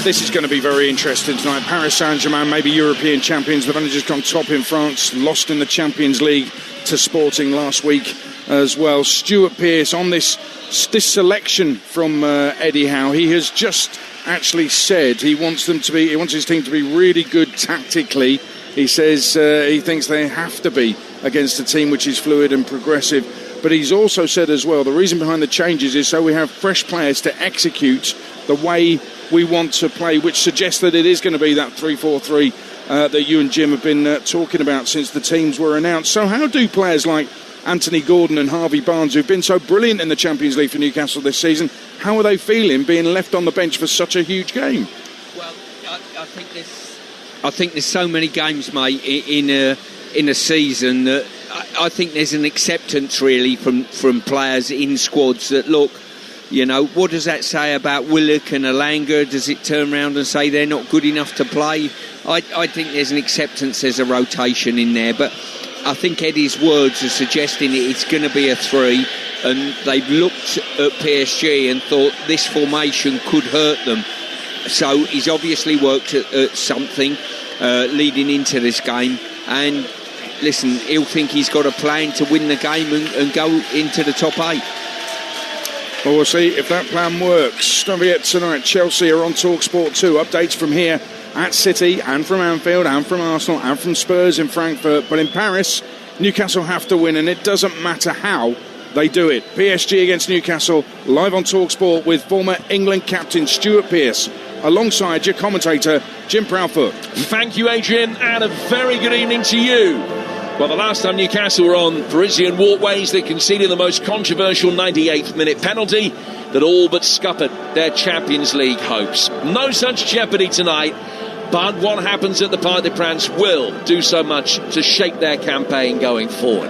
this is going to be very interesting tonight. Paris Saint-Germain, maybe European champions. They've only just gone top in France, lost in the Champions League to Sporting last week as well. Stuart Pearce on this selection from Eddie Howe. He has just actually said he wants his team to be really good tactically. He says he thinks they have to be against a team which is fluid and progressive. But he's also said as well, the reason behind the changes is so we have fresh players to execute the way we want to play, which suggests that it is going to be that 3-4-3 that you and Jim have been talking about since the teams were announced. So how do players like Anthony Gordon and Harvey Barnes, who've been so brilliant in the Champions League for Newcastle this season, how are they feeling being left on the bench for such a huge game? Well, I think there's so many games, mate, in a season that I think there's an acceptance really from players in squads that, look, you know, what does that say about Willock and Elanga? Does it turn around and say they're not good enough to play? I think there's an acceptance, there's a rotation in there, but I think Eddie's words are suggesting it's going to be a 3, and they've looked at PSG and thought this formation could hurt them. So he's obviously worked at something leading into this game, and listen, he'll think he's got a plan to win the game and go into the top 8. Well, we'll see if that plan works. Don't forget tonight, Chelsea are on TalkSport 2. Updates from here at City and from Anfield and from Arsenal and from Spurs in Frankfurt. But in Paris, Newcastle have to win, and it doesn't matter how they do it. PSG against Newcastle, live on TalkSport with former England captain Stuart Pearce, alongside your commentator, Jim Proudfoot. Thank you, Adrian, and a very good evening to you. Well, the last time Newcastle were on Parisian walkways, they conceded the most controversial 98th minute penalty that all but scuppered their Champions League hopes. No such jeopardy tonight, but what happens at the Parc des Princes will do so much to shape their campaign going forward.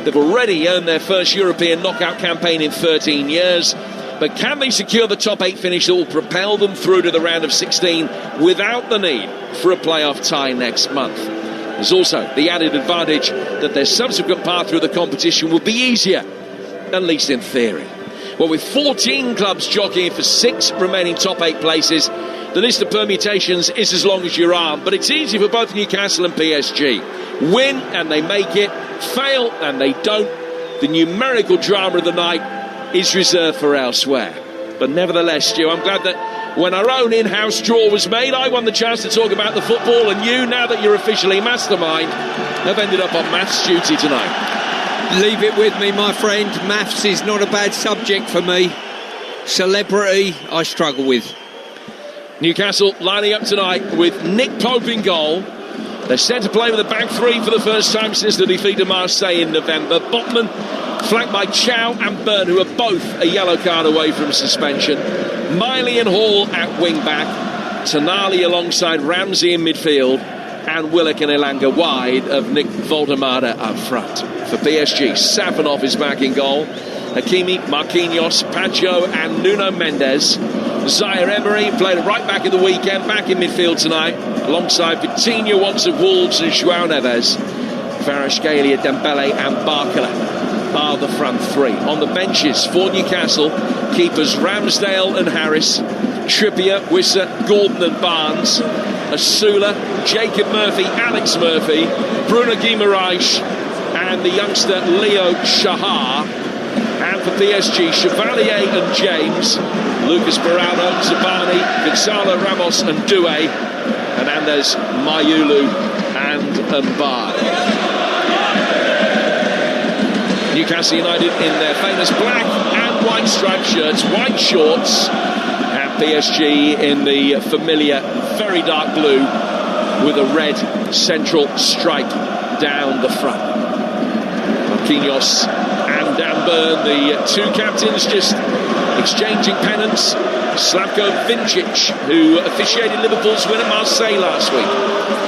They've already earned their first European knockout campaign in 13 years, but can they secure the top 8 finish that will propel them through to the round of 16 without the need for a playoff tie next month? There's also the added advantage that their subsequent path through the competition will be easier, at least in theory. Well, with 14 clubs jockeying for 6 remaining top 8 places, the list of permutations is as long as your arm, but it's easy for both Newcastle and PSG. Win and they make it, fail and they don't. The numerical drama of the night is reserved for elsewhere. But nevertheless, Stu, I'm glad that when our own in-house draw was made, I won the chance to talk about the football, and you, now that you're officially mastermind, have ended up on maths duty tonight. Leave it with me, my friend. Maths is not a bad subject for me. Celebrity, I struggle with. Newcastle lining up tonight with Nick Pope in goal. They're set to play with a back 3 for the first time since the defeat of Marseille in November. Botman flanked by Chow and Byrne, who are both a yellow card away from suspension. Miley and Hall at wing-back. Tonali alongside Ramsey in midfield. And Willock and Elanga wide of Nick Voldemada up front. For PSG, Safanov is back in goal. Hakimi, Marquinhos, Paggio and Nuno Mendes. Zaire Emery played right back in the weekend, back in midfield tonight, alongside Vitinha once of Wolves and João Neves. Kvaratskhelia, Dembele and Barcola are the front 3. On the benches for Newcastle, keepers Ramsdale and Harris, Trippier, Wissa, Gordon and Barnes, Asula, Jacob Murphy, Alex Murphy, Bruno Guimaraes and the youngster Leo Shahar. And for PSG, Chevalier and James, Lucas Barano, Zabani, Gonzalo Ramos and Doué, Hernandez, Mayulu and Mbaye. Newcastle United in their famous black and white striped shirts, white shorts, and PSG in the familiar, very dark blue with a red central stripe down the front. Marquinhos and Dan Burn, the 2 captains, just exchanging pennants. Slavko Vincic, who officiated Liverpool's win at Marseille last week,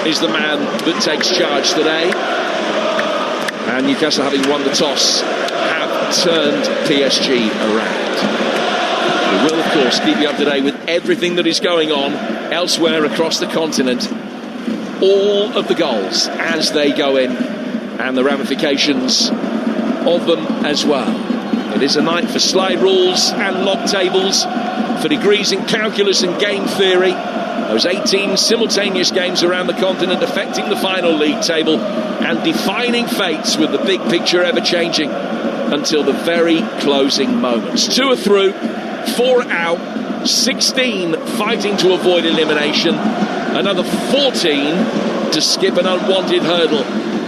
is the man that takes charge today. And Newcastle, having won the toss, have turned PSG around. We will, of course, keep you up to date with everything that is going on elsewhere across the continent. All of the goals as they go in and the ramifications of them as well. It is a night for slide rules and log tables, for degrees in calculus and game theory, Those 18 simultaneous games around the continent affecting the final league table and defining fates, with the big picture ever changing until the very closing moments. 2 are through, 4 out, 16 fighting to avoid elimination, another 14 to skip an unwanted hurdle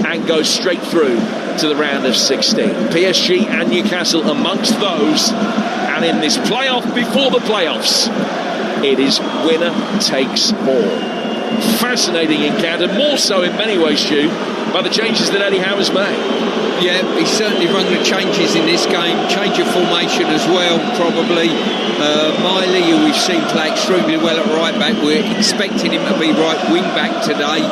and go straight through to the round of 16. PSG and Newcastle amongst those, and in this playoff before the playoffs, it is winner takes all. Fascinating encounter, more so in many ways, Stu, by the changes that Eddie Howe has made. Yeah, he's certainly run the changes in this game, change of formation as well, probably. Miley, who we've seen play extremely well at right back, we're expecting him to be right wing back today.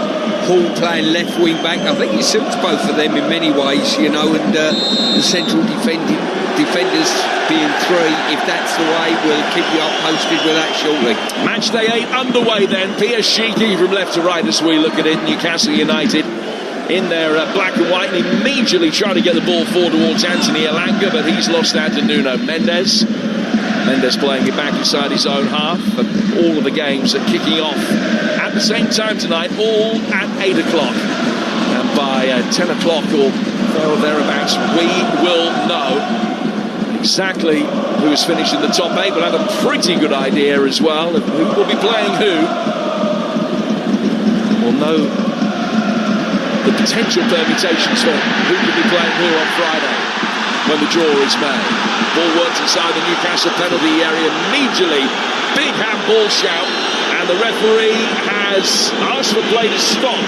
Hall playing left wing back. I think it suits both of them in many ways, you know, and the central defenders being 3. If that's the way, we'll keep you up posted with that shortly. Match day 8 underway then. PSG from left to right as we look at it. Newcastle United in their black and white, and immediately trying to get the ball forward towards Anthony Elanga, but he's lost out to Nuno Mendes. Mendes playing it back inside his own half. And all of the games are kicking off at the same time tonight, all at 8 o'clock. And by 10 o'clock or thereabouts, we will know exactly who's finishing the top 8. We'll have a pretty good idea as well of who will be playing who. We'll know the potential permutations for who could be playing who on Friday when the draw is made. Ball works inside the Newcastle penalty area immediately. Big handball shout, and the referee has asked for play to stop.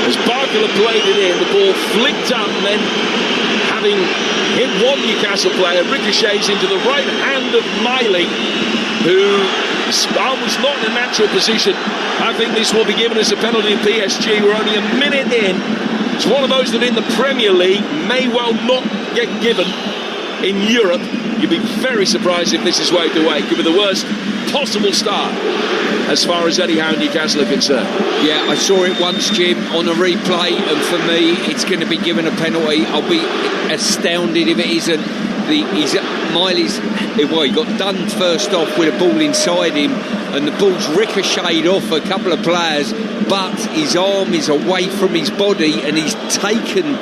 As Barkala played it in, the ball flicked up, and then having hit one Newcastle player, ricochets into the right hand of Miley, whose arm was not in a natural position. I think this will be given as a penalty in PSG. We're only a minute in. It's one of those that in the Premier League may well not get given. In Europe, you'd be very surprised if this is waved away. It could be the worst possible start as far as Eddie Howe and Newcastle are concerned. Yeah, I saw it once, Jim, on a replay, and for me, it's going to be given a penalty. I'll be astounded if it isn't. Miley's, well, he got done first off with a ball inside him, and the ball's ricocheted off a couple of players, but his arm is away from his body, and he's taken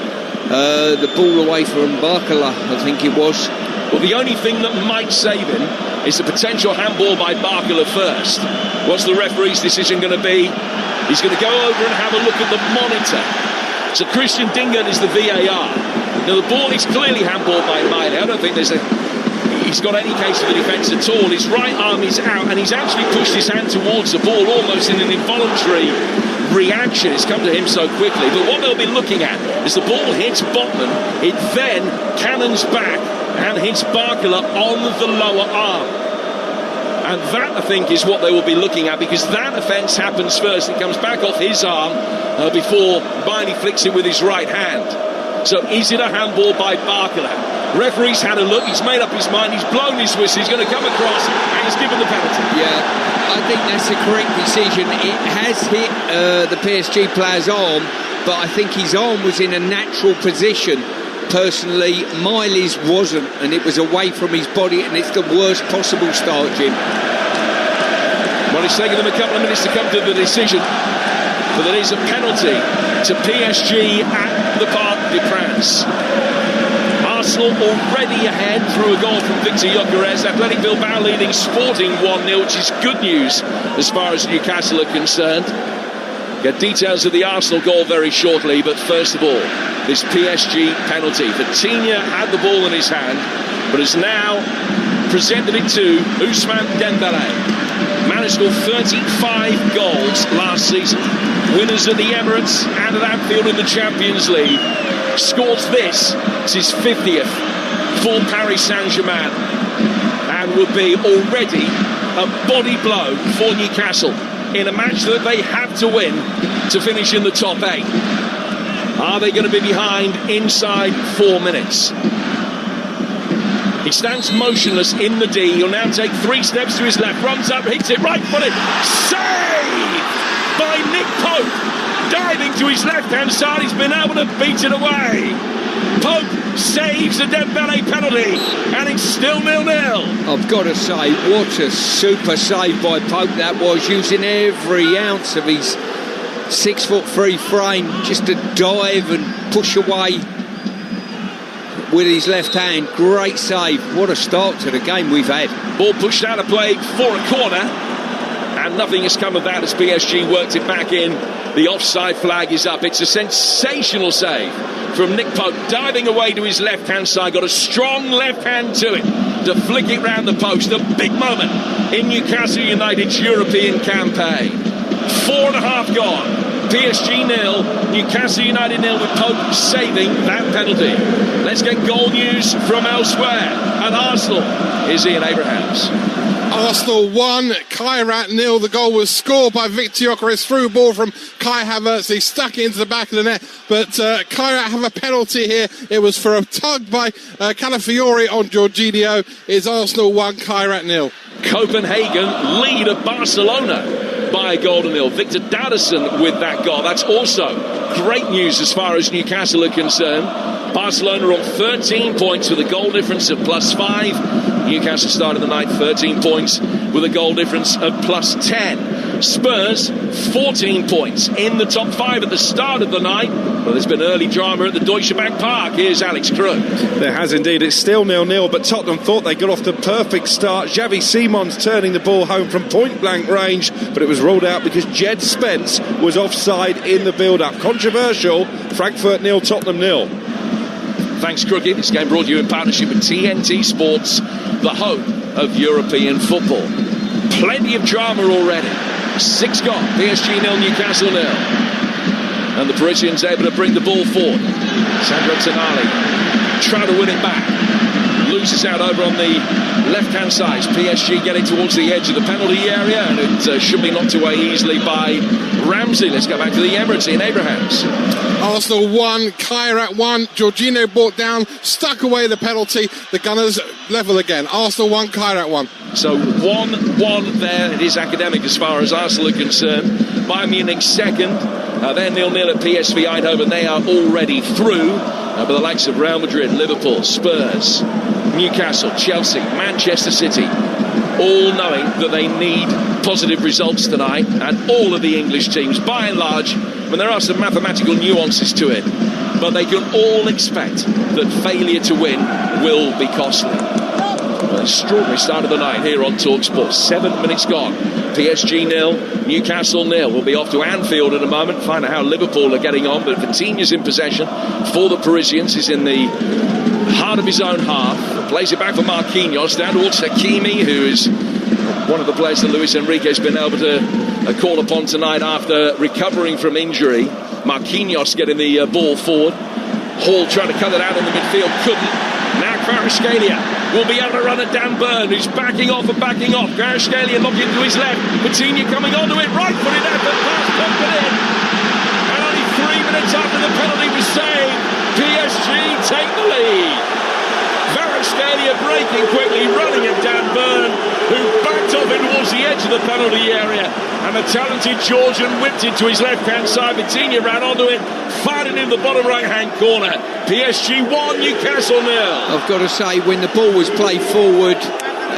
the ball away from Barkala, I think it was. Well, the only thing that might save him is the potential handball by Barkala first. What's the referee's decision going to be? He's going to go over and have a look at the monitor. So Christian Dingen is the VAR. Now the ball is clearly handballed by Miley. I don't think he's got any case of the defence at all. His right arm is out, and he's actually pushed his hand towards the ball almost in an involuntary reaction. It's come to him so quickly. But what they'll be looking at is the ball hits Botman, it then cannons back and hits Barkala on the lower arm. And that, I think, is what they will be looking at, because that offence happens first. It comes back off his arm before Miley flicks it with his right hand. So is it a handball by Barkala? Referee's had a look, he's made up his mind, he's blown his whistle, he's going to come across and he's given the penalty. Yeah, I think that's the correct decision. It has hit the PSG player's arm, but I think his arm was in a natural position. Personally, Miley's wasn't, and it was away from his body, and it's the worst possible start, Jim. Well, it's taken them a couple of minutes to come to the decision, but there is a penalty to PSG at the Parc des Princes. Arsenal already ahead through a goal from Victor Gyökeres. Athletic Bilbao leading Sporting 1-0, which is good news as far as Newcastle are concerned. Get details of the Arsenal goal very shortly, but first of all, this PSG penalty. Vitinha had the ball in his hand, but has now presented it to Ousmane Dembélé. Man has scored 35 goals last season. Winners at the Emirates and at Anfield in the Champions League. Scores this. It's his 50th for Paris Saint-Germain, and will be already a body blow for Newcastle in a match that they have to win to finish in the top 8. Are they going to be behind inside 4 minutes? He stands motionless in the D. He'll now take 3 steps to his left, runs up, hits it right footed. Saved by Nick Pope. Diving to his left-hand side, he's been able to beat it away. Pope saves the Dembele penalty, and it's still 0-0. I've got to say, what a super save by Pope that was, using every ounce of his 6'3" frame just to dive and push away with his left hand. Great save. What a start to the game we've had. Ball pushed out of play for a corner, and nothing has come of that as PSG worked it back in. The offside flag is up. It's a sensational save from Nick Pope, diving away to his left-hand side, got a strong left hand to it to flick it round the post. A big moment in Newcastle United's European campaign. 4.5 gone. PSG 0, Newcastle United 0, with Pope saving that penalty. Let's get goal news from elsewhere. At Arsenal, is Ian Abrahams. Arsenal 1, Kairat 0. The goal was scored by Victor Gyökeres through ball from Kai Havertz. He stuck it into the back of the net, but Kairat have a penalty here. It was for a tug by Calafiori on Jorginho. It's Arsenal 1, Kairat 0. Copenhagen lead at Barcelona by a goal to 0. Victor Dardison with that goal. That's also great news as far as Newcastle are concerned. Barcelona on 13 points with a goal difference of +5. Newcastle started the night 13 points with a goal difference of +10. Spurs 14 points in the top 5 at the start of the night. Well, there's been early drama at the Deutsche Bank Park. Here's Alex Crook. There has indeed. It's still 0-0, but Tottenham thought they got off to a perfect start. Xavi Simons turning the ball home from point-blank range, but it was ruled out because Jed Spence was offside in the build-up. Controversial. Frankfurt 0, Tottenham 0. Thanks, Crookie. This game brought to you in partnership with TNT Sports, the home of European football. Plenty of drama already. 6 gone. PSG 0, Newcastle 0. And the Parisians able to bring the ball forward. Sandro Tonali trying to win it back. Loses out over on the left-hand side. PSG getting towards the edge of the penalty area, and it should be knocked away easily by Ramsey. Let's go back to the Emirates in Abrahams. Arsenal 1, Kairat 1. Jorginho brought down, stuck away the penalty. The Gunners level again. Arsenal 1, Kairat 1. So 1-1 there. It is academic as far as Arsenal are concerned. Bayern Munich second. They're 0-0 at PSV Eindhoven. They are already through. But the likes of Real Madrid, Liverpool, Spurs, Newcastle, Chelsea, Manchester City, all knowing that they need positive results tonight, and all of the English teams, by and large, when there are some mathematical nuances to it, but they can all expect that failure to win will be costly. An extraordinary start of the night here on TalkSport. 7 minutes gone. PSG 0, Newcastle 0. We'll be off to Anfield in a moment, find out how Liverpool are getting on, but Vitinha's in possession for the Parisians. He's in the heart of his own half. Plays it back for Marquinhos, down towards Hakimi, who is one of the players that Luis Enrique has been able to call upon tonight after recovering from injury. Marquinhos getting the ball forward. Hall trying to cut it out in the midfield, couldn't. Now Kvaratskhelia will be able to run at Dan Burn, who's backing off and backing off. Kvaratskhelia looking to his left. Vitinha coming onto it, right-footed effort, pass pumped it in. And only 3 minutes after the penalty was saved, PSG take the lead. Kvaratskhelia breaking quickly, running at Dan Burn, who backed off in towards the edge of the penalty area. And the talented Georgian whipped it to his left-hand side. Vitinha ran onto it, fired it in the bottom right-hand corner. PSG 1, Newcastle 0. I've got to say, when the ball was played forward,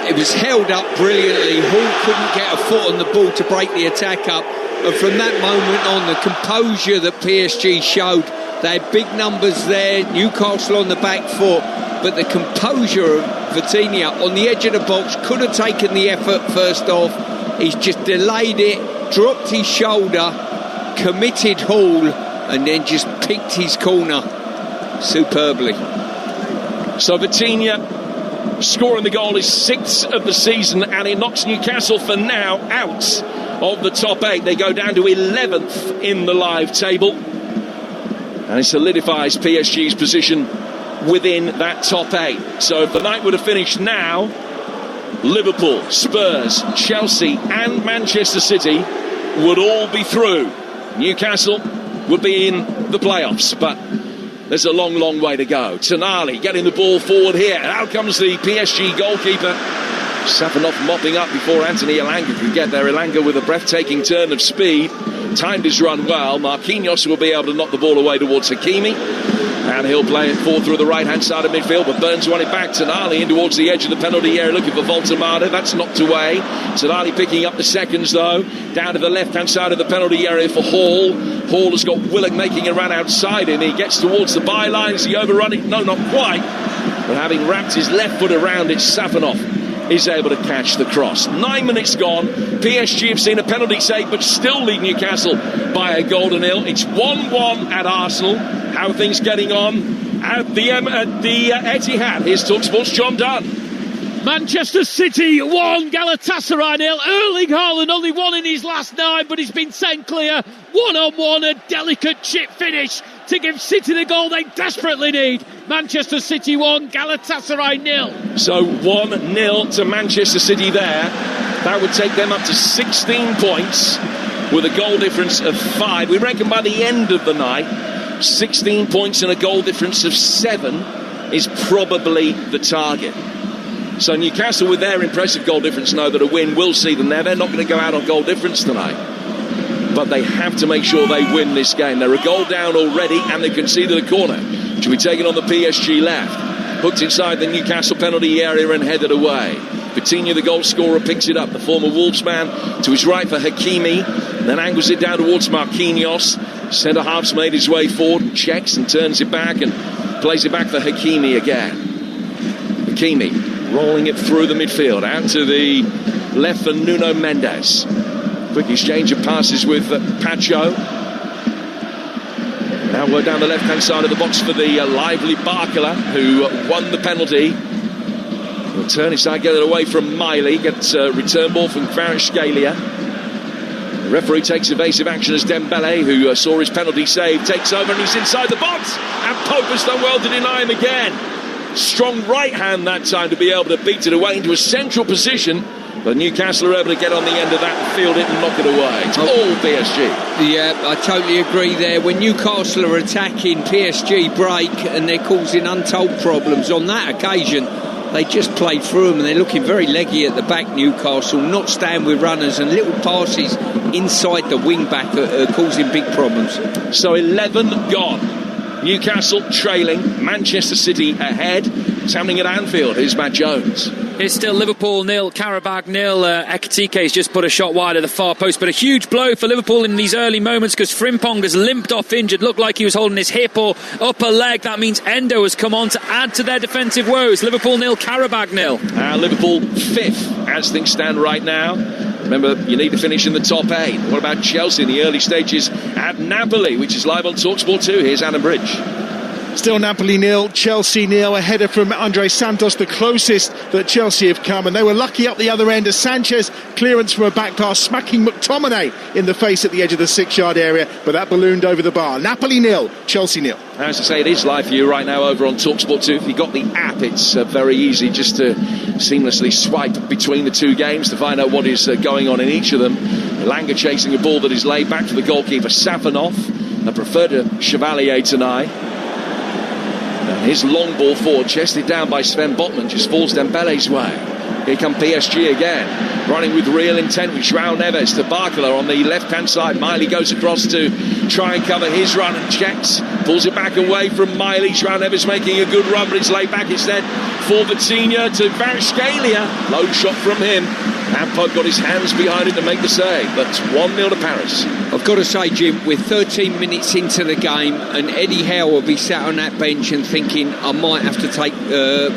it was held up brilliantly. Hall couldn't get a foot on the ball to break the attack up. And from that moment on, the composure that PSG showed, they had big numbers there, Newcastle on the back foot, but the composure of Vitinha on the edge of the box could have taken the effort first off. He's just delayed it, dropped his shoulder, committed Hall, and then just picked his corner superbly. So Vitinha scoring the goal, is 6th of the season, and it knocks Newcastle for now out of the top 8. They go down to 11th in the live table, and it solidifies PSG's position within that top 8. So if the night would have finished now, Liverpool, Spurs, Chelsea and Manchester City would all be through. Newcastle would be in the playoffs, but there's a long, long way to go. Tonali getting the ball forward here. Out comes the PSG goalkeeper. Safanov mopping up before Anthony Elanga could get there. Elanga with a breathtaking turn of speed. Timed his run well. Marquinhos will be able to knock the ball away towards Hakimi. And he'll play it forward through the right-hand side of midfield, but Burns won it back. Tonali in towards the edge of the penalty area, looking for Voltemada. That's knocked away. Tonali picking up the seconds, though. Down to the left-hand side of the penalty area for Hall. Hall has got Willock making a run outside him. He gets towards the byline. Is he overrunning? No, not quite. But having wrapped his left foot around it, Safanov is able to catch the cross. 9 minutes gone. PSG have seen a penalty save, but still lead Newcastle by a goal to nil. It's 1-1 at Arsenal. How are things getting on at the Etihad? Here's TalkSport's John Dunn. Manchester City 1, Galatasaray 0. Erling Haaland only won in his last 9, but he's been sent clear. 1-on-1, a delicate chip finish to give City the goal they desperately need. Manchester City 1, Galatasaray 0. So 1-0 to Manchester City there. That would take them up to 16 points with a goal difference of 5. We reckon by the end of the night, 16 points and a goal difference of 7 is probably the target. So Newcastle, with their impressive goal difference, know that a win will see them there. They're not going to go out on goal difference tonight, but they have to make sure they win this game. They're a goal down already, and they conceded a corner, which will be taken on the PSG left. Hooked inside the Newcastle penalty area and headed away. Coutinho, the goal scorer, picks it up. The former Wolves man to his right for Hakimi, then angles it down towards Marquinhos. Centre-half's made his way forward, checks and turns it back and plays it back for Hakimi again. Hakimi rolling it through the midfield, out to the left for Nuno Mendes. Quick exchange of passes with Pacho. Now we're down the left-hand side of the box for the lively Barcola, who won the penalty. Will turn inside, get it away from Miley, gets a return ball from Kvaratskhelia. The referee takes evasive action as Dembele, who saw his penalty save, takes over and he's inside the box. And Pope has done well to deny him again. Strong right hand that time to be able to beat it away into a central position, but Newcastle are able to get on the end of that and field it and knock it away. It's all PSG. Yeah, I totally agree there. When Newcastle are attacking, PSG break and they're causing untold problems. On that occasion, they just played through them and they're looking very leggy at the back, Newcastle, not staying with runners, and little passes inside the wing back are causing big problems. So 11 gone. Newcastle trailing, Manchester City ahead. It's happening at Anfield. Here's Matt Jones. It's still Liverpool 0, Karabakh 0. Ekitiké's just put a shot wide of the far post, but a huge blow for Liverpool in these early moments because Frimpong has limped off injured. Looked like he was holding his hip or upper leg. That means Endo has come on to add to their defensive woes. Liverpool 0, Karabakh 0. Liverpool 5th as things stand right now. Remember, you need to finish in the top 8. What about Chelsea in the early stages at Napoli, which is live on TalkSport 2? Here's Adam Bridge. Still Napoli 0, Chelsea 0. A header from Andre Santos, the closest that Chelsea have come, and they were lucky up the other end as Sanchez clearance from a back pass, smacking McTominay in the face at the edge of the 6-yard area, but that ballooned over the bar. Napoli 0, Chelsea 0. As I say, it is live for you right now over on TalkSport 2. If you've got the app, it's very easy just to seamlessly swipe between the two games to find out what is going on in each of them. Elanga chasing a ball that is laid back for the goalkeeper Safanov. I prefer to Chevalier tonight. His long ball forward, chested down by Sven Botman, just falls Dembele's way. Here come PSG again, running with real intent with João Neves to Barcola on the left-hand side. Miley goes across to try and cover his run and checks, pulls it back away from Miley. João Neves making a good run, but it's laid back instead for Vitinha to Kvaratskhelia. Low shot from him. And Pope got his hands behind it to make the save. That's 1-0 to Paris. I've got to say, Jim, we're 13 minutes into the game and Eddie Howe will be sat on that bench and thinking, I might have to take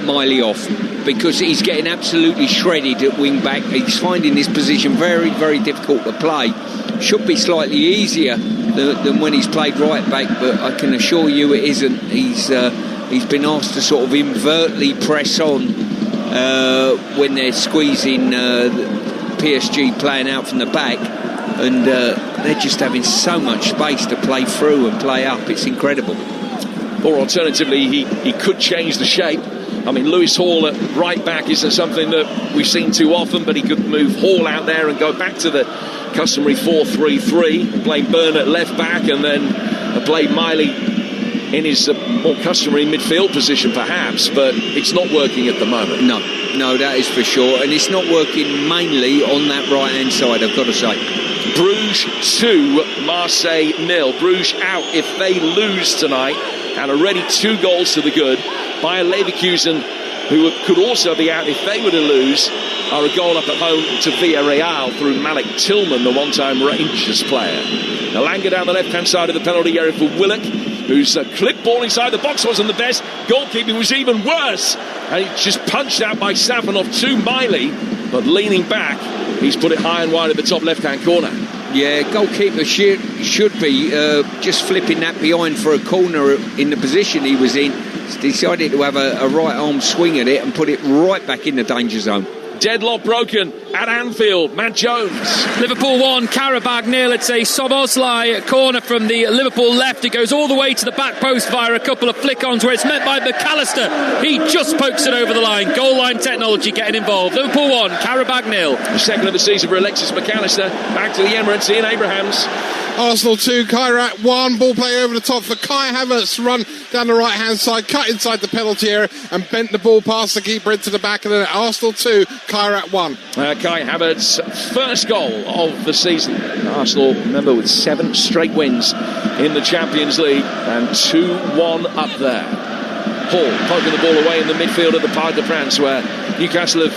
Miley off, because he's getting absolutely shredded at wing back. He's finding this position very, very difficult to play. Should be slightly easier than when he's played right back, but I can assure you it isn't. He's been asked to sort of invertly press on when they're squeezing PSG playing out from the back, and they're just having so much space to play through and play up. It's incredible. Or alternatively, he could change the shape. I mean, Lewis Hall at right back isn't something that we've seen too often, but he could move Hall out there and go back to the customary 4-3-3, play Byrne at left back, and then play Miley in his more customary midfield position perhaps, but it's not working at the moment. No, that is for sure, and it's not working mainly on that right hand side, I've got to say. Bruges 2, Marseille 0. Bruges out if they lose tonight. and already 2 goals to the good. Bayer Leverkusen, who could also be out if they were to lose, are a goal up at home to Villarreal through Malik Tillman, the one-time Rangers player. Elanga down the left-hand side of the penalty area for Willock, whose clip ball inside the box wasn't the best. Goalkeeping was even worse. And he just punched out by Safanov to Miley, but leaning back, he's put it high and wide at the top left-hand corner. Yeah, goalkeeper should be just flipping that behind for a corner in the position he was in. He's decided to have a right-arm swing at it and put it right back in the danger zone. Deadlock broken at Anfield. Matt Jones. Liverpool 1, Karabakh 0. It's a Szoboszlai corner from the Liverpool left. It goes all the way to the back post via a couple of flick-ons where it's met by McAllister. He just pokes it over the line. Goal line technology getting involved. Liverpool 1, Karabakh 0. The second of the season for Alexis McAllister. Back to the Emirates, Ian Abrahams. Arsenal 2, Kairat 1. Ball play over the top for Kai Havertz. Run down the right-hand side, cut inside the penalty area and bent the ball past the keeper into the back of the net. Arsenal 2, Kairat 1. Kai Havertz's first goal of the season. Arsenal, remember, with 7 straight wins in the Champions League and 2-1 up there. Hall poking the ball away in the midfield of the Parc de France, where Newcastle have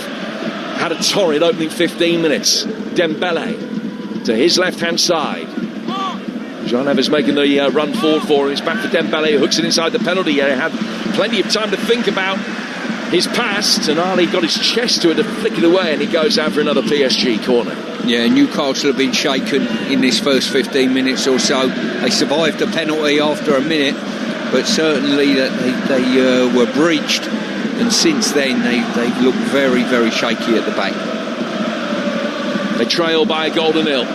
had a torrid opening 15 minutes. Dembele to his left-hand side. John Evans making the run forward for him. It's back to Dembele, who hooks it inside the penalty area. Had plenty of time to think about his pass, and Ali got his chest to it to flick it away, and he goes out for another PSG corner. Yeah, Newcastle have been shaken in this first 15 minutes or so. They survived a penalty after a minute, but certainly that they were breached, and since then they've looked very, very shaky at the back. They trail by a goal to 0.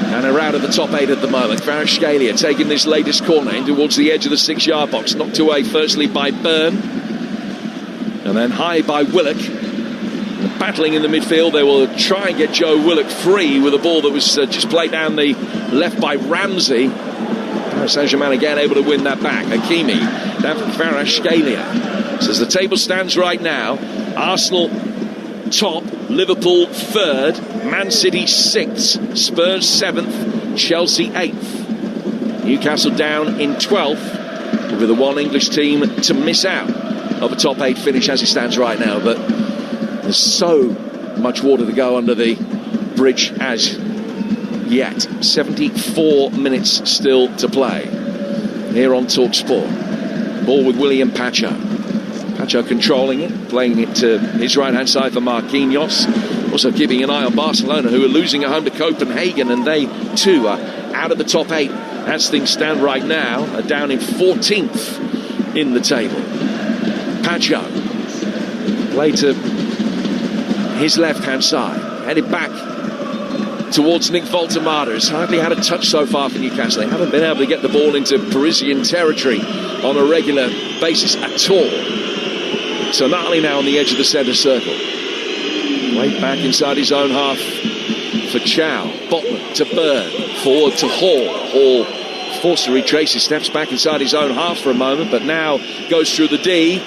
And are out of the top 8 at the moment. Kvaratskhelia taking this latest corner in towards the edge of the 6-yard box. Knocked away firstly by Byrne, and then high by Willock. And battling in the midfield, they will try and get Joe Willock free with a ball that was just played down the left by Ramsey. Saint-Germain again able to win that back. Hakimi down for Kvaratskhelia. So as the table stands right now, Arsenal top, Liverpool 3rd, Man City 6th, Spurs 7th, Chelsea 8th. Newcastle down in 12th, with the one English team to miss out of a top 8 finish as it stands right now. But there's so much water to go under the bridge as yet. 74 minutes still to play here on TalkSport. Ball with William Pacho. Pacho controlling it, playing it to his right-hand side for Marquinhos. Also keeping an eye on Barcelona, who are losing at home to Copenhagen, and they too are out of the top 8 as things stand right now, are down in 14th in the table. Pacho play to his left-hand side, headed back towards Nick Voltemada, who's hardly had a touch so far for Newcastle. They haven't been able to get the ball into Parisian territory on a regular basis at all. Tonali now on the edge of the centre circle. Way back inside his own half for Chow. Botman to Byrne. Forward to Hall. Hall forced to retrace his steps back inside his own half for a moment, but now goes through the D.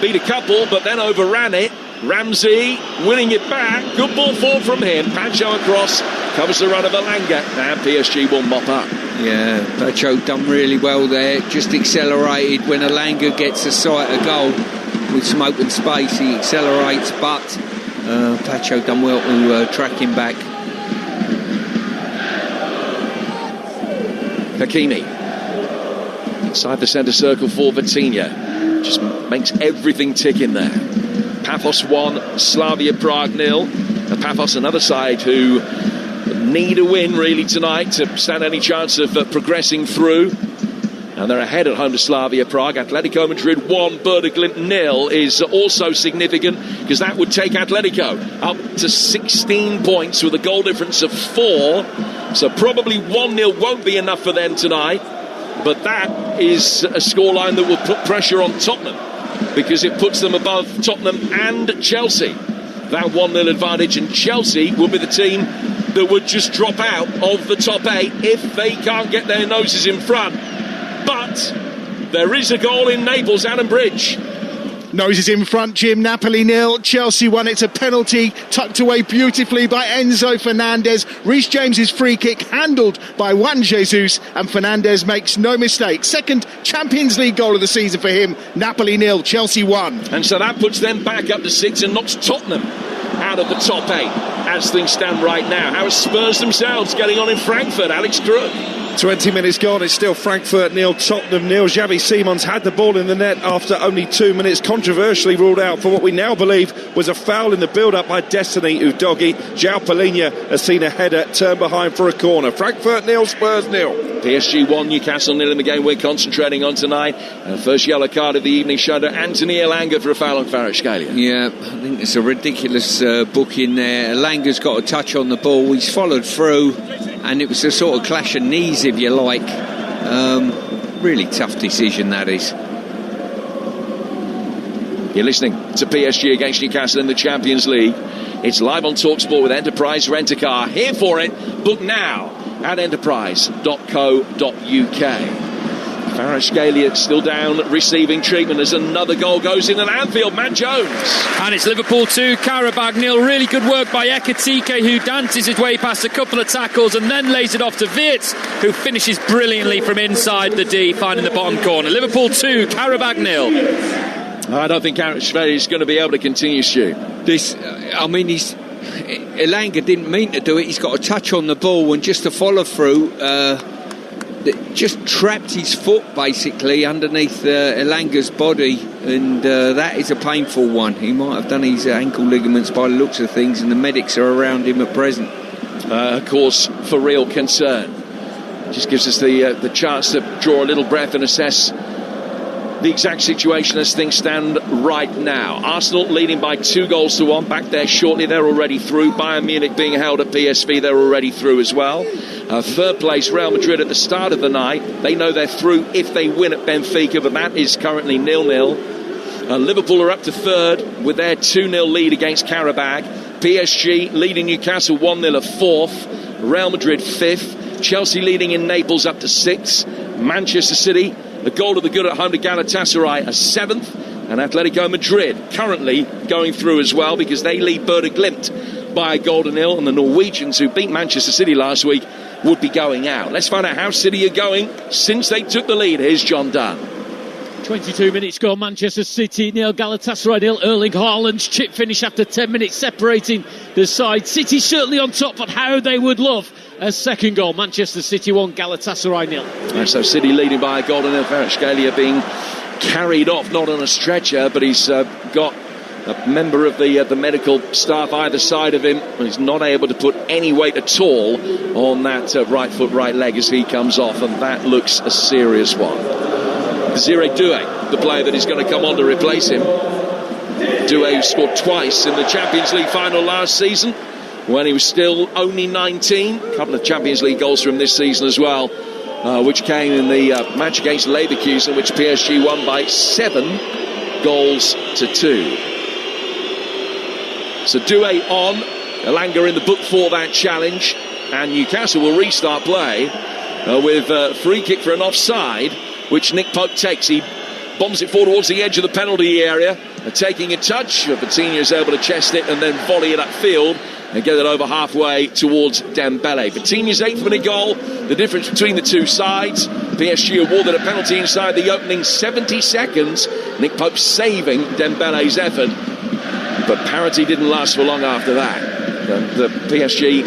Beat a couple, but then overran it. Ramsey winning it back. Good ball forward from him. Pacho across. Covers the run of Elanga. And PSG will mop up. Yeah, Pacho done really well there. Just accelerated when Elanga gets a sight of goal. With some open space, he accelerates, but Pacho done well to track him back. Hakimi inside the centre circle for Vitinha. Just makes everything tick in there. Paphos 1, Slavia Prague 0. Paphos, another side who need a win really tonight to stand any chance of progressing through. And they're ahead at home to Slavia Prague. Atletico Madrid 1, Werder Glint 0 is also significant, because that would take Atletico up to 16 points with a goal difference of 4. So probably 1-0 won't be enough for them tonight. But that is a scoreline that will put pressure on Tottenham, because it puts them above Tottenham and Chelsea. That 1-0 advantage, and Chelsea will be the team that would just drop out of the top 8 if they can't get their noses in front. But there is a goal in Naples, Adam Bridge. Noses in front, Jim. Napoli 0, Chelsea 1. It's a penalty tucked away beautifully by Enzo Fernandez. Reece James's free kick handled by Juan Jesus, and Fernandez makes no mistake. Second Champions League goal of the season for him. Napoli 0, Chelsea 1. And so that puts them back up to 6 and knocks Tottenham out of the top 8 as things stand right now. How are Spurs themselves getting on in Frankfurt? Alex Crook. 20 minutes gone, it's still Frankfurt 0, Tottenham 0. Xavi Simons had the ball in the net after only 2 minutes, controversially ruled out for what we now believe was a foul in the build-up by Destiny Udogie. João Palhinha has seen a header turn behind for a corner. Frankfurt 0, Spurs 0. PSG 1, Newcastle 0 in the game we're concentrating on tonight. First yellow card of the evening showed Anthony Elanga for a foul on Kvaratskhelia. Yeah, I think it's a ridiculous booking there. Elanga's got a touch on the ball, he's followed through, and it was a sort of clash of knees, if you like. Really tough decision, that is. You're listening to PSG against Newcastle in the Champions League. It's live on TalkSport with Enterprise Rent-A-Car. Here for it. Book now at enterprise.co.uk. Kvaratskhelia still down, receiving treatment as another goal goes in at Anfield. Matt Jones. And it's Liverpool 2, Qarabag 0. Really good work by Ekitike, who dances his way past a couple of tackles and then lays it off to Wirtz, who finishes brilliantly from inside the D, finding the bottom corner. Liverpool 2, Qarabag 0. I don't think Kvaratskhelia is going to be able to continue, Stu. Elanga didn't mean to do it. He's got a touch on the ball, and just to follow through, just trapped his foot basically underneath Elanga's body, and that is a painful one. He might have done his ankle ligaments by the looks of things, and the medics are around him at present. Of course, for real concern. Just gives us the chance to draw a little breath and assess the exact situation as things stand right now. Arsenal leading by 2-1 back there shortly. They're already through. Bayern Munich being held at PSV. They're already through as well. Third place Real Madrid at the start of the night. They know they're through if they win at Benfica, but that is currently 0-0. Liverpool are up to third with their 2-0 lead against Qarabag. PSG leading Newcastle 1-0 at fourth. Real Madrid fifth. Chelsea leading in Naples up to sixth. Manchester City, the goal of the good at home to Galatasaray, a seventh. And Atletico Madrid currently going through as well, because they lead Werder Glimt by a goal to nil, and the Norwegians, who beat Manchester City last week, would be going out. Let's find out how City are going since they took the lead. Here's John Dunn. 22 minutes gone, Manchester City 0, Galatasaray 0. Erling Haaland's chip finish after 10 minutes separating the side. City certainly on top, but how they would love a second goal. Manchester City 1, Galatasaray 0. And so City leading by a goal to nil. Kvaratskhelia being carried off, not on a stretcher, but he's got a member of the medical staff either side of him. He's not able to put any weight at all on that right foot, right leg as he comes off, and that looks a serious one. Desiree Doué, the player that is going to come on to replace him. Doué, who scored twice in the Champions League final last season when he was still only 19. A couple of Champions League goals from this season as well, which came in the match against Leverkusen, which PSG won by 7-2. So Doué on, Elanga in the book for that challenge, and Newcastle will restart play with a free kick for an offside, which Nick Pope takes. He bombs it forward towards the edge of the penalty area, taking a touch. Vitinha is able to chest it and then volley it upfield and get it over halfway towards Dembele. Vitinha's 8th minute goal, the difference between the two sides. PSG awarded a penalty inside the opening 70 seconds. Nick Pope saving Dembele's effort, but parity didn't last for long after that. The PSG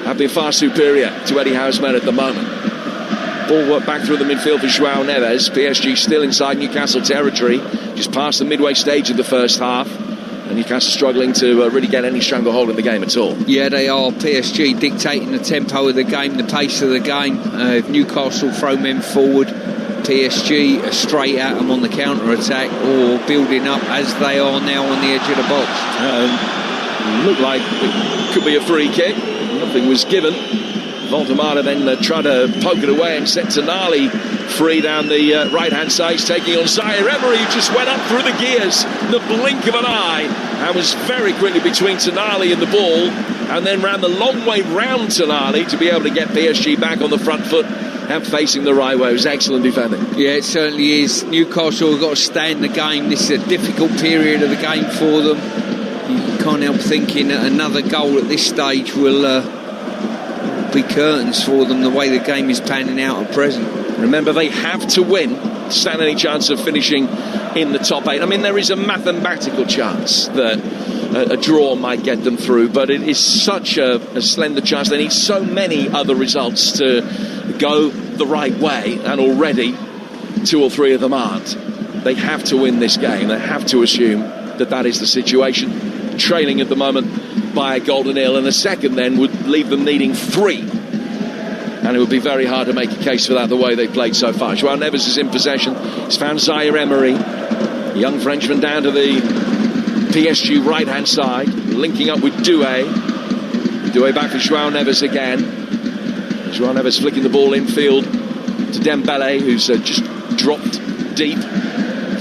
have been far superior to Eddie Howe's men at the moment. Ball work back through the midfield for João Neves. PSG still inside Newcastle territory, just past the midway stage of the first half. And Newcastle struggling to really get any stranglehold in the game at all. Yeah, they are. PSG dictating the tempo of the game, the pace of the game. If Newcastle throw men forward, PSG are straight at them on the counter-attack, or building up as they are now on the edge of the box. Looked like it could be a free kick. Nothing was given. Voltemada then tried to poke it away and set Tonali free down the right-hand side. He's taking on Zaire Emery, who just went up through the gears in the blink of an eye and was very quickly between Tonali and the ball. and then ran the long way round Tonali to be able to get PSG back on the front foot and facing the right way. It was excellent defending. Yeah, it certainly is. Newcastle have got to stay in the game. This is a difficult period of the game for them. You can't help thinking that another goal at this stage will be curtains for them, the way the game is panning out at present. Remember, they have to win to stand any chance of finishing in the top 8. I mean, there is a mathematical chance that a draw might get them through, but it is such a slender chance. They need so many other results to go the right way, and already 2 or 3 of them aren't. They have to win this game. They have to assume that is the situation. Trailing at the moment by a goal to nil, and a second then would leave them needing 3. And it would be very hard to make a case for that the way they've played so far. Joao Neves is in possession. He's found Zaire Emery, young Frenchman, down to the PSG right-hand side, linking up with Doué. Doué back for Joao Neves again. Joao Neves flicking the ball infield to Dembele, who's just dropped deep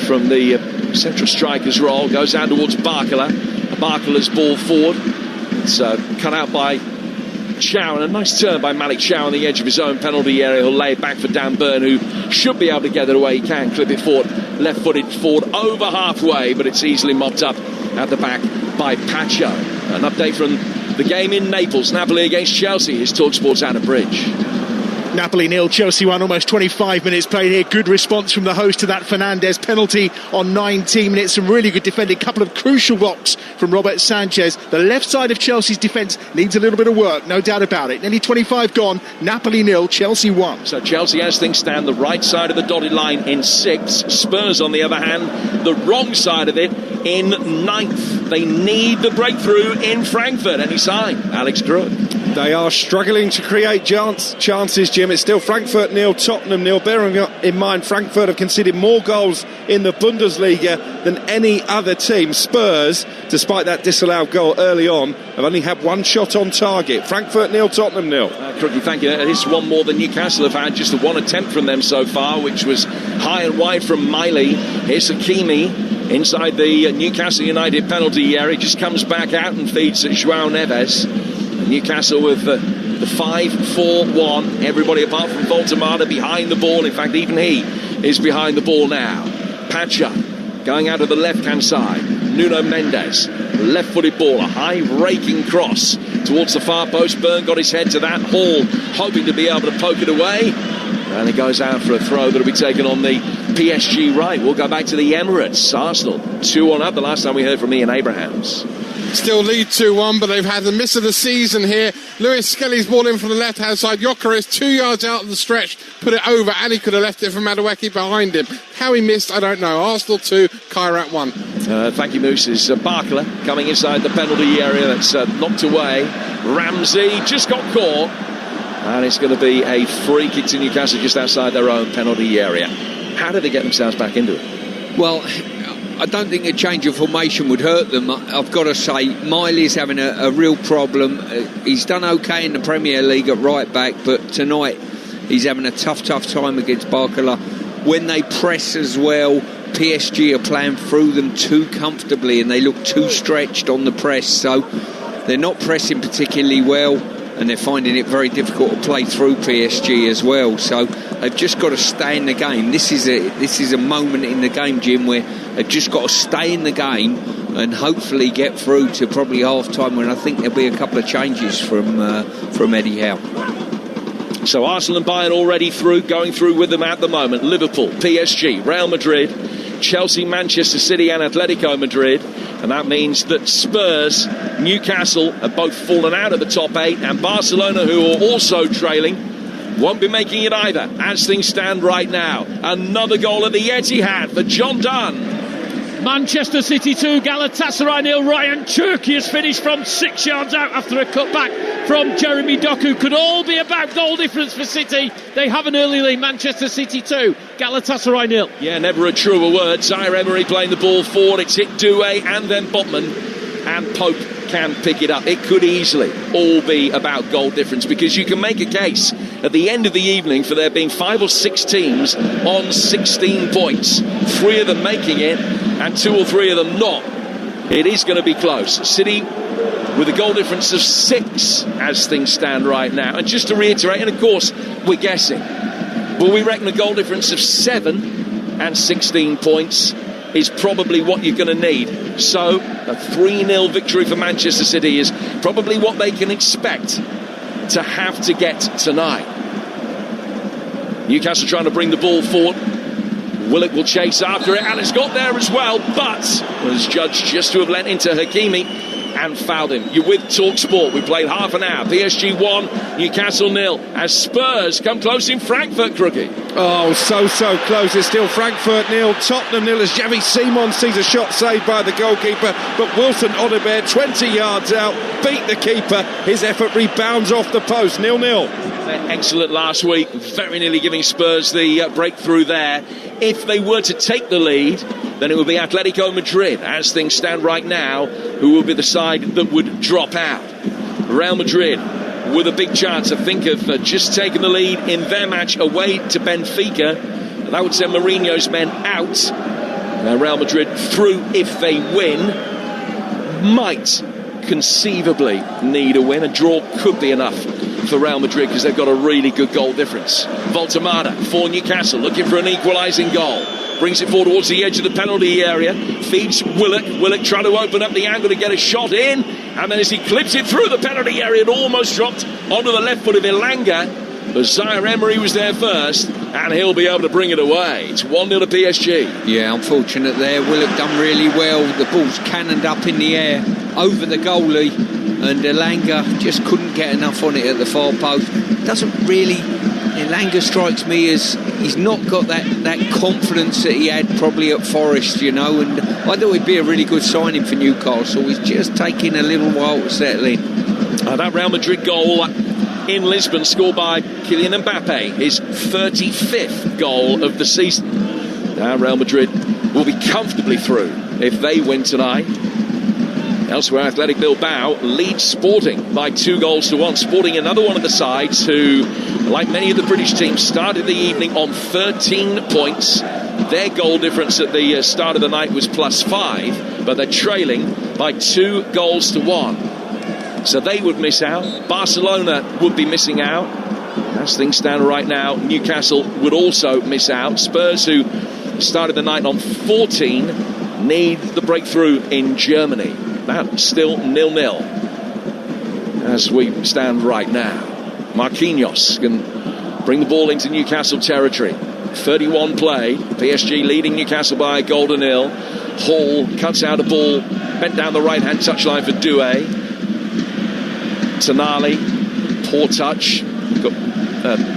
from the central striker's role. Goes down towards Barcola. Barcola's ball forward. It's cut out by Chow, and a nice turn by Malik Chow on the edge of his own penalty area. He'll lay it back for Dan Burn, who should be able to get it away. He can clip it forward, left-footed forward over halfway, but it's easily mopped up at the back by Pacho. An update from the game in Naples. Napoli against Chelsea. Here's TalkSport's Anna Bridge. Napoli 0, Chelsea 1, almost 25 minutes played here. Good response from the host to that Fernandes penalty on 19 minutes. Some really good defending. Couple of crucial blocks from Robert Sanchez. The left side of Chelsea's defence needs a little bit of work, no doubt about it. Nearly 25 gone. Napoli 0, Chelsea 1. So Chelsea, as things stand, the right side of the dotted line in 6th. Spurs, on the other hand, the wrong side of it in 9th. They need the breakthrough in Frankfurt. Any sign? Alex Krug. They are struggling to create chances, Jim. It's still Frankfurt 0, Tottenham 0. Bearing in mind, Frankfurt have conceded more goals in the Bundesliga than any other team. Spurs, despite that disallowed goal early on, have only had 1 shot on target. Frankfurt 0, Tottenham 0. Crookie, thank you. It is one more than Newcastle have had. Just the 1 attempt from them so far, which was high and wide from Miley. Here's Hakimi inside the Newcastle United penalty area. He just comes back out and feeds Joao Neves. Newcastle with the 5-4-1. Everybody apart from Voltemada behind the ball. In fact, even he is behind the ball now. Pacha going out of the left-hand side. Nuno Mendes, left-footed ball, a high raking cross towards the far post. Byrne got his head to that. Hall hoping to be able to poke it away. And it goes out for a throw that'll be taken on the PSG right. We'll go back to the Emirates. Arsenal 2-1 up. The last time we heard from Ian Abrahams. Still lead 2-1, but they've had the miss of the season here. Lewis Skelly's ball in from the left-hand side. Gyökeres 2 yards out of the stretch, put it over, and he could have left it for Madueke behind him. How he missed, I don't know. Arsenal 2, Kairat 1. Thank you, Moose. Is Barcola coming inside the penalty area. That's knocked away. Ramsey just got caught, and it's going to be a free kick to Newcastle just outside their own penalty area. How did they get themselves back into it? Well, I don't think a change of formation would hurt them. I've got to say, Miley's having a real problem. He's done okay in the Premier League at right back, but tonight he's having a tough time against Barcola. When they press as well, PSG are playing through them too comfortably and they look too stretched on the press, so they're not pressing particularly well and they're finding it very difficult to play through PSG as well. So they've just got to stay in the game. This is a moment in the game, Jim, where they've just got to stay in the game and hopefully get through to probably half-time, when I think there'll be a couple of changes from Eddie Howe. So Arsenal and Bayern already through, going through with them at the moment. Liverpool, PSG, Real Madrid, Chelsea, Manchester City and Atletico Madrid. And that means that Spurs, Newcastle have both fallen out of the top 8, and Barcelona, who are also trailing, won't be making it either as things stand right now. Another goal at the Etihad for John Dunn. Manchester City 2, Galatasaray 0. Ryan Cherki has finished from 6 yards out after a cutback from Jeremy Doku. Could all be about goal difference for City. They have an early lead. Manchester City 2, Galatasaray 0. Yeah, never a truer word. Zaire Emery playing the ball forward. It's hit Doué and then Botman, and Pope can pick it up. It could easily all be about goal difference, because you can make a case at the end of the evening for there being 5 or 6 teams on 16 points. 3 of them making it and 2 or 3 of them not. It is going to be close. City with a goal difference of 6 as things stand right now. And just to reiterate, and of course we're guessing, but we reckon a goal difference of 7 and 16 points is probably what you're going to need. So a 3-0 victory for Manchester City is probably what they can expect to have to get tonight. Newcastle trying to bring the ball forward. Willock will chase after it, and it's got there as well, but was judged just to have lent into Hakimi and fouled him. You're with TalkSport. We played half an hour. PSG 1, Newcastle 0, as Spurs come close in Frankfurt, Crookie. Oh, so close. It's still Frankfurt 0, Tottenham 0 as Xavi Simons sees a shot saved by the goalkeeper, but Wilson Odobert 20 yards out, beat the keeper. His effort rebounds off the post, 0-0. Excellent last week, very nearly giving Spurs the breakthrough there. If they were to take the lead, then it would be Atletico Madrid, as things stand right now, who will be the side that would drop out. Real Madrid with a big chance, I think, of just taking the lead in their match away to Benfica. That would send Mourinho's men out. Now Real Madrid through if they win. Might conceivably need a win. A draw could be enough for Real Madrid because they've got a really good goal difference. Voltemada for Newcastle, looking for an equalising goal. Brings it forward towards the edge of the penalty area. Feeds Willock. Willock trying to open up the angle to get a shot in. And then as he clips it through the penalty area, it almost dropped onto the left foot of Elanga. But Zaire-Emery was there first, and he'll be able to bring it away. It's 1-0 to PSG. Yeah, unfortunate there. Willock done really well. The ball's cannoned up in the air over the goalie, and Elanga just couldn't get enough on it at the far post. Doesn't really... Elanga strikes me as he's not got that confidence that he had probably at Forest, you know, and I thought he'd be a really good signing for Newcastle. He's just taking a little while to settle in. That Real Madrid goal in Lisbon, scored by Kylian Mbappe, his 35th goal of the season. Now Real Madrid will be comfortably through if they win tonight. Elsewhere, Athletic Bilbao leads Sporting by 2-1. Sporting, another one of the sides who, like many of the British teams, started the evening on 13 points. Their goal difference at the start of the night was +5, but they're trailing by 2-1. So they would miss out. Barcelona would be missing out. As things stand right now, Newcastle would also miss out. Spurs, who started the night on 14, need the breakthrough in Germany. That's still 0-0 as we stand right now. Marquinhos can bring the ball into Newcastle territory. 31 play. PSG leading Newcastle by a goal to 0. Hall cuts out a ball, bent down the right-hand touchline for Doué. Tonali, poor touch. Got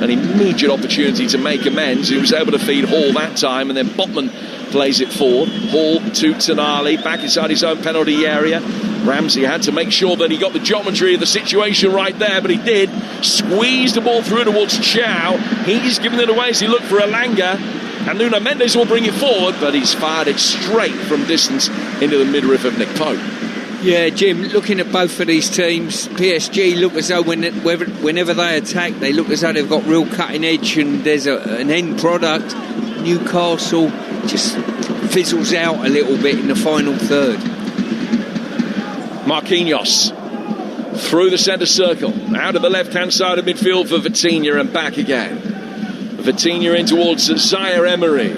an immediate opportunity to make amends. He was able to feed Hall that time, and then Botman plays it forward. Hall to Tonali, back inside his own penalty area. Ramsey had to make sure that he got the geometry of the situation right there, but he did. Squeezed the ball through towards Chow. He's giving it away as he looked for Elanga. And Nuno Mendes will bring it forward, but he's fired it straight from distance into the midriff of Nick Pope. Yeah, Jim, looking at both of these teams, PSG look as though whenever they attack, they look as though they've got real cutting edge and there's an end product. Newcastle just fizzles out a little bit in the final third. Marquinhos through the centre circle, out of the left-hand side of midfield for Vitinha and back again. Vitinha in towards Zaire-Emery.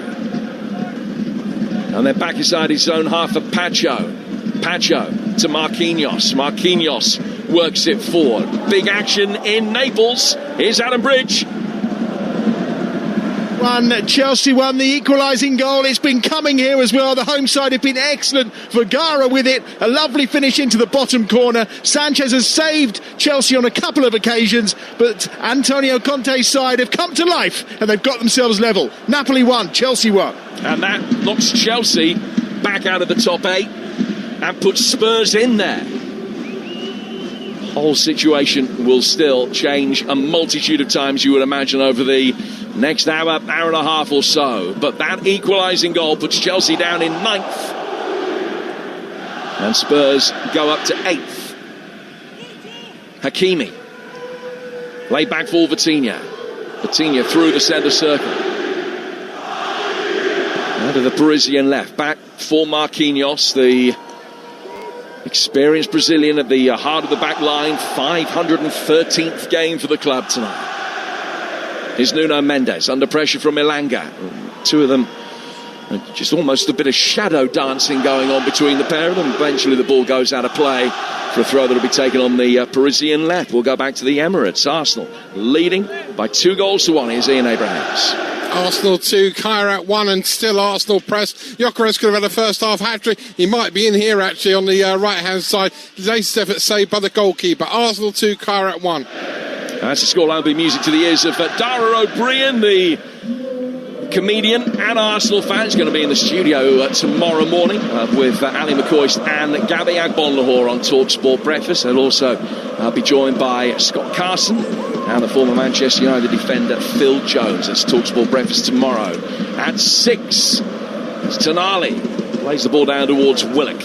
And then back inside his own half for Pacho. Pacho to Marquinhos. Marquinhos works it forward. Big action in Naples. Here's Adam Bridge. Chelsea won the equalising goal. It's been coming here as well. The home side have been excellent. Vergara with it. A lovely finish into the bottom corner. Sanchez has saved Chelsea on a couple of occasions, but Antonio Conte's side have come to life and they've got themselves level. Napoli won, Chelsea won. And that knocks Chelsea back out of the top 8 and puts Spurs in there. Whole situation will still change a multitude of times, you would imagine, over the next hour and a half or so. But that equalising goal puts Chelsea down in 9th. And Spurs go up to 8th. Hakimi. Laid back for Vitinha. Vitinha through the centre circle. Out of the Parisian left. Back for Marquinhos. The Experienced Brazilian at the heart of the back line. 513th game for the club tonight. Here's Nuno Mendes under pressure from Elanga. Two of them, just almost a bit of shadow dancing going on between the pair of them. Eventually the ball goes out of play for a throw that will be taken on the Parisian left. We'll go back to the Emirates. Arsenal leading by 2-1. Here's Ian Abrahams. Arsenal 2, Kairat 1, and still Arsenal press. Gyökeres could have had a first half hat-trick. He might be in here actually on the right-hand side. Latest effort saved by the goalkeeper. Arsenal 2, Kairat 1. That's the scoreline. Will be music to the ears of Dara O'Brien, the comedian and Arsenal fan. He's going to be in the studio tomorrow morning with Ali McCoist and Gabby Agbonlahor on TalkSport Breakfast. They'll also be joined by Scott Carson and the former Manchester United defender Phil Jones. That's TalkSport Breakfast tomorrow at 6. Tonali plays the ball down towards Willock.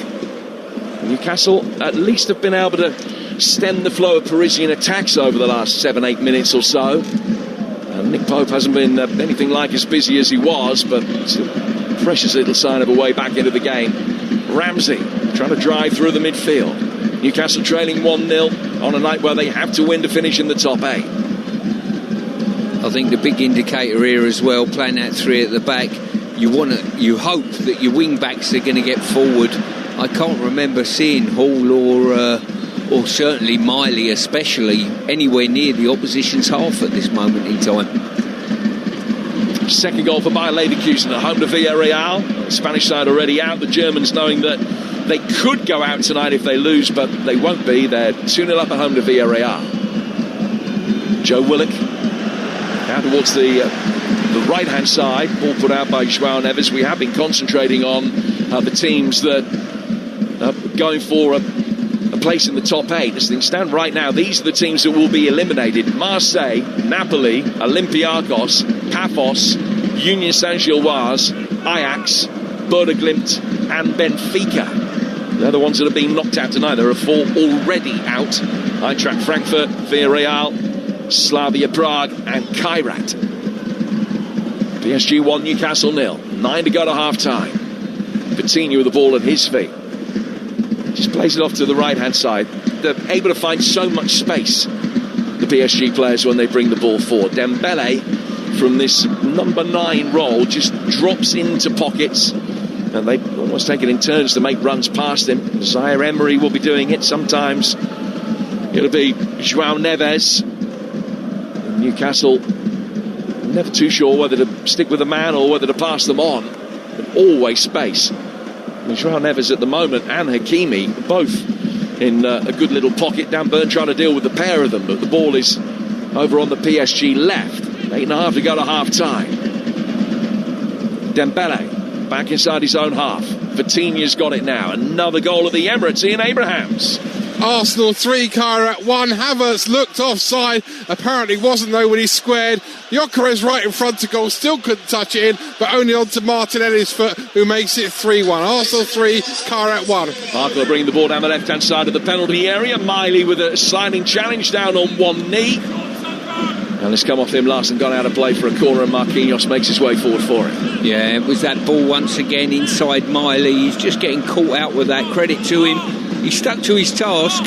Newcastle at least have been able to stem the flow of Parisian attacks over the last 7-8 minutes or so. Nick Pope hasn't been anything like as busy as he was, but it's a precious little sign of a way back into the game. Ramsey trying to drive through the midfield. Newcastle trailing 1-0 on a night where they have to win to finish in the top 8. I think the big indicator here as well, playing that 3 at the back, you hope that your wing backs are going to get forward. I can't remember seeing Hall or certainly Miley especially anywhere near the opposition's half at this moment in time. Second goal for Bayer Leverkusen at home to Villarreal. The Spanish side already out. The Germans knowing that they could go out tonight if they lose, but they won't be. They're 2-0 up at home to Villarreal. Joe Willock out towards the right-hand side. Ball put out by João Neves. We have been concentrating on the teams that are going for a place in the top 8. As things stand right now, these are the teams that will be eliminated. Marseille, Napoli, Olympiacos, Paphos, Union Saint-Gilloise, Ajax, Bodo Glimt and Benfica. They're the ones that have been knocked out tonight. There are 4 already out. Eintracht Frankfurt, Villarreal, Slavia Prague and Kairat. PSG 1, Newcastle 0. 9 to go to half-time. Coutinho with the ball at his feet. Just plays it off to the right-hand side. They're able to find so much space, the PSG players, when they bring the ball forward. Dembele, from this number 9 role, just drops into pockets, and they almost take it in turns to make runs past him. Zaire Emery will be doing it. Sometimes it'll be João Neves. Newcastle never too sure whether to stick with the man or whether to pass them on. But always space. João Neves at the moment and Hakimi both in a good little pocket. Dan Burn trying to deal with the pair of them, but the ball is over on the PSG left. 8.5 to go to half-time. Dembele back inside his own half. Vitinha's got it now. Another goal at the Emirates. Ian Abrahams. Arsenal 3, Kairat 1. Havertz looked offside. Apparently wasn't though when he squared. Gyökeres right in front of goal. Still couldn't touch it in, but only onto Martinelli's foot, who makes it 3-1. Arsenal 3, Kairat 1. Barker bringing the ball down the left-hand side of the penalty area. Miley with a sliding challenge down on one knee. And it's come off him last and gone out of play for a corner, and Marquinhos makes his way forward for it. Yeah, it was that ball once again inside Miley. He's just getting caught out with that. Credit to him. He stuck to his task,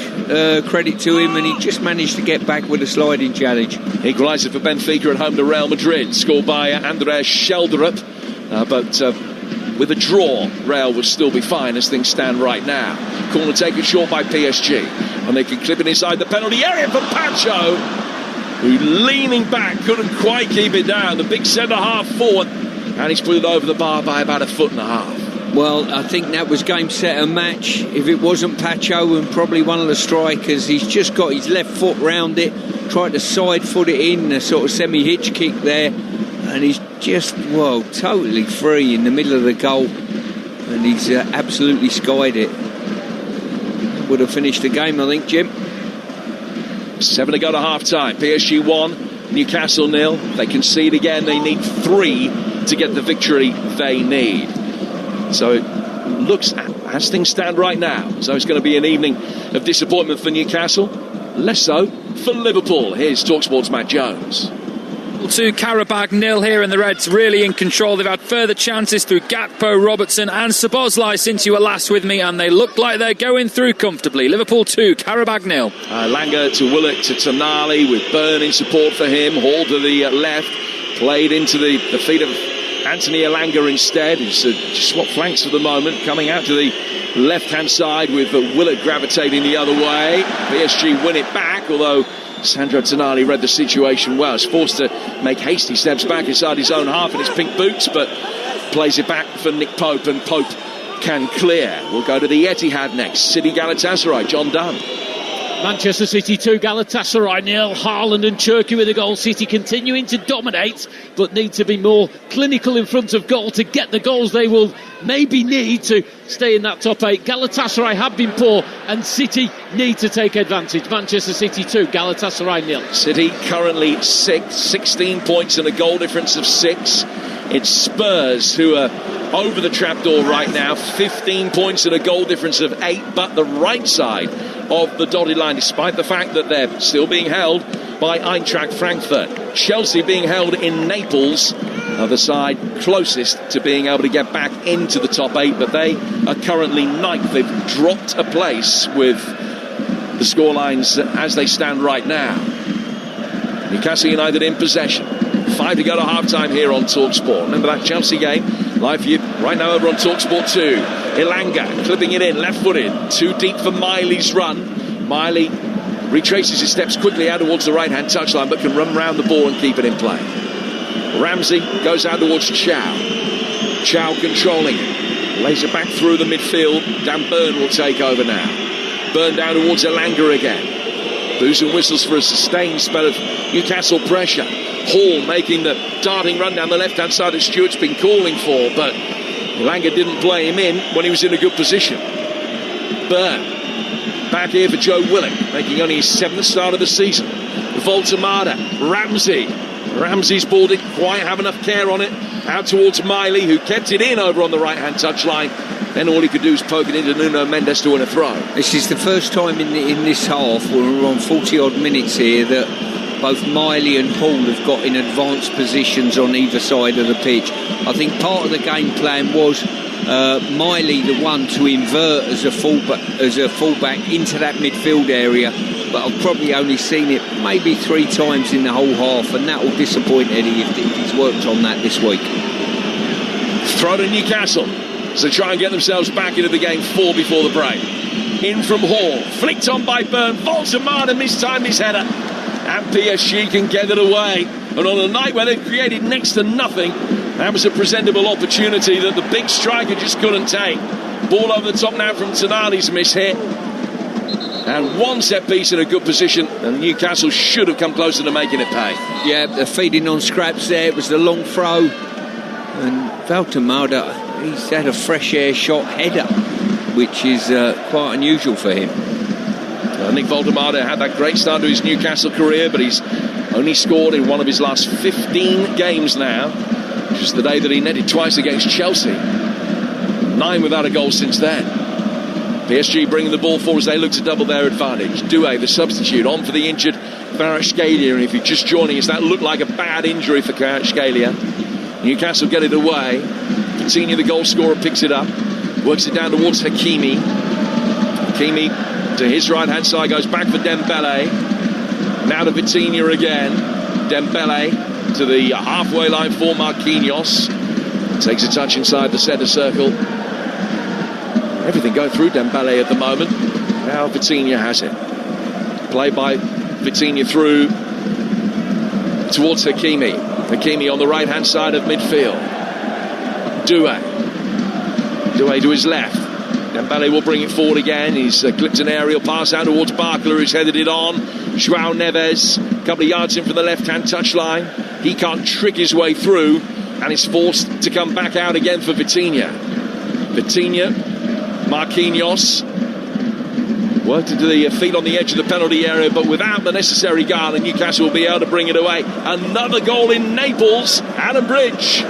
credit to him, and he just managed to get back with a sliding challenge. Equaliser for Benfica at home to Real Madrid, scored by Andreas Scheldrup. But with a draw, Real would still be fine as things stand right now. Corner taken short by PSG, and they can clip it inside the penalty area for Pacho, who leaning back couldn't quite keep it down. The big centre-half forward, and he's put it over the bar by about 1.5 feet. Well, I think that was game, set and match. If it wasn't Pacho and probably one of the strikers, he's just got his left foot round it, tried to side foot it in, a sort of semi-hitch kick there, and he's just, well, totally free in the middle of the goal, and he's absolutely skied it. Would have finished the game, I think, Jim. 7 to go to half-time. PSG 1, Newcastle 0. They concede again. They need 3 to get the victory they need. So it looks, as things stand right now, so it's going to be an evening of disappointment for Newcastle. Less so for Liverpool. Here's TalkSport's Matt Jones. 2, Karabakh 0 here, and the Reds really in control. They've had further chances through Gakpo, Robertson and Szoboszlai since you were last with me, and they look like they're going through comfortably. Liverpool 2, Karabakh 0. Langer to Willock to Tonali with Byrne in support for him. Hall to the left, played into the feet of Anthony Elanga instead, who's just swapped flanks for the moment, coming out to the left-hand side with Willock gravitating the other way. PSG win it back, although Sandro Tonali read the situation well. He's forced to make hasty steps back inside his own half in his pink boots, but plays it back for Nick Pope, and Pope can clear. We'll go to the Etihad next. City Galatasaray, John Dunn. Manchester City 2, Galatasaray 0. Haaland and Cherki with a goal. City continuing to dominate, but need to be more clinical in front of goal to get the goals they will maybe need to stay in that top 8. Galatasaray have been poor, and City need to take advantage. Manchester City 2, Galatasaray 0. City currently 6th, 16 points and a goal difference of 6. It's Spurs who are over the trapdoor right now, 15 points and a goal difference of 8, but the right side of the dotted line, despite the fact that they're still being held by Eintracht Frankfurt. Chelsea being held in Naples, other side closest to being able to get back into the top 8, but they are currently 9th. They've dropped a place with the scorelines as they stand right now. Newcastle United in possession. 5 to go to half-time here on TalkSport. Remember that Chelsea game? Live for you right now over on TalkSport 2. Elanga clipping it in, left-footed. Too deep for Miley's run. Miley retraces his steps quickly out towards the right-hand touchline, but can run round the ball and keep it in play. Ramsey goes out towards Chow. Chow controlling it. Lays it back through the midfield. Dan Byrne will take over now. Byrne down towards Elanga again. Boos and whistles for a sustained spell of Newcastle pressure. Hall making the darting run down the left-hand side that Stewart's been calling for, but Elanga didn't play him in when he was in a good position. Byrne back here for Joe Willock, making only his 7th start of the season. Voltemada, Ramsey's ball didn't quite have enough care on it. Out towards Miley, who kept it in over on the right-hand touchline. Then all he could do is poke it into Nuno Mendes to win a throw. This is the first time in this half, we're on 40-odd minutes here, that both Miley and Hall have got in advanced positions on either side of the pitch. I think part of the game plan was Miley the one to invert as a fullback into that midfield area, but I've probably only seen it maybe 3 times in the whole half, and that will disappoint Eddie if he's worked on that this week. Throw to Newcastle, so try and get themselves back into the game 4 before the break. In from Hall, flicked on by Byrne, Voltemada mistimed his header, and PSG can get it away. And on a night where they've created next to nothing, that was a presentable opportunity that the big striker just couldn't take. Ball over the top now from Tonali's miss hit. And one set piece in a good position, and Newcastle should have come closer to making it pay. Yeah, they're feeding on scraps there. It was the long throw. And Voltemada, he's had a fresh air shot header, which is quite unusual for him. Nick Voltemada had that great start to his Newcastle career, but he's only scored in one of his last 15 games now, which is the day that he netted twice against Chelsea. 9 without a goal since then. PSG bringing the ball forward as they look to double their advantage. Doué, the substitute, on for the injured Kvaratskhelia, and if you're just joining us, that looked like a bad injury for Kvaratskhelia. Newcastle get it away. Coutinho, the goal scorer, picks it up, works it down towards Hakimi. Hakimi to his right-hand side, goes back for Dembele. Now to Vitinha again. Dembele to the halfway line for Marquinhos. Takes a touch inside the centre circle. Everything going through Dembele at the moment. Now Vitinha has it. Play by Vitinha through towards Hakimi. Hakimi on the right-hand side of midfield. Doué to his left. Dembele will bring it forward again. He's clipped an aerial pass out towards Barkler, who's headed it on. João Neves, a couple of yards in from the left-hand touchline. He can't trick his way through, and is forced to come back out again for Vitinha. Marquinhos worked into the feet on the edge of the penalty area, but without the necessary guard, and Newcastle will be able to bring it away. Another goal in Naples. Adam Bridge.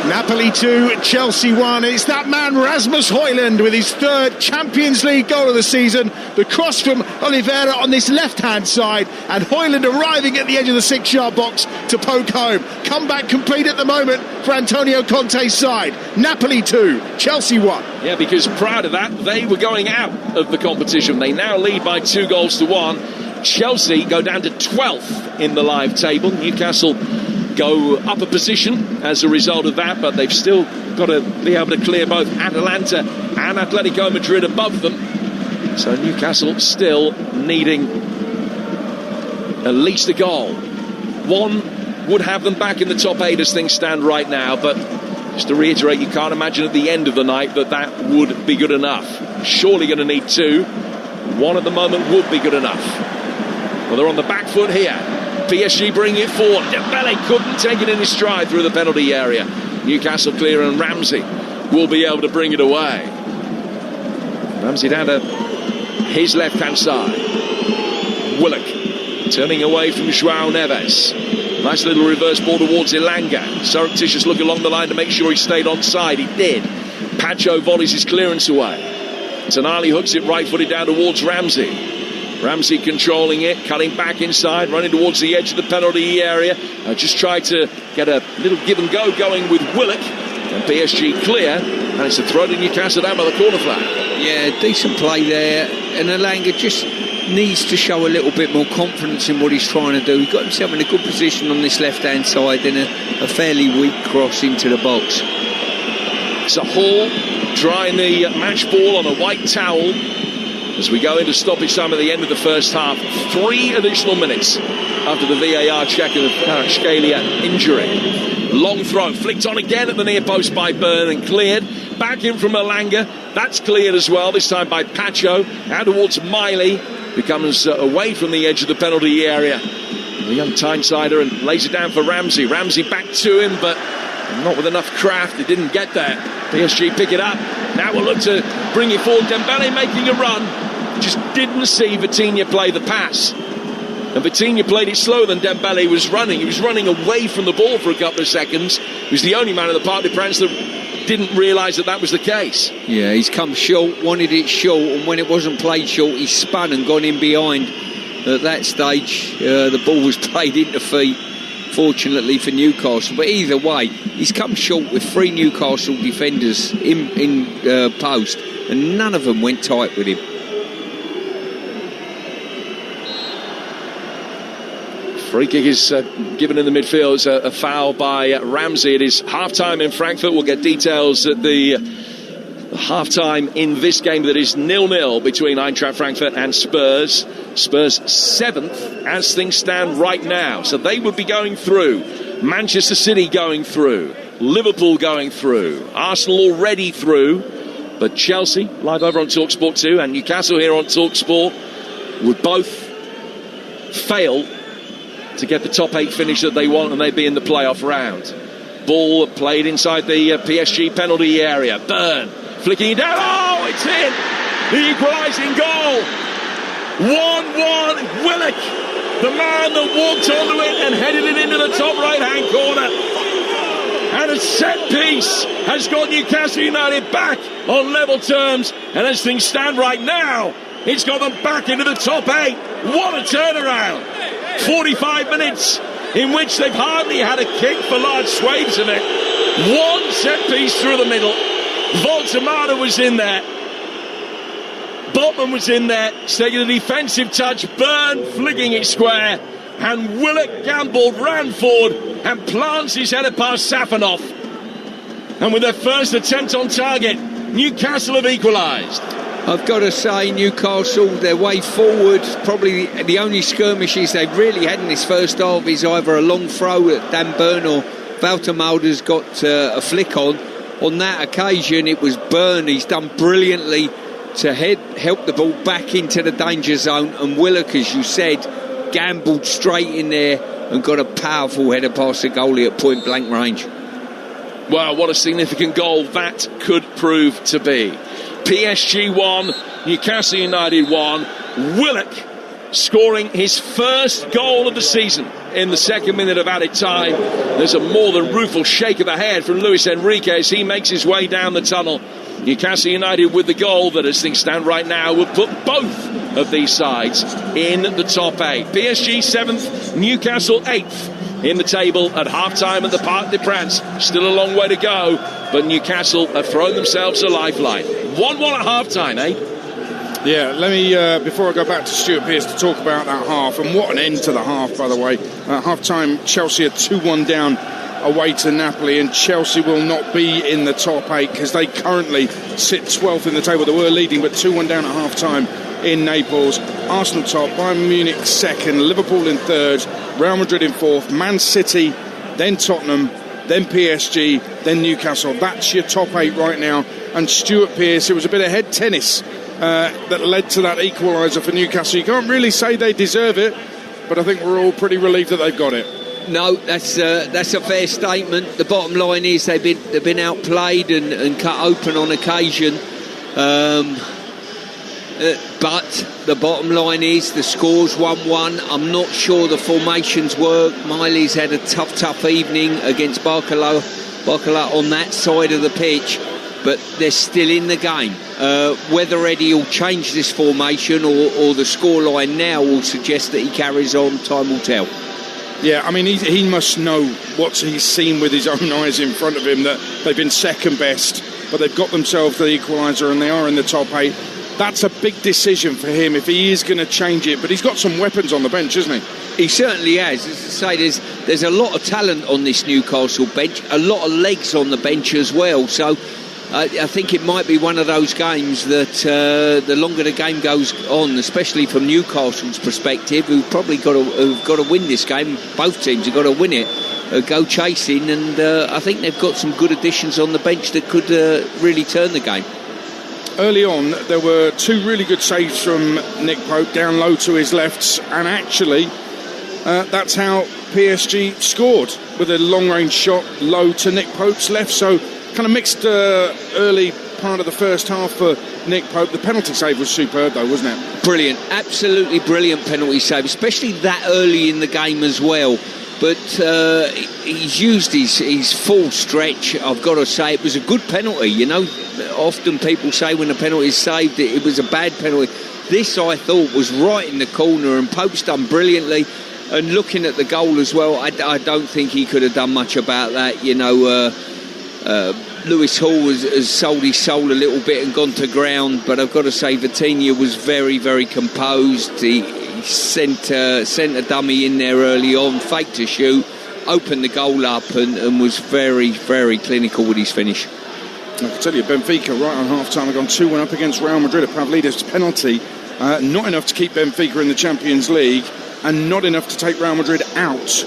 Napoli 2, Chelsea 1. It's that man Rasmus Højlund with his third Champions League goal of the season. The cross from Oliveira on this left-hand side, and Højlund arriving at the edge of the 6-yard box to poke home. Comeback complete at the moment for Antonio Conte's side. Napoli 2, Chelsea 1. Yeah, because prior to that, they were going out of the competition. They now lead by 2-1. Chelsea go down to 12th in the live table. Newcastle go up a position as a result of that, but they've still got to be able to clear both Atalanta and Atletico Madrid above them. So Newcastle still needing at least a goal. One would have them back in the top 8 as things stand right now, but just to reiterate, you can't imagine at the end of the night that would be good enough. Surely going to need 2. 1 at the moment would be good enough. Well, they're on the back foot here. PSG bringing it forward. Dembele couldn't take it in his stride through the penalty area. Newcastle clear, and Ramsey will be able to bring it away. Ramsey down to his left-hand side. Willock turning away from João Neves. Nice little reverse ball towards Elanga. Surreptitious look along the line to make sure he stayed on side. He did. Pacho volleys his clearance away. Tonali hooks it right-footed down towards Ramsey. Ramsey controlling it, cutting back inside, running towards the edge of the penalty area. Just tried to get a little give and go going with Willock. And PSG clear, and it's a throw to Newcastle down by the corner flag. Yeah, decent play there. And Elanga just needs to show a little bit more confidence in what he's trying to do. He got himself in a good position on this left-hand side, then a fairly weak cross into the box. It's a Hall drying the match ball on a white towel as we go into stoppage time at the end of the first half. 3 additional minutes after the VAR check of the Kvaratskhelia injury. Long throw, flicked on again at the near post by Byrne and cleared. Back in from Elanga, that's cleared as well, this time by Pacho. Out towards Miley, who comes away from the edge of the penalty area. The young Tyneside and lays it down for Ramsey. Ramsey back to him, but not with enough craft. He didn't get there. PSG pick it up. Now we'll look to bring it forward. Dembele making a run. Just didn't see Vitinha play the pass. And Vitinha played it slower than Dembele was running. He was running away from the ball for a couple of seconds. He was the only man in the Parc des Princes that didn't realise that was the case. Yeah, he's come short, wanted it short, and when it wasn't played short, he spun and gone in behind. At that stage, the ball was played into feet, fortunately for Newcastle. But either way, he's come short with 3 Newcastle defenders in post, and none of them went tight with him. Free kick is given in the midfield. It's a foul by Ramsey. It is half-time in Frankfurt. We'll get details at the half-time in this game that is 0-0 between Eintracht Frankfurt and Spurs. Spurs 7th as things stand right now. So they would be going through. Manchester City going through. Liverpool going through. Arsenal already through. But Chelsea, live over on TalkSport 2, and Newcastle here on TalkSport, would both fail to get the top 8 finish that they want, and they'd be in the playoff round. Ball played inside the PSG penalty area. Byrne flicking it down. Oh, it's in! The equalising goal. 1-1. Willock, the man that walked onto it and headed it into the top right-hand corner. And a set piece has got Newcastle United back on level terms. And as things stand right now, it's got them back into the top 8. What a turnaround. 45 minutes in which they've hardly had a kick for large swathes of it. One set piece through the middle. Voltemada was in there. Botman was in there, taking a defensive touch. Byrne flicking it square. And Willock gambled, ran forward and plants his header past Safanov. And with their first attempt on target, Newcastle have equalised. I've got to say, Newcastle, their way forward, probably the only skirmishes they've really had in this first half is either a long throw at Dan Byrne or Valtemada's got a flick on. On that occasion, it was Byrne. He's done brilliantly to help the ball back into the danger zone. And Willock, as you said, gambled straight in there and got a powerful header past the goalie at point blank range. Wow, what a significant goal that could prove to be. PSG 1, Newcastle United 1. Willock scoring his first goal of the season in the second minute of added time. There's a more than rueful shake of the head from Luis Enrique as he makes his way down the tunnel. Newcastle United with the goal that, as things stand right now, will put both of these sides in the top 8. PSG 7th, Newcastle 8th in the table at half-time at the Parc des Princes. Still a long way to go, but Newcastle have thrown themselves a lifeline. 1-1 at half-time, eh? Yeah, let me, before I go back to Stuart Pearce to talk about that half, and what an end to the half, by the way. Half-time, Chelsea are 2-1 down away to Napoli, and Chelsea will not be in the top 8 because they currently sit 12th in the table. They were leading, but 2-1 down at half-time in Naples. Arsenal top, Bayern Munich 2nd, Liverpool in 3rd, Real Madrid in 4th, Man City, then Tottenham, then PSG, then Newcastle. That's your top 8 right now. And Stuart Pearce, it was a bit of head tennis that led to that equaliser for Newcastle. You can't really say they deserve it, but I think we're all pretty relieved that they've got it. No, that's a fair statement. The bottom line is they've been outplayed and cut open on occasion. But the bottom line is the score's 1-1. I'm not sure the formations work. Miley's had a tough evening against Barcola on that side of the pitch, but they're still in the game. Whether Eddie will change this formation or the scoreline now will suggest that he carries on, time will tell. Yeah, I mean, he must know what he's seen with his own eyes in front of him, that they've been second best, but they've got themselves the equaliser and they are in the top 8. That's a big decision for him if he is going to change it, but he's got some weapons on the bench, isn't he? He certainly has. As I say, there's a lot of talent on this Newcastle bench, a lot of legs on the bench as well, so I think it might be one of those games that the longer the game goes on, especially from Newcastle's perspective, who've got to win this game. Both teams have got to win it, go chasing, and I think they've got some good additions on the bench that could really turn the game. Early on, there were 2 really good saves from Nick Pope down low to his lefts, and actually that's how PSG scored, with a long-range shot low to Nick Pope's left. So kind of mixed early part of the first half for Nick Pope. The penalty save was superb though, wasn't it? Brilliant, absolutely brilliant penalty save, especially that early in the game as well. But he's used his full stretch. I've got to say, it was a good penalty. You know, often people say when a penalty is saved, it was a bad penalty. This, I thought, was right in the corner, and Pope's done brilliantly. And looking at the goal as well, I don't think he could have done much about that. You know, Lewis Hall has sold his soul a little bit and gone to ground, but I've got to say Vitinha was very, very composed. He sent a dummy in there early on, faked a shoot, opened the goal up, and was very, very clinical with his finish. I can tell you, Benfica right on half-time have gone 2-1 up against Real Madrid. A Pavlidis penalty, not enough to keep Benfica in the Champions League, and not enough to take Real Madrid out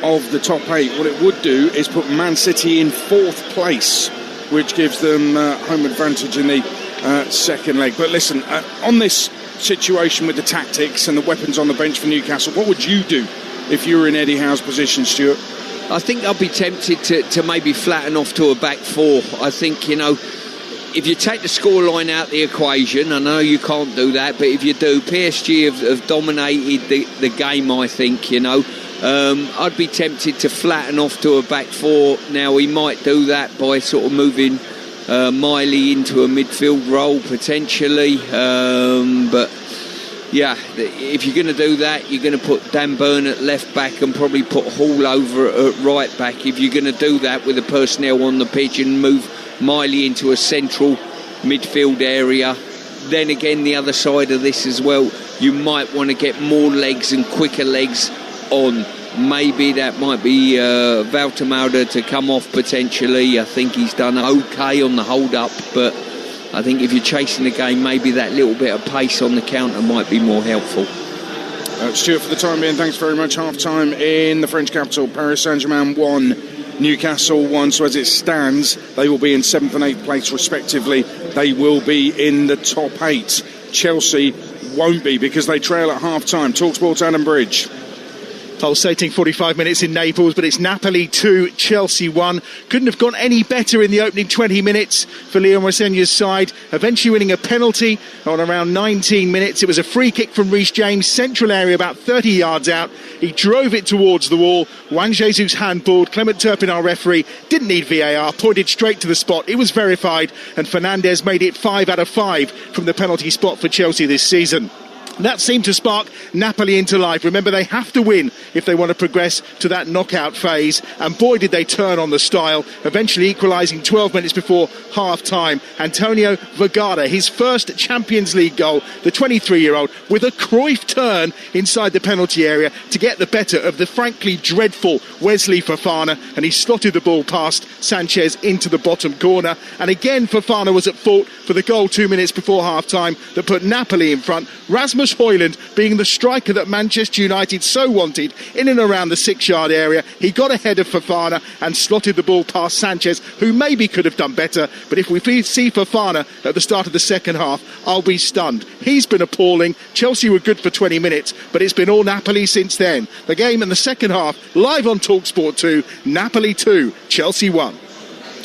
of the top 8. What it would do is put Man City in 4th place, which gives them home advantage in the second leg. But listen, on this situation with the tactics and the weapons on the bench for Newcastle, what would you do if you were in Eddie Howe's position, Stuart? I think I'd be tempted to maybe flatten off to a back 4. I think, you know, if you take the scoreline out the equation, I know you can't do that, but if you do, PSG have dominated the game, I think, you know. I'd be tempted to flatten off to a back 4. Now, he might do that by sort of moving Miley into a midfield role, potentially. But, yeah, if you're going to do that, you're going to put Dan Burn at left back and probably put Hall over at right back. If you're going to do that with the personnel on the pitch and move Miley into a central midfield area, then again, the other side of this as well, you might want to get more legs and quicker legs on. Maybe that might be Valtemauda to come off potentially. I think he's done okay on the hold-up, but I think if you're chasing the game, maybe that little bit of pace on the counter might be more helpful. Stuart, for the time being, thanks very much. Half-time in the French capital. Paris Saint-Germain 1, Newcastle 1. So as it stands, they will be in 7th and 8th place respectively. They will be in the top 8. Chelsea won't be because they trail at half-time. TalkSport, Adam Bridge. Pulsating 45 minutes in Naples, but it's Napoli 2, Chelsea 1. Couldn't have gone any better in the opening 20 minutes for Leo Moussenia's side, eventually winning a penalty on around 19 minutes. It was a free kick from Reece James, central area about 30 yards out. He drove it towards the wall. Juan Jesus handballed. Clement Turpin, our referee, didn't need VAR, pointed straight to the spot. It was verified, and Fernandes made it 5 out of 5 from the penalty spot for Chelsea this season. That seemed to spark Napoli into life. Remember, they have to win if they want to progress to that knockout phase. And boy, did they turn on the style, eventually equalising 12 minutes before half-time. Antonio Vergara, his first Champions League goal, the 23-year-old, with a Cruyff turn inside the penalty area to get the better of the frankly dreadful Wesley Fofana. And he slotted the ball past Sanchez into the bottom corner. And again, Fofana was at fault for the goal 2 minutes before half-time that put Napoli in front. Rasmus Højlund being the striker that Manchester United so wanted in and around the 6-yard area. He got ahead of Fofana and slotted the ball past Sanchez, who maybe could have done better. But if we see Fofana at the start of the second half, I'll be stunned. He's been appalling. Chelsea were good for 20 minutes, but it's been all Napoli since then. The game in the second half, live on TalkSport 2, Napoli 2, Chelsea 1.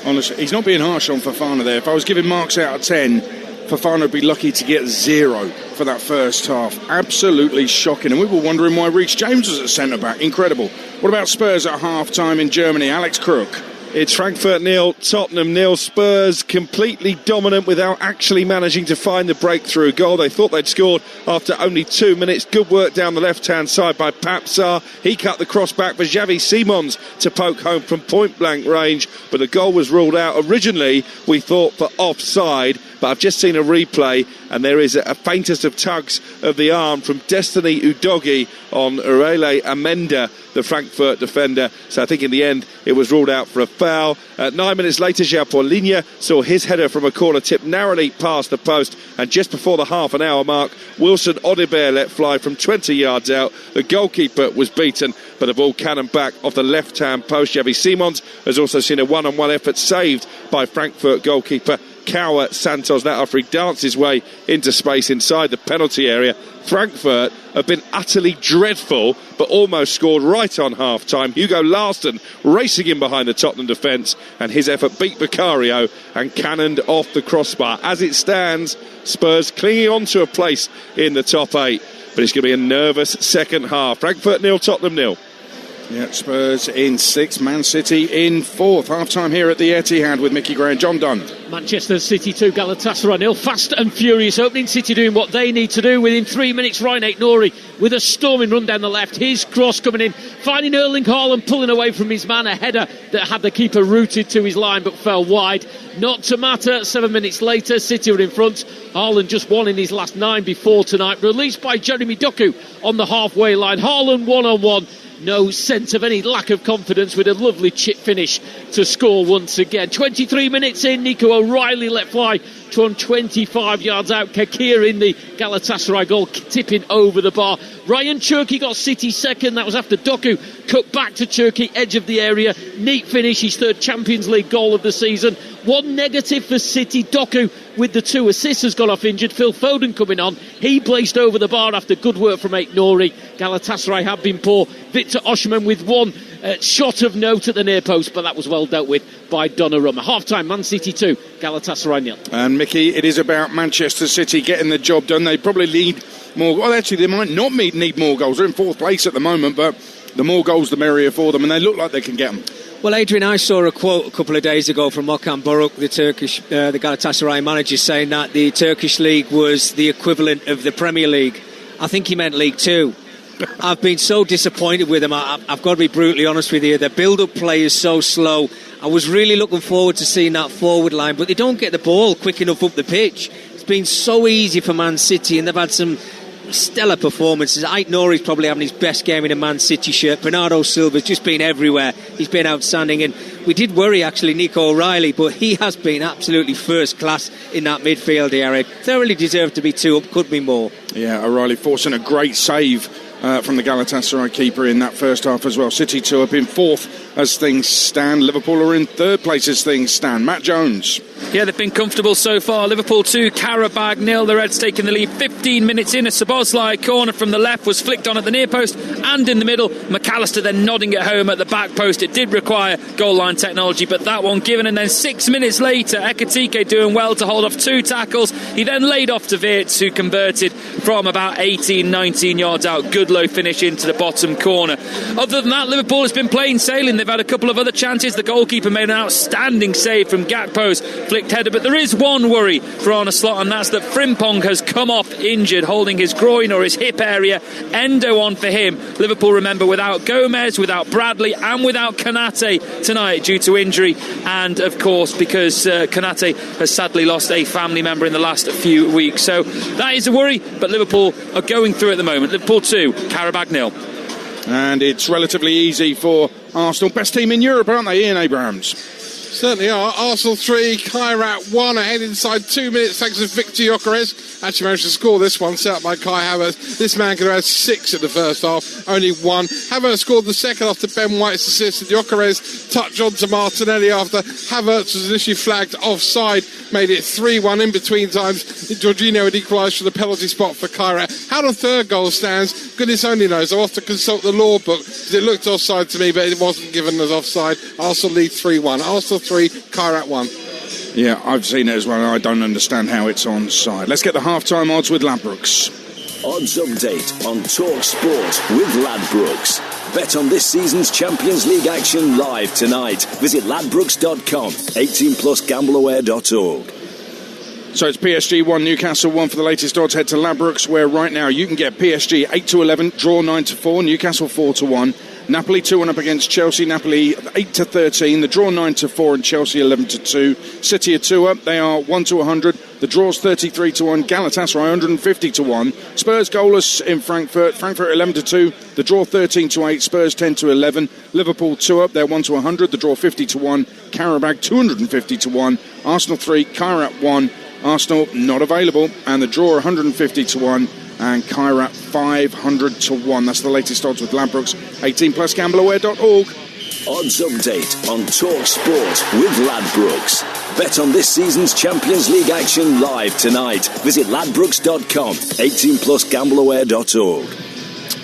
Honestly, he's not being harsh on Fofana there. If I was giving marks out of 10, Fofana would be lucky to get 0 for that first half. Absolutely shocking. And we were wondering why Reece James was at centre-back. Incredible. What about Spurs at half-time in Germany? Alex Crook. It's Frankfurt 0, Tottenham 0. Spurs completely dominant without actually managing to find the breakthrough goal. They thought they'd scored after only 2 minutes. Good work down the left-hand side by Papsar. He cut the cross back for Xavi Simons to poke home from point-blank range, but the goal was ruled out. Originally, we thought for offside, but I've just seen a replay, and there is a faintest of tugs of the arm from Destiny Udogie on Aurele Amenda, the Frankfurt defender. So I think in the end it was ruled out for a foul. 9 minutes later, João Paulinho saw his header from a corner tip narrowly past the post, and just before the half an hour mark, Wilson Odobert let fly from 20 yards out. The goalkeeper was beaten, but the ball cannoned back off the left-hand post. Xavi Simons has also seen a one-on-one effort saved by Frankfurt goalkeeper Kawa Santos, that after he danced his way into space inside the penalty area. Frankfurt have been utterly dreadful, but almost scored right on half-time. Hugo Larsson racing in behind the Tottenham defence, and his effort beat Vicario and cannoned off the crossbar. As it stands, Spurs clinging on to a place in the top 8, but it's going to be a nervous second half. Frankfurt 0, Tottenham 0. Yeah, Spurs in 6th, Man City in 4th. Half-time here at the Etihad with Mickey Gray and John Dunn. Manchester City 2, Galatasaray 0. Fast and furious opening. City doing what they need to do. Within 3 minutes, Ryan Aït-Nouri with a storming run down the left. His cross coming in, finding Erling Haaland pulling away from his man. A header that had the keeper rooted to his line but fell wide. Not to matter. 7 minutes later, City were in front. Haaland just won in his last 9 before tonight. Released by Jeremy Doku on the halfway line. Haaland one-on-one. No sense of any lack of confidence with a lovely chip finish to score once again. 23 minutes in, Nico O'Reilly let fly from 25 yards out. Kekir in the Galatasaray goal, tipping over the bar. Ryan Cherki got City second. That was after Doku cut back to Cherki, edge of the area. Neat finish, his 3rd Champions League goal of the season. One negative for City. Doku with the 2 assists has gone off injured. Phil Foden coming on. He blazed over the bar after good work from Aït-Nouri. Galatasaray have been poor. Victor Osimhen with one shot of note at the near post, but that was well dealt with by Donnarumma. Half-time, Man City 2, Galatasaray 0. And Mickey, it is about Manchester City getting the job done. They probably need more. Well, actually, they might not need more goals. They're in 4th place at the moment, but the more goals, the merrier for them, and they look like they can get them. Well, Adrian, I saw a quote a couple of days ago from Okan Buruk, the Galatasaray manager, saying that the Turkish league was the equivalent of the Premier League. I think he meant League 2. I've been so disappointed with them. I've got to be brutally honest with you. Their build-up play is so slow. I was really looking forward to seeing that forward line, but they don't get the ball quick enough up the pitch. It's been so easy for Man City, and they've had some stellar performances. Aït-Nouri's probably having his best game in a Man City shirt. Bernardo Silva's just been everywhere. He's been outstanding, and we did worry actually Nico O'Reilly, but he has been absolutely first class in that midfield area. Thoroughly deserved to be 2 up, could be more. Yeah, O'Reilly forcing a great save from the Galatasaray keeper in that first half as well. City 2 up in 4th as things stand. Liverpool are in 3rd place as things stand. Matt Jones. Yeah, they've been comfortable so far. Liverpool 2, Qarabağ 0. The Reds taking the lead 15 minutes in. A Szoboszlai corner from the left was flicked on at the near post and in the middle. McAllister then nodding it home at the back post. It did require goal line technology, but that one given. And then 6 minutes later, Ekitike doing well to hold off 2 tackles. He then laid off to Wirtz, who converted from about 18, 19 yards out. Good low finish into the bottom corner. Other than that, Liverpool has been plain sailing. They've had a couple of other chances. The goalkeeper made an outstanding save from Gakpo's flicked header, but there is one worry for Arne Slot, and that's that Frimpong has come off injured, holding his groin or his hip area. Endo on for him. Liverpool, remember, without Gomez, without Bradley and without Konate tonight due to injury, and of course because Konate has sadly lost a family member in the last few weeks. So that is a worry, but Liverpool are going through at the moment. Liverpool 2, Qarabağ 0. And it's relatively easy for Arsenal. Best team in Europe, aren't they, Ian Abrahams? Certainly are. Arsenal 3, Kairat 1, ahead inside 2 minutes thanks to Victor Gyökeres. Actually managed to score this one, set up by Kai Havertz. This man could have had 6 in the first half, only 1. Havertz scored the second after Ben White's assist. Gyökeres touched on to Martinelli after Havertz was initially flagged offside, made it 3-1 in between times. Jorginho had equalised from the penalty spot for Kairat. How the third goal stands, goodness only knows. I'll have to consult the law book because it looked offside to me, but it wasn't given as offside. Arsenal lead 3-1. Arsenal 3, Kairat 1. Yeah, I've seen it as well. I don't understand how it's onside. Let's get the half-time odds with Ladbrokes. Odds update on TalkSport with Ladbrokes. Bet on this season's Champions League action live tonight. Visit ladbrokes.com. 18+gambleaware.org. So it's PSG 1, Newcastle 1 for the latest odds. Head to Ladbrokes, where right now you can get PSG 8-11, draw 9-4, Newcastle 4-1. Napoli 2-1 up against Chelsea. Napoli 8-13. The draw 9-4 and Chelsea 11-2. City are 2 up. They are 1-100. The draw's 33-1. Galatasaray 150-1. Spurs goalless in Frankfurt. Frankfurt 11-2. The draw 13-8. Spurs 10-11. Liverpool 2 up. They're 1-100. The draw 50-1. Qarabağ 250-1. Arsenal 3. Kairat 1. Arsenal not available, and the draw 150-1. And Kairat 500-1. That's the latest odds with Ladbrokes. 18+gambleaware.org. Odds update on TalkSport with Ladbrokes. Bet on this season's Champions League action live tonight. Visit ladbrokes.com. 18+gambleaware.org.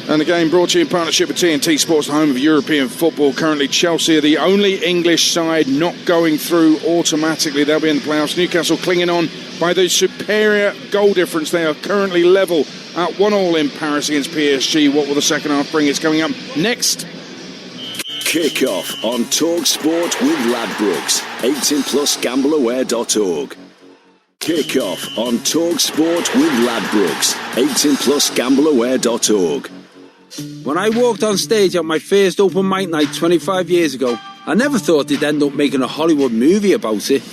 And the game brought to you in partnership with TNT Sports, the home of European football. Currently, Chelsea are the only English side not going through automatically. They'll be in the playoffs. Newcastle clinging on by the superior goal difference. They are currently level at 1-1 in Paris against PSG. What will the second half bring? It's coming up next. Kick-off on TalkSport with Ladbrokes. 18+gambleaware.org. Kick-off on TalkSport with Ladbrokes. 18+gambleaware.org. When I walked on stage at my first open mic night 25 years ago, I never thought they'd end up making a Hollywood movie about it.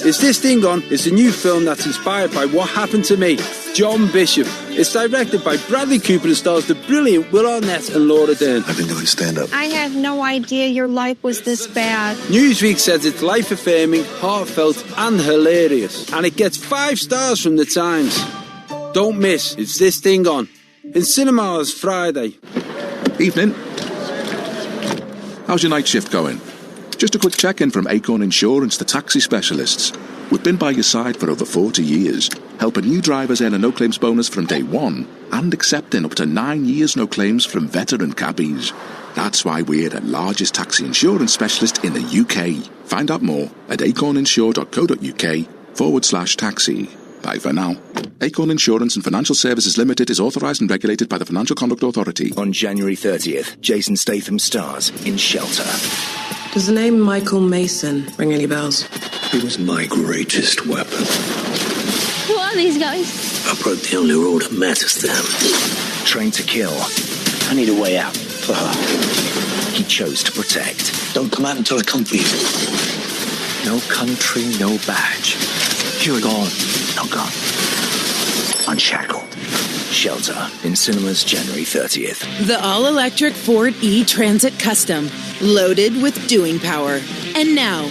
Is This Thing On? It's a new film that's inspired by what happened to me, John Bishop. It's directed by Bradley Cooper and stars the brilliant Will Arnett and Laura Dern. I've been doing stand-up. I had no idea your life was this bad. Newsweek says it's life-affirming, heartfelt and hilarious. And it gets 5 stars from the Times. Don't miss It's This Thing On. In cinemas Friday. Evening. How's your night shift going? Just a quick check-in from Acorn Insurance, the taxi specialists. We've been by your side for over 40 years, helping new drivers earn a no-claims bonus from day one and accepting up to 9 years no claims from veteran cabbies. That's why we're the largest taxi insurance specialist in the UK. Find out more at acorninsure.co.uk/taxi. Bye for now. Acorn Insurance and Financial Services Limited is authorised and regulated by the Financial Conduct Authority. On January 30th, Jason Statham stars in Shelter. Does the name Michael Mason ring any bells? He was my greatest weapon. Who are these guys? I broke the only rule that matters to them. Trained to kill. I need a way out for her. He chose to protect. Don't come out until I come for you. No country, no badge. You're gone. Not gone. Unshackled. Shelter in cinemas January 30th. The all-electric Ford E-Transit Custom. Loaded with doing power. And now,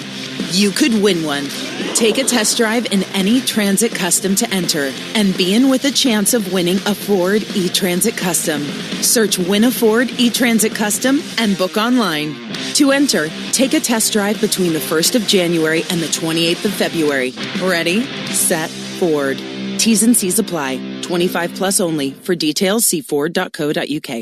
you could win one. Take a test drive in any Transit Custom to enter and be in with a chance of winning a Ford E-Transit Custom. Search Win a Ford E-Transit Custom and book online. To enter, take a test drive between the 1st of January and the 28th of February. Ready, set, Ford. T's and C's apply. 25 plus only. For details, see Ford.co.uk.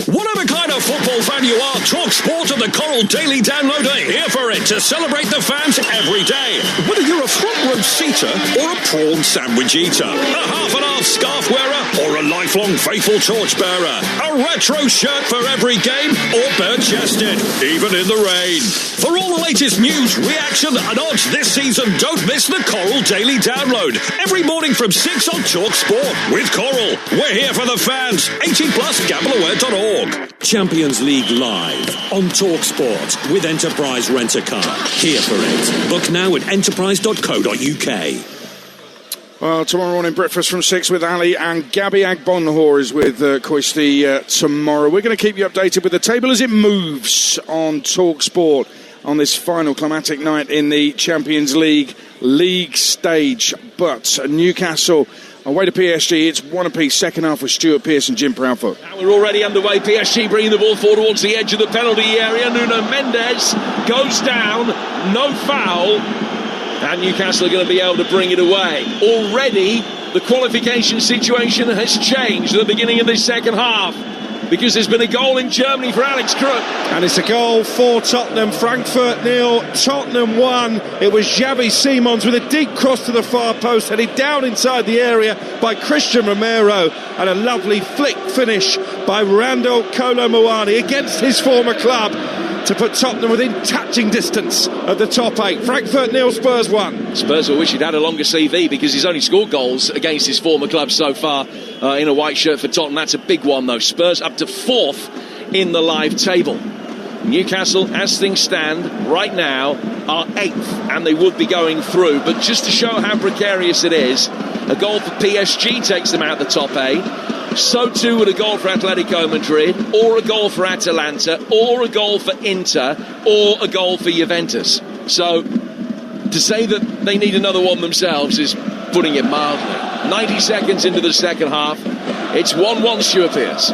Whatever kind of football fan you are, TalkSport and the Coral Daily Download are here for it to celebrate the fans every day. Whether you're a front row seater or a prawn sandwich eater, a half-and-half scarf wearer or a lifelong faithful torchbearer, a retro shirt for every game or bare-chested, even in the rain. For all the latest news, reaction and odds this season, don't miss the Coral Daily Download. Every morning from 6 on TalkSport with Coral. We're here for the fans. 18 plus, gambleaware.org. Champions League live on TalkSport with Enterprise Rent-A-Car. Here for it. Book now at enterprise.co.uk. Well, tomorrow morning, breakfast from 6 with Ali and Gabby Agbonhor is with Koisty tomorrow. We're going to keep you updated with the table as it moves on TalkSport on this final climatic night in the Champions League stage. But Newcastle away to PSG, it's one apiece, second half with Stuart Pearce and Jim Proudfoot. Now we're already underway. PSG bringing the ball forward towards the edge of the penalty area. Nuno Mendes goes down, no foul, and Newcastle are going to be able to bring it away. Already, the qualification situation has changed at the beginning of this second half, because there's been a goal in Germany for Alex Crook. And it's a goal for Tottenham. Frankfurt 0, Tottenham 1. It was Xavi Simons with a deep cross to the far post, headed down inside the area by Christian Romero, and a lovely flick finish by Randall Kolo Muani against his former club to put Tottenham within touching distance of the top 8. Frankfurt 0, Spurs 1. Spurs will wish he'd had a longer CV, because he's only scored goals against his former club so far in a white shirt for Tottenham. That's a big one, though. Spurs up to 4th in the live table. Newcastle, as things stand right now, are 8th, and they would be going through. But just to show how precarious it is, a goal for PSG takes them out the top 8. So too would a goal for Atletico Madrid, or a goal for Atalanta, or a goal for Inter, or a goal for Juventus. So to say that they need another one themselves is putting it mildly. 90 seconds into the second half, it's 1-1 Stuart Pearce.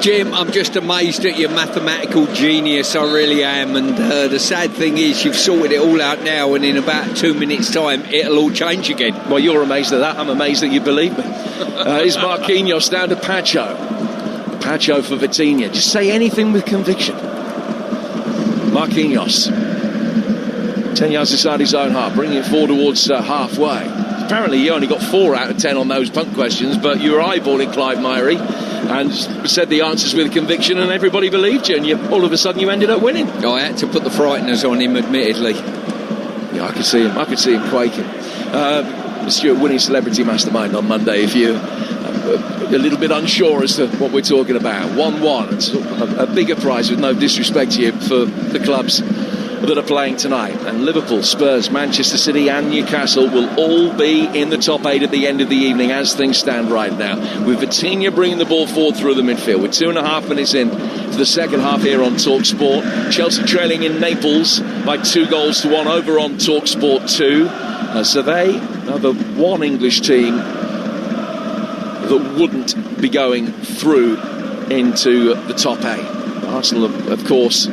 Jim, I'm just amazed at your mathematical genius, I really am, and the sad thing is you've sorted it all out now, and in about 2 minutes' time it'll all change again. Well, you're amazed at that, I'm amazed that you believe me. Is Marquinhos down to Pacho for Vitinha. Just say anything with conviction. Marquinhos, 10 yards inside his own half, bringing it forward towards halfway. Apparently you only got 4 out of 10 on those punt questions, but you were eyeballing Clive Myrie and said the answers with conviction, and everybody believed you, and all of a sudden you ended up winning. I had to put the frighteners on him, admittedly. Yeah, I could see him quaking. Stuart winning Celebrity Mastermind on Monday if you're a little bit unsure as to what we're talking about. 1-1. It's a bigger prize, with no disrespect to you, for the clubs that are playing tonight. And Liverpool, Spurs, Manchester City and Newcastle will all be in the top 8 at the end of the evening as things stand right now, with Vitinha bringing the ball forward through the midfield. We're 2.5 minutes in to the second half here on TalkSport. Chelsea trailing in Naples by 2-1 over on TalkSport 2. So they are the one English team that wouldn't be going through into the top 8. Arsenal, of course,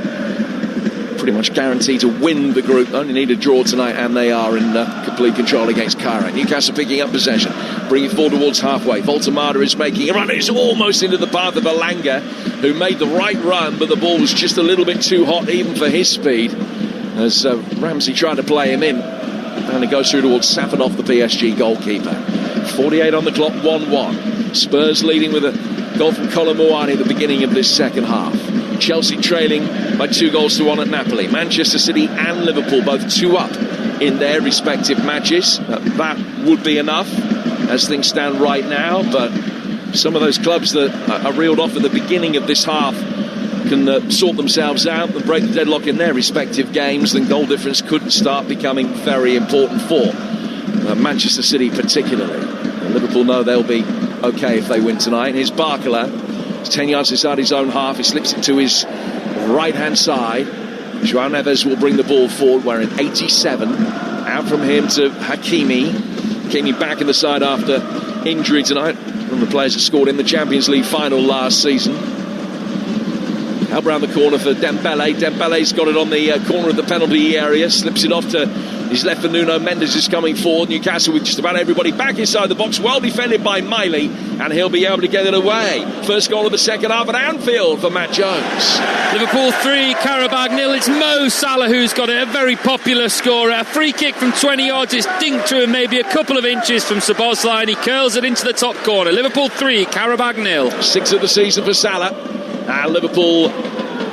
pretty much guaranteed to win the group. Only need a draw tonight, and they are in complete control against Cairo. Newcastle picking up possession, bringing it forward towards halfway. Voltemada is making a run. It's almost into the path of Elanga, who made the right run, but the ball was just a little bit too hot even for his speed, as Ramsey tried to play him in, and it goes through towards Safanov, the PSG goalkeeper. 48 on the clock, 1-1. Spurs leading with a goal from Kolo Muani at the beginning of this second half. Chelsea trailing by 2-1 at Napoli. Manchester City and Liverpool both 2 up in their respective matches. That would be enough as things stand right now, but some of those clubs that are reeled off at the beginning of this half can sort themselves out and break the deadlock in their respective games, then goal difference could start becoming very important for Manchester City particularly. Liverpool know they'll be okay if they win tonight. And here's Barcola. He's 10 yards inside his own half. He slips it to his right-hand side. João Neves will bring the ball forward. We're in 87. Out from him to Hakimi. Hakimi back in the side after injury tonight. One of the players that scored in the Champions League final last season. Help round the corner for Dembele. Dembele's got it on the corner of the penalty area, slips it off to his left for Nuno Mendes is coming forward. Newcastle with just about everybody back inside the box, well defended by Miley, and he'll be able to get it away. First goal of the second half at Anfield for Matt Jones. Liverpool 3, Qarabağ 0. It's Mo Salah who's got it, a very popular scorer. A free kick from 20 yards is dinked to him maybe a couple of inches from Szoboszlai, and he curls it into the top corner. Liverpool 3, Qarabağ 0. 6th of the season for Salah, and Liverpool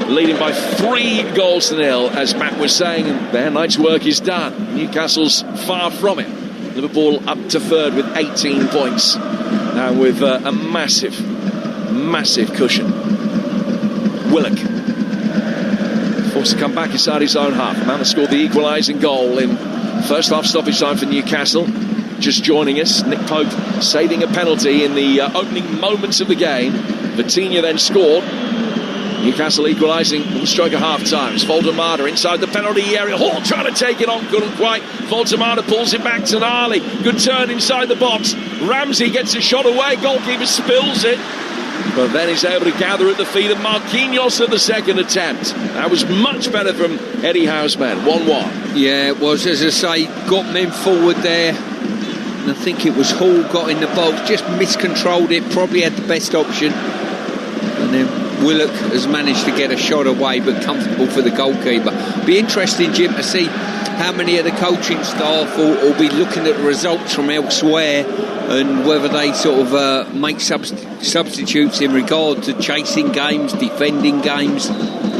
leading by 3 goals to 0, as Matt was saying, and their night's work is done. Newcastle's far from it. Liverpool up to 3rd with 18 points, and with a massive cushion. Willock forced to come back inside his own half. The man that scored the equalising goal in first half stoppage time for Newcastle. Just joining us, Nick Pope saving a penalty in the opening moments of the game. Vitinha then scored. Newcastle equalising on the stroke of half-time. It's Voldemada inside the penalty area. Hall trying to take it on, couldn't quite. Voldemada pulls it back to Nali. Good turn inside the box. Ramsey gets a shot away. Goalkeeper spills it. But then he's able to gather at the feet of Marquinhos at the second attempt. That was much better from Eddie Howe's men. 1-1. Yeah, it was, as I say, got men forward there. And I think it was Hall got in the box, just miscontrolled it, probably had the best option. And then Willock has managed to get a shot away, but comfortable for the goalkeeper. Be interesting, Jim, to see how many of the coaching staff will be looking at the results from elsewhere, and whether they sort of make substitutes in regard to chasing games, defending games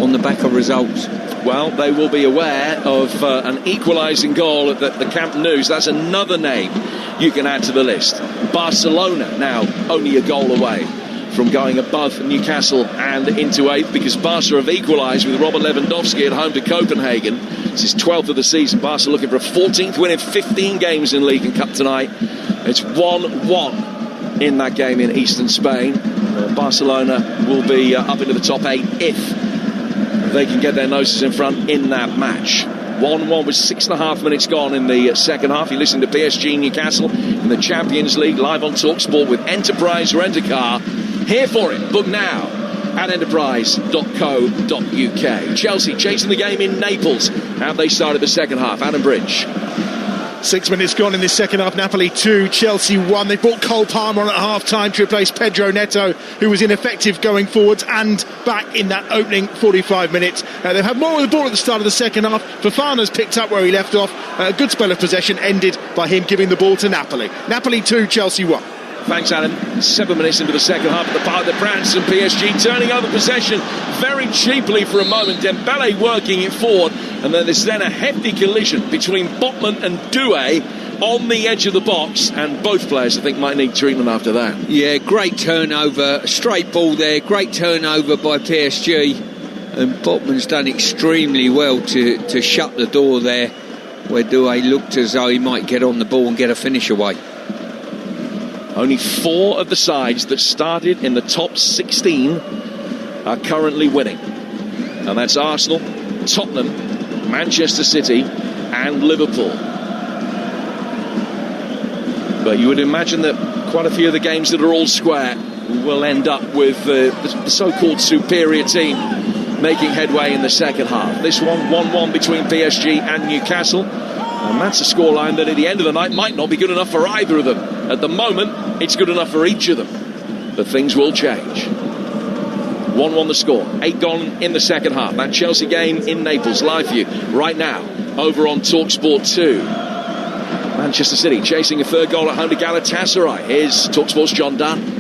on the back of results. Well, they will be aware of an equalising goal at the Camp Nou. That's another name you can add to the list. Barcelona now only a goal away from going above Newcastle and into 8th, because Barca have equalised with Robert Lewandowski at home to Copenhagen. This is 12th of the season. Barca looking for a 14th win in 15 games in League and Cup tonight. It's 1-1 in that game in eastern Spain. Barcelona will be up into the top 8 if they can get their noses in front in that match. 1-1 with 6.5 minutes gone in the second half. You're listening to PSG Newcastle in the Champions League, live on TalkSport with Enterprise Rent-A-Car. Here for it. Book now at enterprise.co.uk. Chelsea chasing the game in Naples. Have they started the second half? Adam Bridge. 6 minutes gone in this second half. Napoli 2, Chelsea 1. They brought Cole Palmer on at half-time to replace Pedro Neto, who was ineffective going forwards and back in that opening 45 minutes. They've had more of the ball at the start of the second half. Fofana's picked up where he left off. A good spell of possession ended by him giving the ball to Napoli. Napoli 2, Chelsea 1. Thanks, Adam. 7 minutes into the second half at the Parc des Princes, and PSG turning over possession very cheaply for a moment. Dembele working it forward, and then there's a hefty collision between Botman and Doué on the edge of the box, and both players, I think, might need treatment after that. Yeah, great turnover, straight ball there, great turnover by PSG, and Botman's done extremely well to shut the door there, where Doué looked as though he might get on the ball and get a finish away. Only 4 of the sides that started in the top 16 are currently winning. And that's Arsenal, Tottenham, Manchester City and Liverpool. But you would imagine that quite a few of the games that are all square will end up with the so-called superior team making headway in the second half. This one, 1-1 between PSG and Newcastle. And that's a scoreline that at the end of the night might not be good enough for either of them. At the moment, it's good enough for each of them. But things will change. 1-1 the score. 8 gone in the second half. That Chelsea game in Naples, live for you right now over on TalkSport 2. Manchester City chasing a third goal at home to Galatasaray. Here's TalkSport's John Dunn.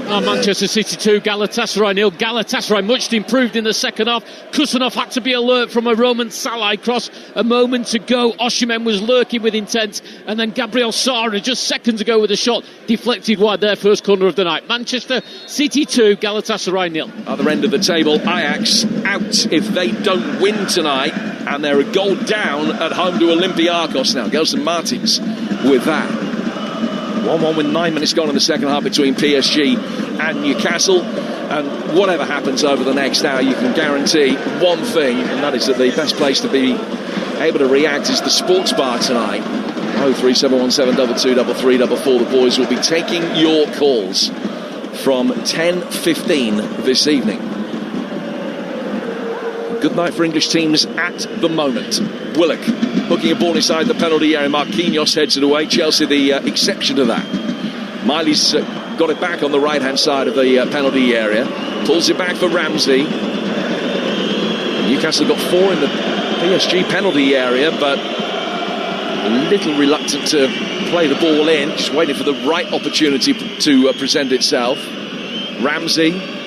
Manchester City 2, Galatasaray 0. Galatasaray much improved in the second half. Kusanov had to be alert from a Roman Salah cross a moment ago. Osimhen was lurking with intent, and then Gabriel Sara just seconds ago with a shot deflected wide, their first corner of the night. Manchester City 2, Galatasaray 0. Other end of the table, Ajax out if they don't win tonight, and they're a goal down at home to Olympiacos now. Gelson Martins with that. 1-1 with 9 minutes gone in the second half between PSG and Newcastle. And whatever happens over the next hour, you can guarantee one thing, and that is that the best place to be able to react is the sports bar tonight. 03717223344. The boys will be taking your calls from 10:15 this evening. Good night for English teams at the moment. Willock hooking a ball inside the penalty area. Marquinhos heads it away. Chelsea the exception to that. Miley's got it back on the right-hand side of the penalty area. Pulls it back for Ramsey. Newcastle got 4 in the PSG penalty area, but a little reluctant to play the ball in. Just waiting for the right opportunity to present itself. Ramsey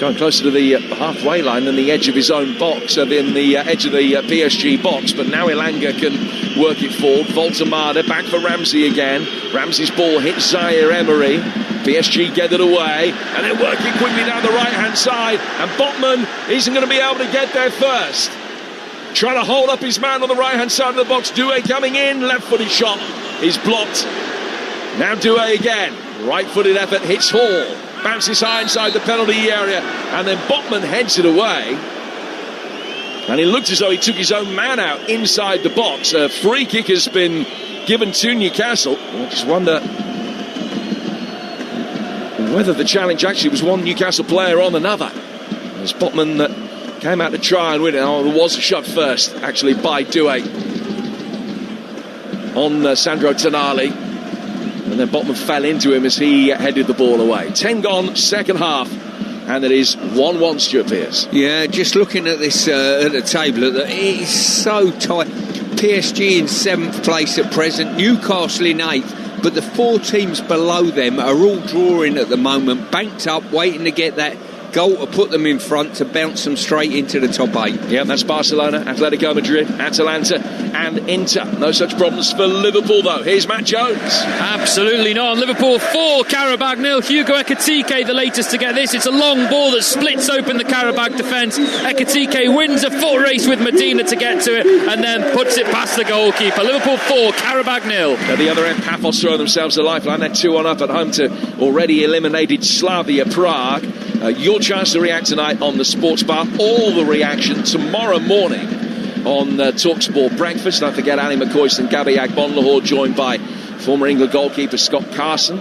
going closer to the halfway line than the edge of his own box, than the edge of the PSG box, but now Elanga can work it forward. Voltemada back for Ramsey again. Ramsey's ball hits Zaire Emery. PSG get it away, and they're working quickly down the right-hand side, and Botman isn't going to be able to get there first. Trying to hold up his man on the right-hand side of the box. Doué coming in, left-footed shot is blocked. Now Doué again. Right-footed effort hits Hall. Bounces high inside the penalty area, and then Botman heads it away. And it looked as though he took his own man out inside the box. A free kick has been given to Newcastle. I just wonder whether the challenge actually was one Newcastle player on another. As Botman came out to try and win it. Oh, there was a shot first, actually, by Doué on Sandro Tonali. And then Botman fell into him as he headed the ball away. 10 gone, second half. And it is 1-1, Stuart Pearce. Yeah, just looking at this at the table, it is so tight. PSG in 7th place at present, Newcastle in 8th. But the 4 teams below them are all drawing at the moment, banked up, waiting to get that goal to put them in front to bounce them straight into the top 8. Yeah, that's Barcelona, Atletico Madrid, Atalanta and Inter. No such problems for Liverpool, though. Here's Matt Jones. Absolutely not. Liverpool 4, Qarabag 0. Hugo Ekitike, the latest to get this. It's a long ball that splits open the Qarabag defence. Ekitike wins a foot race with Medina to get to it and then puts it past the goalkeeper. Liverpool 4, Qarabag 0. At the other end, Paphos throwing themselves a lifeline. They're 2-1 up at home to already eliminated Slavia Prague. Your chance to react tonight on the Sports Bar. All the reaction tomorrow morning on TalkSport Breakfast. Don't forget Ali McCoist and Gabby Agbonlahor, joined by former England goalkeeper Scott Carson,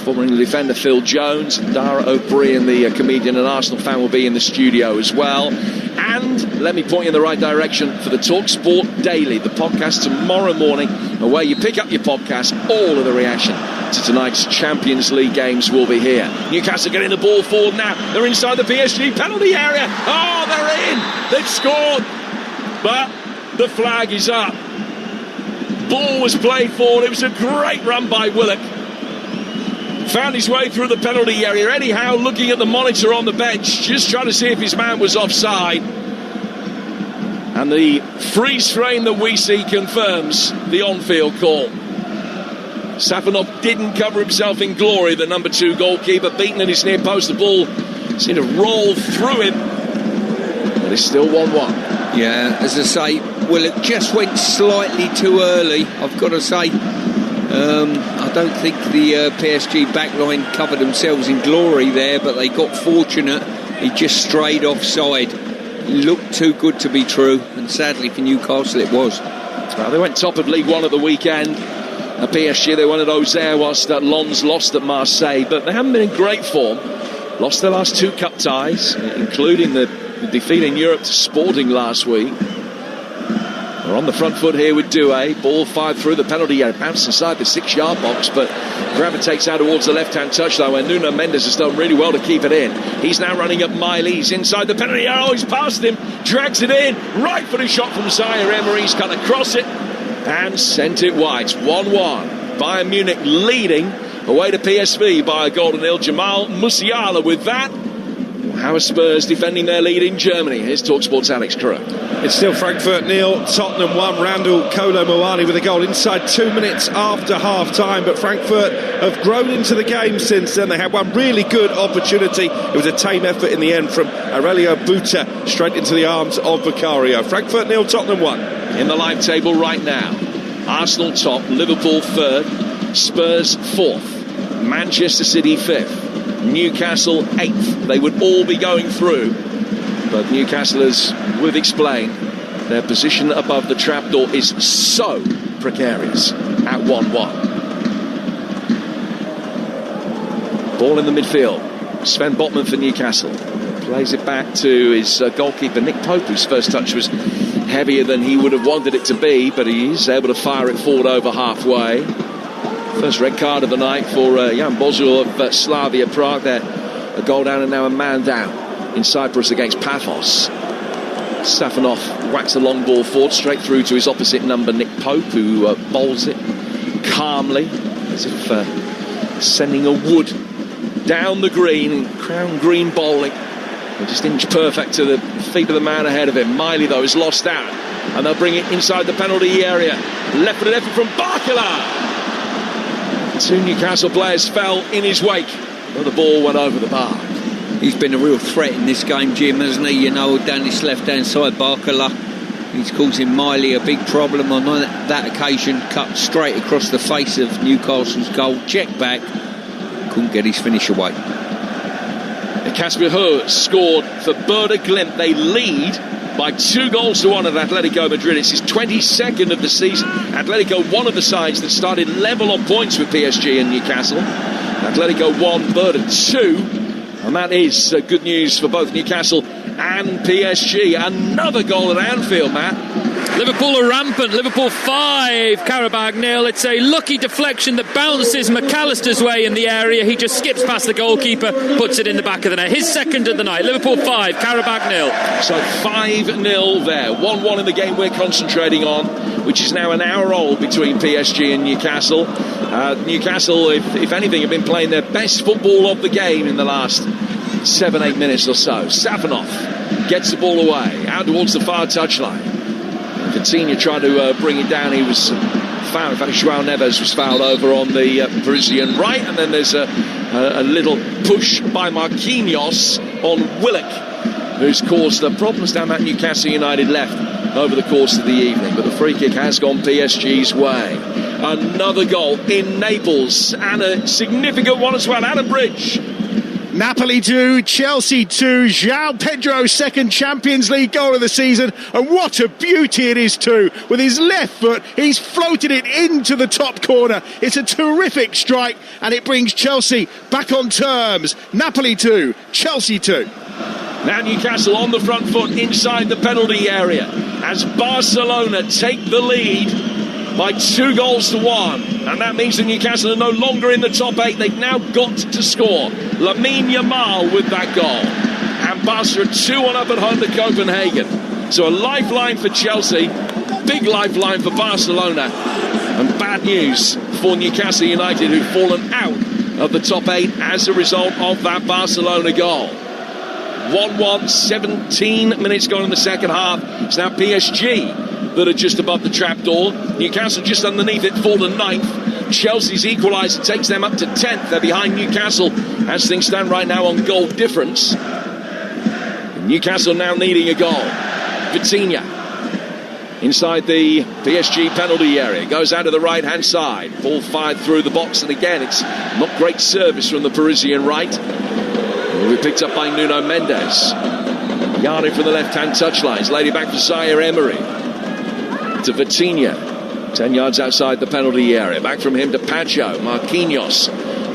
former England defender Phil Jones, Dara O'Brien, the comedian and Arsenal fan, will be in the studio as well. And let me point you in the right direction for the TalkSport Daily, the podcast tomorrow morning, where you pick up your podcast. All of the reaction to tonight's Champions League games will be here. Newcastle getting the ball forward now. They're inside the PSG penalty area. Oh, they're in. They've scored. But the flag is up. Ball was played forward. It was a great run by Willock. Found his way through the penalty area. Eddie Howe looking at the monitor on the bench, just trying to see if his man was offside. And the freeze frame that we see confirms the on-field call. Safanov didn't cover himself in glory, the number 2 goalkeeper, beaten at his near post. The ball seemed to roll through him, but it's still 1-1. Yeah, as I say, Willock just went slightly too early, I've got to say. I don't think the PSG backline covered themselves in glory there, but they got fortunate. He just strayed offside. Looked too good to be true, and sadly for Newcastle it was. Well, they went top of League One at the weekend. At PSG they won at Auxerre, whilst Lens lost at Marseille, but they haven't been in great form. Lost their last 2 cup ties, including the defeat in Europe to Sporting last week. They're on the front foot here with Doué. Ball fired through the penalty area, bounced inside the 6-yard box, but gravitates out towards the left-hand touchline where Nuno Mendes has done really well to keep it in. He's now running at Miley. He's inside the penalty area. Oh, he's past him, drags it in. Right footed shot from Zaire Emery. He's cut across it and sent it wide. It's 1-1. Bayern Munich leading away to PSV by a goal to nil. Jamal Musiala with that. How are Spurs defending their lead in Germany? Here's TalkSport's Alex Crook. It's still Frankfurt 0, Tottenham 1. Randall Kolo Muani with a goal inside 2 minutes after half-time. But Frankfurt have grown into the game since then. They had one really good opportunity. It was a tame effort in the end from Aurelio Buta straight into the arms of Vicario. Frankfurt 0, Tottenham 1. In the live table right now, Arsenal top, Liverpool 3rd, Spurs 4th, Manchester City 5th, Newcastle 8th. They would all be going through, but Newcastle, as we've explained, their position above the trapdoor is so precarious at 1-1. Ball in the midfield. Sven Botman for Newcastle. Plays it back to his goalkeeper, Nick Pope, whose first touch was heavier than he would have wanted it to be, but he is able to fire it forward over halfway. First red card of the night for Jan Bozil of Slavia Prague there. A goal down and now a man down in Cyprus against Paphos. Safanov whacks a long ball forward straight through to his opposite number, Nick Pope, who bowls it calmly as if sending a wood down the green. Crown green bowling, just inch perfect to the feet of the man ahead of him. Miley though is lost out, and they'll bring it inside the penalty area. Left-footed effort from Barkala. 2 Newcastle players fell in his wake, but the ball went over the bar. He's been a real threat in this game, Jim, hasn't he? You know, down this left-hand side, Barkala. He's causing Miley a big problem on that occasion. Cut straight across the face of Newcastle's goal. Check back. Couldn't get his finish away. Kasper Höö scored for Werder Glimt. They lead by 2-1 at Atletico Madrid. It's his 22nd of the season. Atletico, one of the sides that started level on points with PSG and Newcastle. Atletico 1, Werder 2. And that is good news for both Newcastle and PSG. Another goal at Anfield, Matt. Liverpool are rampant. Liverpool 5, Qarabağ 0. It's a lucky deflection that bounces McAllister's way in the area. He just skips past the goalkeeper, puts it in the back of the net. His second of the night. Liverpool 5, Qarabağ 0. So 5-0 there. 1-1 in the game we're concentrating on, which is now an hour old between PSG and Newcastle. Newcastle, if anything, have been playing their best football of the game in the last 7-8 minutes or so. Safanov gets the ball away, out towards the far touchline. Coutinho tried to bring it down. He was fouled. In fact, João Neves was fouled over on the Parisian right. And then there's a little push by Marquinhos on Willock, who's caused problems down that Newcastle United left over the course of the evening. But the free kick has gone PSG's way. Another goal in Naples, and a significant one as well. Adam Bridge. Napoli 2, Chelsea 2, João Pedro's second Champions League goal of the season, and what a beauty it is too. With his left foot, he's floated it into the top corner. It's a terrific strike, and it brings Chelsea back on terms. Napoli 2, Chelsea 2. Now Newcastle on the front foot inside the penalty area as Barcelona take the lead by 2-1, and that means that Newcastle are no longer in the top 8. They've now got to score. Lamine Yamal with that goal, and Barca are 2-1 up at home to Copenhagen. So a lifeline for Chelsea, big lifeline for Barcelona, and bad news for Newcastle United, who've fallen out of the top 8 as a result of that Barcelona goal. 1-1, 17 minutes gone in the second half. It's now PSG that are just above the trapdoor. Newcastle just underneath it for the 9th. Chelsea's equaliser takes them up to 10th. They're behind Newcastle as things stand right now on goal difference. Newcastle now needing a goal. Vitinha inside the PSG penalty area. Goes out to the right-hand side. Ball fired through the box, and again, it's not great service from the Parisian right. Will be picked up by Nuno Mendes. Yarding from the left-hand touchline. It's laid it back for Zaire Emery. To Vitinha, 10 yards outside the penalty area. Back from him to Pacho. Marquinhos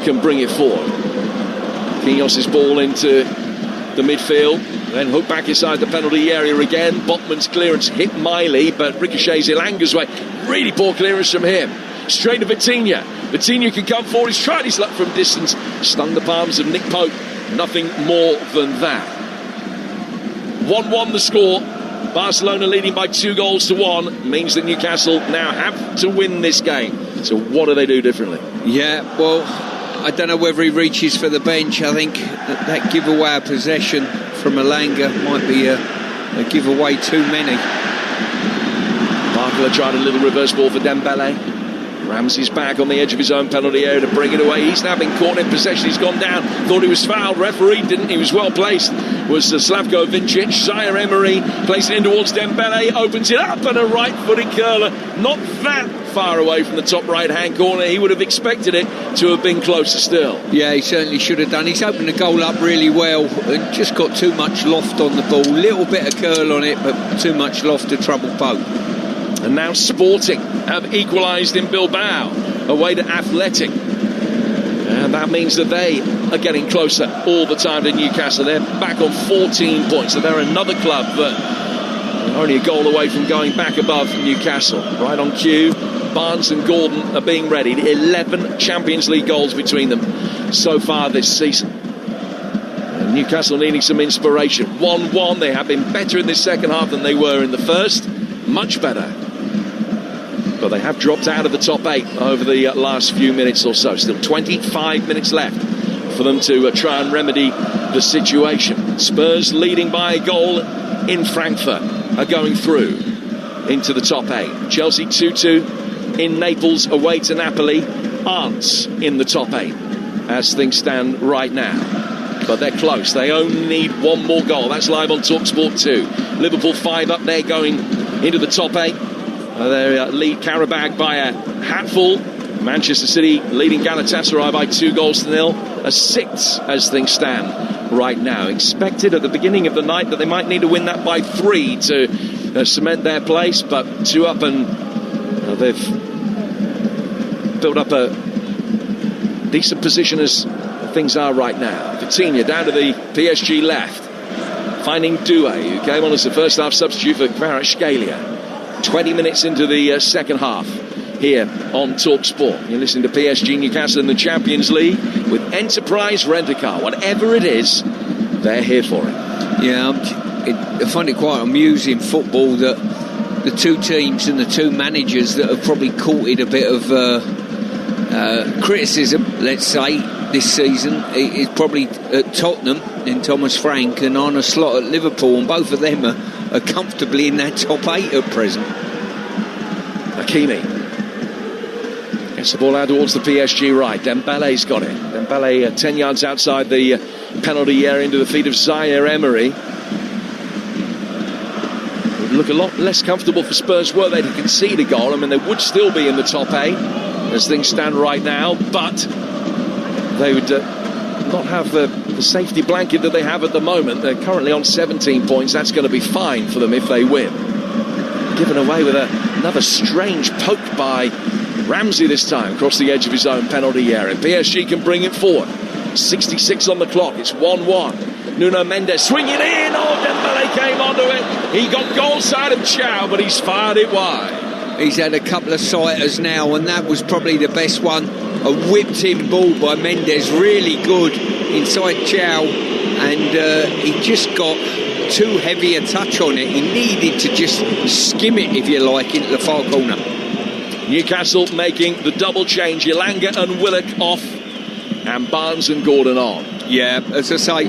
can bring it forward. Marquinhos' ball into the midfield, then hooked back inside the penalty area again. Botman's clearance hit Miley, but ricochets Ilanga's way. Really poor clearance from him. Straight to Vitinha. Vitinha can come forward. He's tried his luck from distance. Stung the palms of Nick Pope. Nothing more than that. 1-1 the score. Barcelona leading by 2-1 means that Newcastle now have to win this game. So what do they do differently? Yeah, well, I don't know whether he reaches for the bench. I think that giveaway of possession from Ilanga might be a giveaway too many. Barkala tried a little reverse ball for Dembele. Ramsey's back on the edge of his own penalty area to bring it away. He's now been caught in possession. He's gone down. Thought he was fouled. Referee didn't. He was well placed. Was Slavko Vincic. Zaire Emery plays it in towards Dembele. Opens it up, and a right-footed curler. Not that far away from the top right-hand corner. He would have expected it to have been closer still. Yeah, he certainly should have done. He's opened the goal up really well and just got too much loft on the ball. Little bit of curl on it, but too much loft to trouble Pope. And now Sporting have equalised in Bilbao, away to Athletic. And that means that they are getting closer all the time to Newcastle. They're back on 14 points, so they're another club that are only a goal away from going back above Newcastle. Right on cue, Barnes and Gordon are being ready. 11 Champions League goals between them so far this season. And Newcastle needing some inspiration. 1-1, they have been better in this second half than they were in the first. Much better. But they have dropped out of the top 8 over the last few minutes or so. Still 25 minutes left for them to try and remedy the situation. Spurs leading by a goal in Frankfurt are going through into the top 8. Chelsea 2-2 in Naples away to Napoli aren't in the top 8 as things stand right now. But they're close. They only need one more goal. That's live on TalkSport 2. Liverpool 5 up there going into the top 8. They lead Karabakh by a hatful. Manchester City leading Galatasaray by 2-0. A 6 as things stand right now. Expected at the beginning of the night that they might need to win that by 3 to cement their place, but 2 up, and they've built up a decent position as things are right now. Coutinho down to the PSG left, finding Doué, who came on as the first half substitute for Kvaratskhelia. 20 minutes into the second half here on TalkSport. You're listening to PSG Newcastle in the Champions League with Enterprise Rent-A-Car. Whatever it is, they're here for it. Yeah, I find it quite amusing, football, that the two teams and the two managers that have probably courted a bit of criticism, let's say, this season, is probably at Tottenham in Thomas Frank and Arne Slot at Liverpool, and both of them are comfortably in that top 8 at present. Hakimi gets the ball out towards the PSG right. Dembele's got it. Dembele 10 yards outside the penalty area into the feet of Zaire Emery. Would look a lot less comfortable for Spurs were they to concede a goal. I mean, they would still be in the top 8 as things stand right now, but they would not have the safety blanket that they have at the moment. They're currently on 17 points. That's going to be fine for them if they win. Given away with another strange poke by Ramsey this time across the edge of his own penalty area. PSG can bring it forward. 66 on the clock. It's 1-1. Nuno Mendes swinging in. Oh, Dembele came onto it. He got goal side of Chow, but he's fired it wide. He's had a couple of sighters now, and that was probably the best one. A whipped-in ball by Mendes, really good inside Chow, and he just got too heavy a touch on it. He needed to just skim it, if you like, into the far corner. Newcastle making the double change. Elanga and Willock off, and Barnes and Gordon on. Yeah, as I say,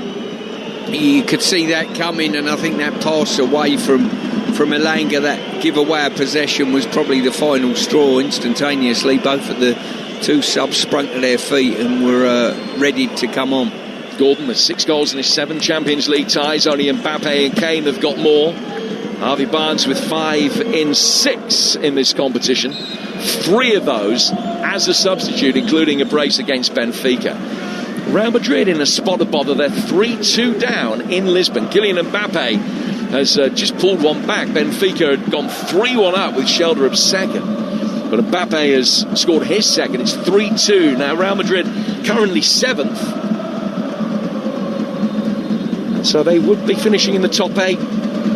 you could see that coming, and I think that pass away from Elanga, that giveaway of possession, was probably the final straw instantaneously. Both of the two subs sprung to their feet and were ready to come on. Gordon with 6 goals in his 7 Champions League ties. Only Mbappe and Kane have got more. Harvey Barnes with 5 in 6 in this competition. 3 of those as a substitute, including a brace against Benfica. Real Madrid in a spot of bother. They're 3-2 down in Lisbon. Kylian Mbappe has just pulled one back. Benfica had gone 3-1 up with Sheldrup second. But Mbappe has scored his second. It's 3-2. Now Real Madrid currently 7th. So they would be finishing in the top 8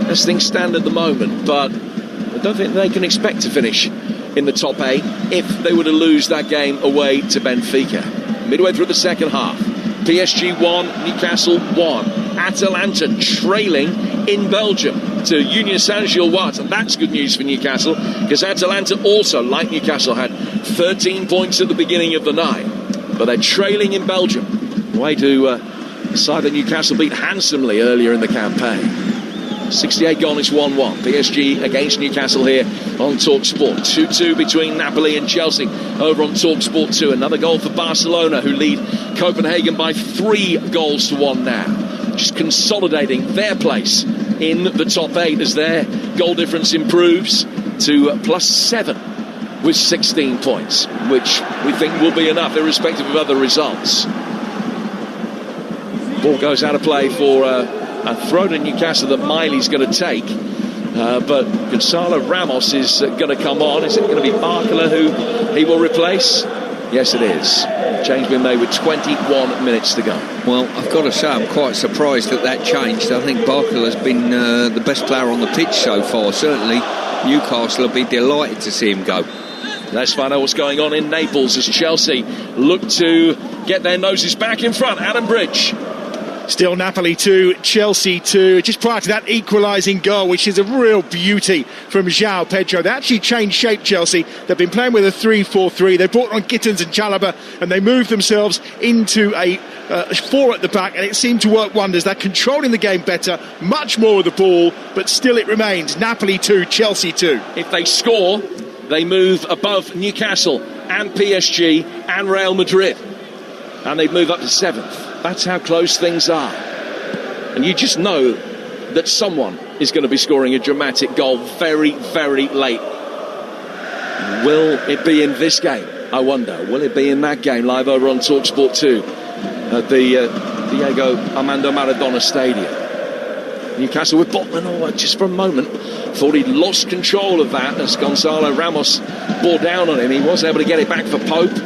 as things stand at the moment. But I don't think they can expect to finish in the top 8 if they were to lose that game away to Benfica. Midway through the second half, PSG 1, Newcastle 1. Atalanta trailing in Belgium to Union Saint-Gilloise, and that's good news for Newcastle, because Atalanta also, like Newcastle, had 13 points at the beginning of the night, but they're trailing in Belgium. Way to the side that Newcastle beat handsomely earlier in the campaign. 68 gone, it's 1-1. PSG against Newcastle here on TalkSport. 2-2 between Napoli and Chelsea over on TalkSport 2. Another goal for Barcelona, who lead Copenhagen by 3-1 now. Just consolidating their place in the top 8 as their goal difference improves to +7 with 16 points, which we think will be enough irrespective of other results. Ball goes out of play for a throw to Newcastle that Miley's going to take, but Gonzalo Ramos is going to come on. Is it going to be Barcola who he will replace? Yes, it is. Change being made with 21 minutes to go. Well, I've got to say, I'm quite surprised that changed. I think Barker has been the best player on the pitch so far. Certainly, Newcastle will be delighted to see him go. Let's find out what's going on in Naples as Chelsea look to get their noses back in front. Adam Bridge. Still Napoli 2, Chelsea 2. Just prior to that equalising goal, which is a real beauty from João Pedro. They actually changed shape, Chelsea. They've been playing with a 3-4-3. They brought on Gittins and Chalobah, and they moved themselves into a 4 at the back, and it seemed to work wonders. They're controlling the game better, much more with the ball, but still it remains Napoli 2, Chelsea 2. If they score, they move above Newcastle and PSG and Real Madrid, and they move up to 7th. That's how close things are. And you just know that someone is going to be scoring a dramatic goal very, very late. Will it be in this game? I wonder. Will it be in that game live over on TalkSport 2 at the Diego Armando Maradona Stadium? Newcastle with Botman, just for a moment, thought he'd lost control of that as Gonzalo Ramos bore down on him. He was able to get it back for Pope,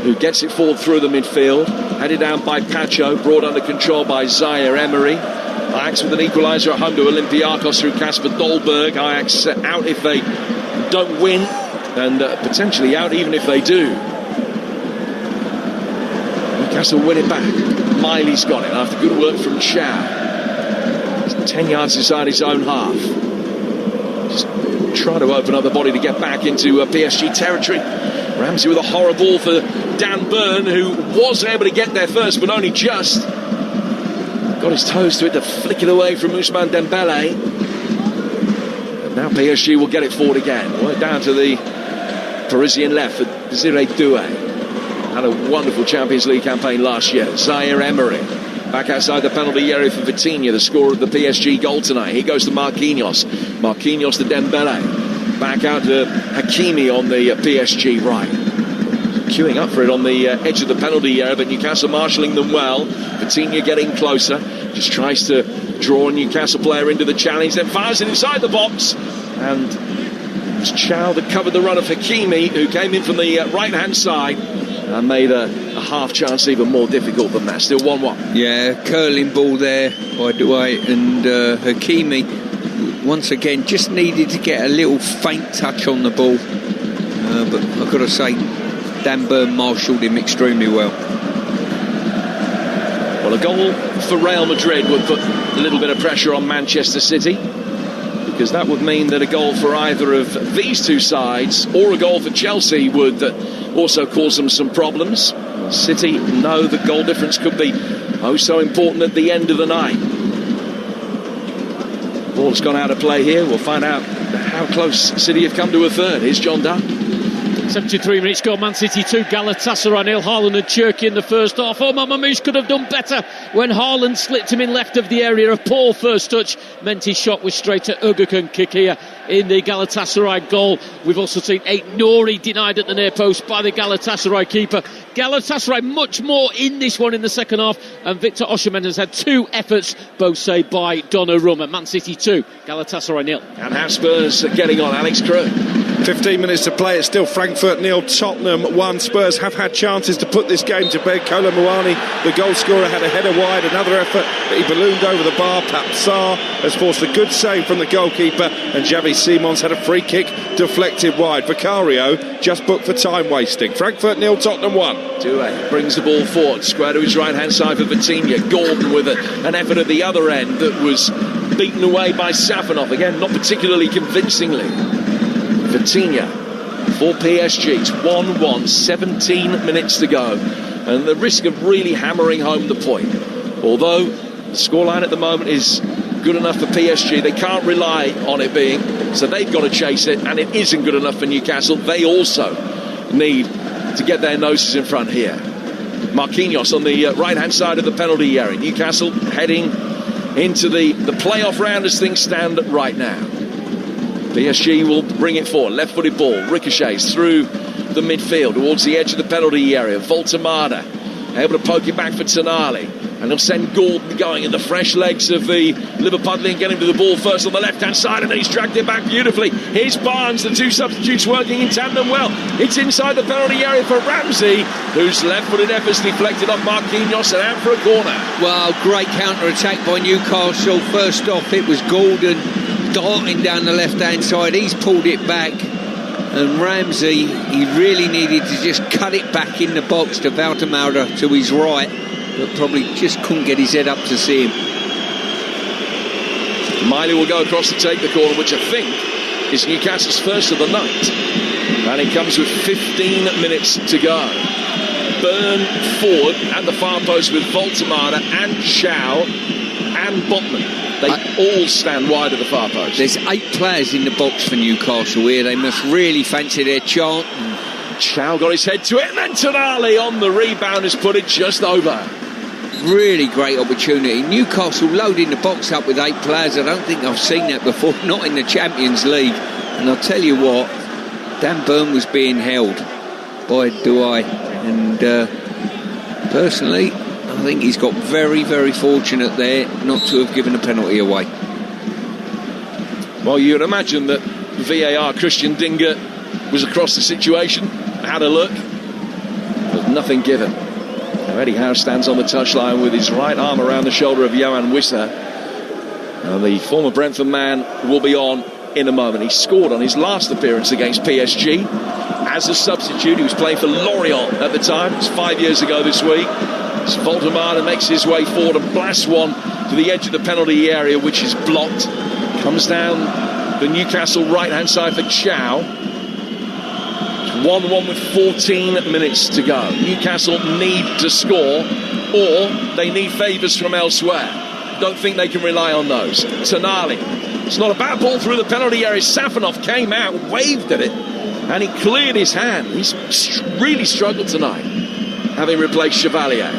who gets it forward through the midfield, headed down by Pacho, brought under control by Zaire Emery. Ajax with an equaliser at home to Olympiacos through Kasper Dolberg. Ajax out if they don't win, and potentially out even if they do. Newcastle win it back. Miley's got it after good work from Chow. He's 10 yards inside his own half. Just try to open up the body to get back into PSG territory. Ramsey with a horror ball for Dan Burn, who was able to get there first, but only just. Got his toes to it to flick it away from Ousmane Dembele. And now PSG will get it forward again. Work down to the Parisian left for Desiree Doué. Had a wonderful Champions League campaign last year. Zaire Emery back outside the penalty area for Vitinha, the scorer of the PSG goal tonight. He goes to Marquinhos. Marquinhos to Dembele. Back out to Hakimi on the PSG right. Queuing up for it on the edge of the penalty area, but Newcastle marshalling them well. Vitinha getting closer. Just tries to draw a Newcastle player into the challenge, then fires it inside the box. And it's Chow that covered the run of Hakimi, who came in from the right-hand side and made a half chance even more difficult than that. Still 1-1. Yeah, curling ball there by Doué, and Hakimi once again just needed to get a little faint touch on the ball, but I've got to say Dan Burn marshalled him extremely well. Well, a goal for Real Madrid would put a little bit of pressure on Manchester City, because that would mean that a goal for either of these two sides or a goal for Chelsea would also cause them some problems. City know the goal difference could be so important at the end of the night. Ball's gone out of play here. We'll find out how close City have come to a third. Here's John Dunn. 73 minutes gone, Man City 2, Galatasaray 0. Haaland and Cherki in the first half. Oh, Mamouche could have done better when Haaland slipped him in left of the area. A poor first touch meant his shot was straight to Ugurkan Kikia in the Galatasaray goal. We've also seen Nouri denied at the near post by the Galatasaray keeper. Galatasaray much more in this one in the second half, and Victor Osimhen has had 2 efforts, both saved by Donnarumma. Man City 2, Galatasaray 0. And how Spurs are getting on, Alex Crew. 15 minutes to play. It's still Frankfurt 0, Tottenham 1. Spurs have had chances to put this game to bed. Kolo Muani, the goal scorer, had a header wide. Another effort, but he ballooned over the bar. Papsar has forced a good save from the goalkeeper, and Xavi Simons had a free kick deflected wide. Vicario just booked for time wasting. Frankfurt 0, Tottenham 1. Doué brings the ball forward, square to his right hand side for Vitinha. Gordon with an effort at the other end that was beaten away by Safanov, again not particularly convincingly. Vitinha for PSG. It's 1-1, 17 minutes to go, and the risk of really hammering home the point. Although the scoreline at the moment is good enough for PSG, they can't rely on it being, so they've got to chase it, and it isn't good enough for Newcastle. They also need to get their noses in front here. Marquinhos on the right hand side of the penalty area. Newcastle heading into the playoff round as things stand right now. PSG will bring it forward. Left-footed ball ricochets through the midfield towards the edge of the penalty area. Voltemada able to poke it back for Tonali, and he'll send Gordon going in the fresh legs of the Liverpudlian, get him to the ball first on the left-hand side, and he's dragged it back beautifully. Here's Barnes, the 2 substitutes working in tandem well. It's inside the penalty area for Ramsey, whose left-footed efforts deflected off Marquinhos and out for a corner. Well, great counter-attack by Newcastle. First off, it was Gordon darting down the left-hand side. He's pulled it back. And Ramsey, he really needed to just cut it back in the box to Valtemauda to his right, but probably just couldn't get his head up to see him. Miley will go across to take the corner, which I think is Newcastle's first of the night. And it comes with 15 minutes to go. Byrne forward at the far post with Valtemauda and Chow and Botman. They all stand wide at the far post. There's 8 players in the box for Newcastle here. They must really fancy their chant. Chow got his head to it, and then Tonali on the rebound has put it just over. Really great opportunity. Newcastle loading the box up with 8 players. I don't think I've seen that before, not in the Champions League. And I'll tell you what, Dan Byrne was being held by Douai. And personally, I think he's got very, very fortunate there not to have given a penalty away. Well, you'd imagine that VAR Christian Dinger was across the situation, had a look, but nothing given. Now Eddie Howe stands on the touchline with his right arm around the shoulder of Johan Wissa. And the former Brentford man will be on in a moment. He scored on his last appearance against PSG as a substitute. He was playing for Lorient at the time. It was 5 years ago this week. Valtemauda makes his way forward and blasts one to the edge of the penalty area, which is blocked. Comes down the Newcastle right-hand side for Chow. 1-1 with 14 minutes to go. Newcastle need to score, or they need favours from elsewhere. Don't think they can rely on those. Tonali. It's not a bad ball through the penalty area. Safanov came out, waved at it, and he cleared his hand. He's really struggled tonight, having replaced Chevalier.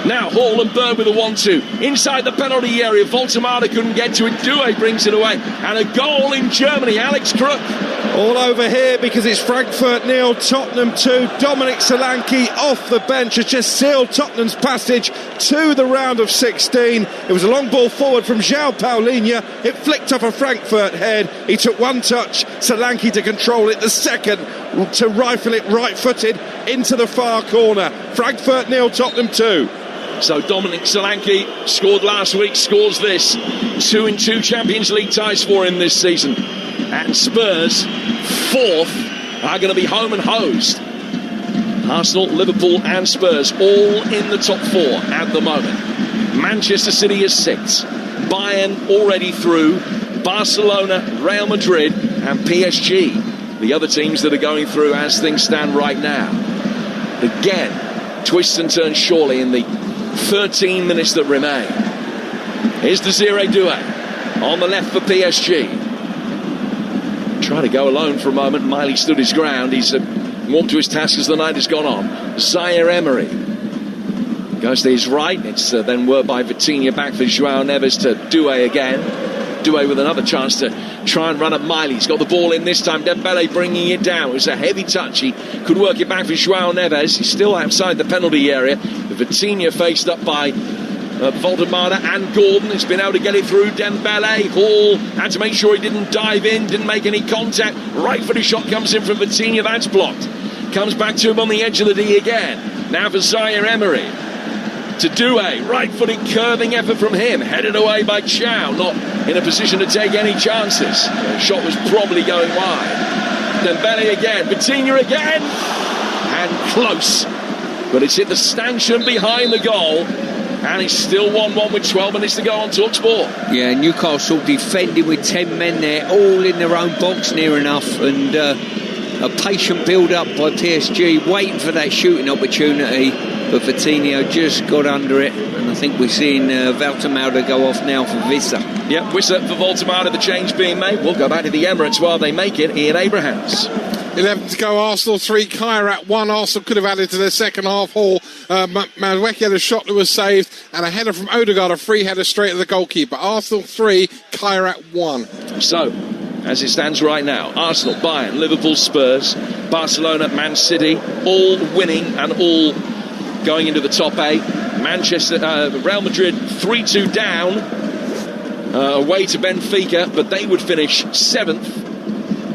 Now Hall and Bird with a 1-2. Inside the penalty area, Valtemauda couldn't get to it. Douai brings it away. And a goal in Germany, Alex Crook. All over here because it's Frankfurt 0, Tottenham 2. Dominic Solanke off the bench has just sealed Tottenham's passage to the round of 16. It was a long ball forward from João Paulinho. It flicked off a Frankfurt head. He took one touch, Solanke to control it. The second to rifle it right-footed into the far corner. Frankfurt 0, Tottenham 2. So Dominic Solanke scored last week, scores this. 2-2 Champions League ties for him this season. And Spurs, 4th, are going to be home and hosed. Arsenal, Liverpool and Spurs all in the top 4 at the moment. Manchester City is 6th. Bayern already through. Barcelona, Real Madrid and PSG. The other teams that are going through as things stand right now. Again, twists and turns surely in the 13 minutes that remain. Here's Desiree Douai on the left for PSG. Try to go alone for a moment. Miley stood his ground. He's warmed to his task as the night has gone on. Zaire Emery goes to his right. It's then worked by Vitinha back for João Neves to Douai again. Douai with another chance to try and run at Miley. He's got the ball in this time. Dembele bringing it down. It was a heavy touch. He could work it back for João Neves. He's still outside the penalty area. Vitinha faced up by Valtemauda and Gordon. It's been able to get it through Dembele. Hall had to make sure he didn't dive in, didn't make any contact. Right-footed shot comes in from Vitinha. That's blocked. Comes back to him on the edge of the D again. Now for Zaire Emery. To Douai. Right-footed curving effort from him. Headed away by Chow. Not in a position to take any chances. The shot was probably going wide. Dembele again. Vitinha again. And close. But it's hit the stanchion behind the goal. And it's still 1-1 with 12 minutes to go on TalkSport. Yeah, Newcastle defending with 10 men there, all in their own box near enough. And a patient build-up by PSG, waiting for that shooting opportunity. But Vitinha just got under it. And I think we're seeing Valtemauda go off now for Wissa. Yep, Wissa for Valtemauda, the change being made. We'll go back to the Emirates while they make it. Ian Abrahams. 11 to go, Arsenal 3, Kairat 1. Arsenal could have added to their second half. Hall, Madueke had a shot that was saved, and a header from Odegaard, a free header straight at the goalkeeper. Arsenal 3, Kairat 1. So, as it stands right now, Arsenal, Bayern, Liverpool, Spurs, Barcelona, Man City, all winning and all going into the top 8. Real Madrid 3-2 down away to Benfica, but they would finish 7th.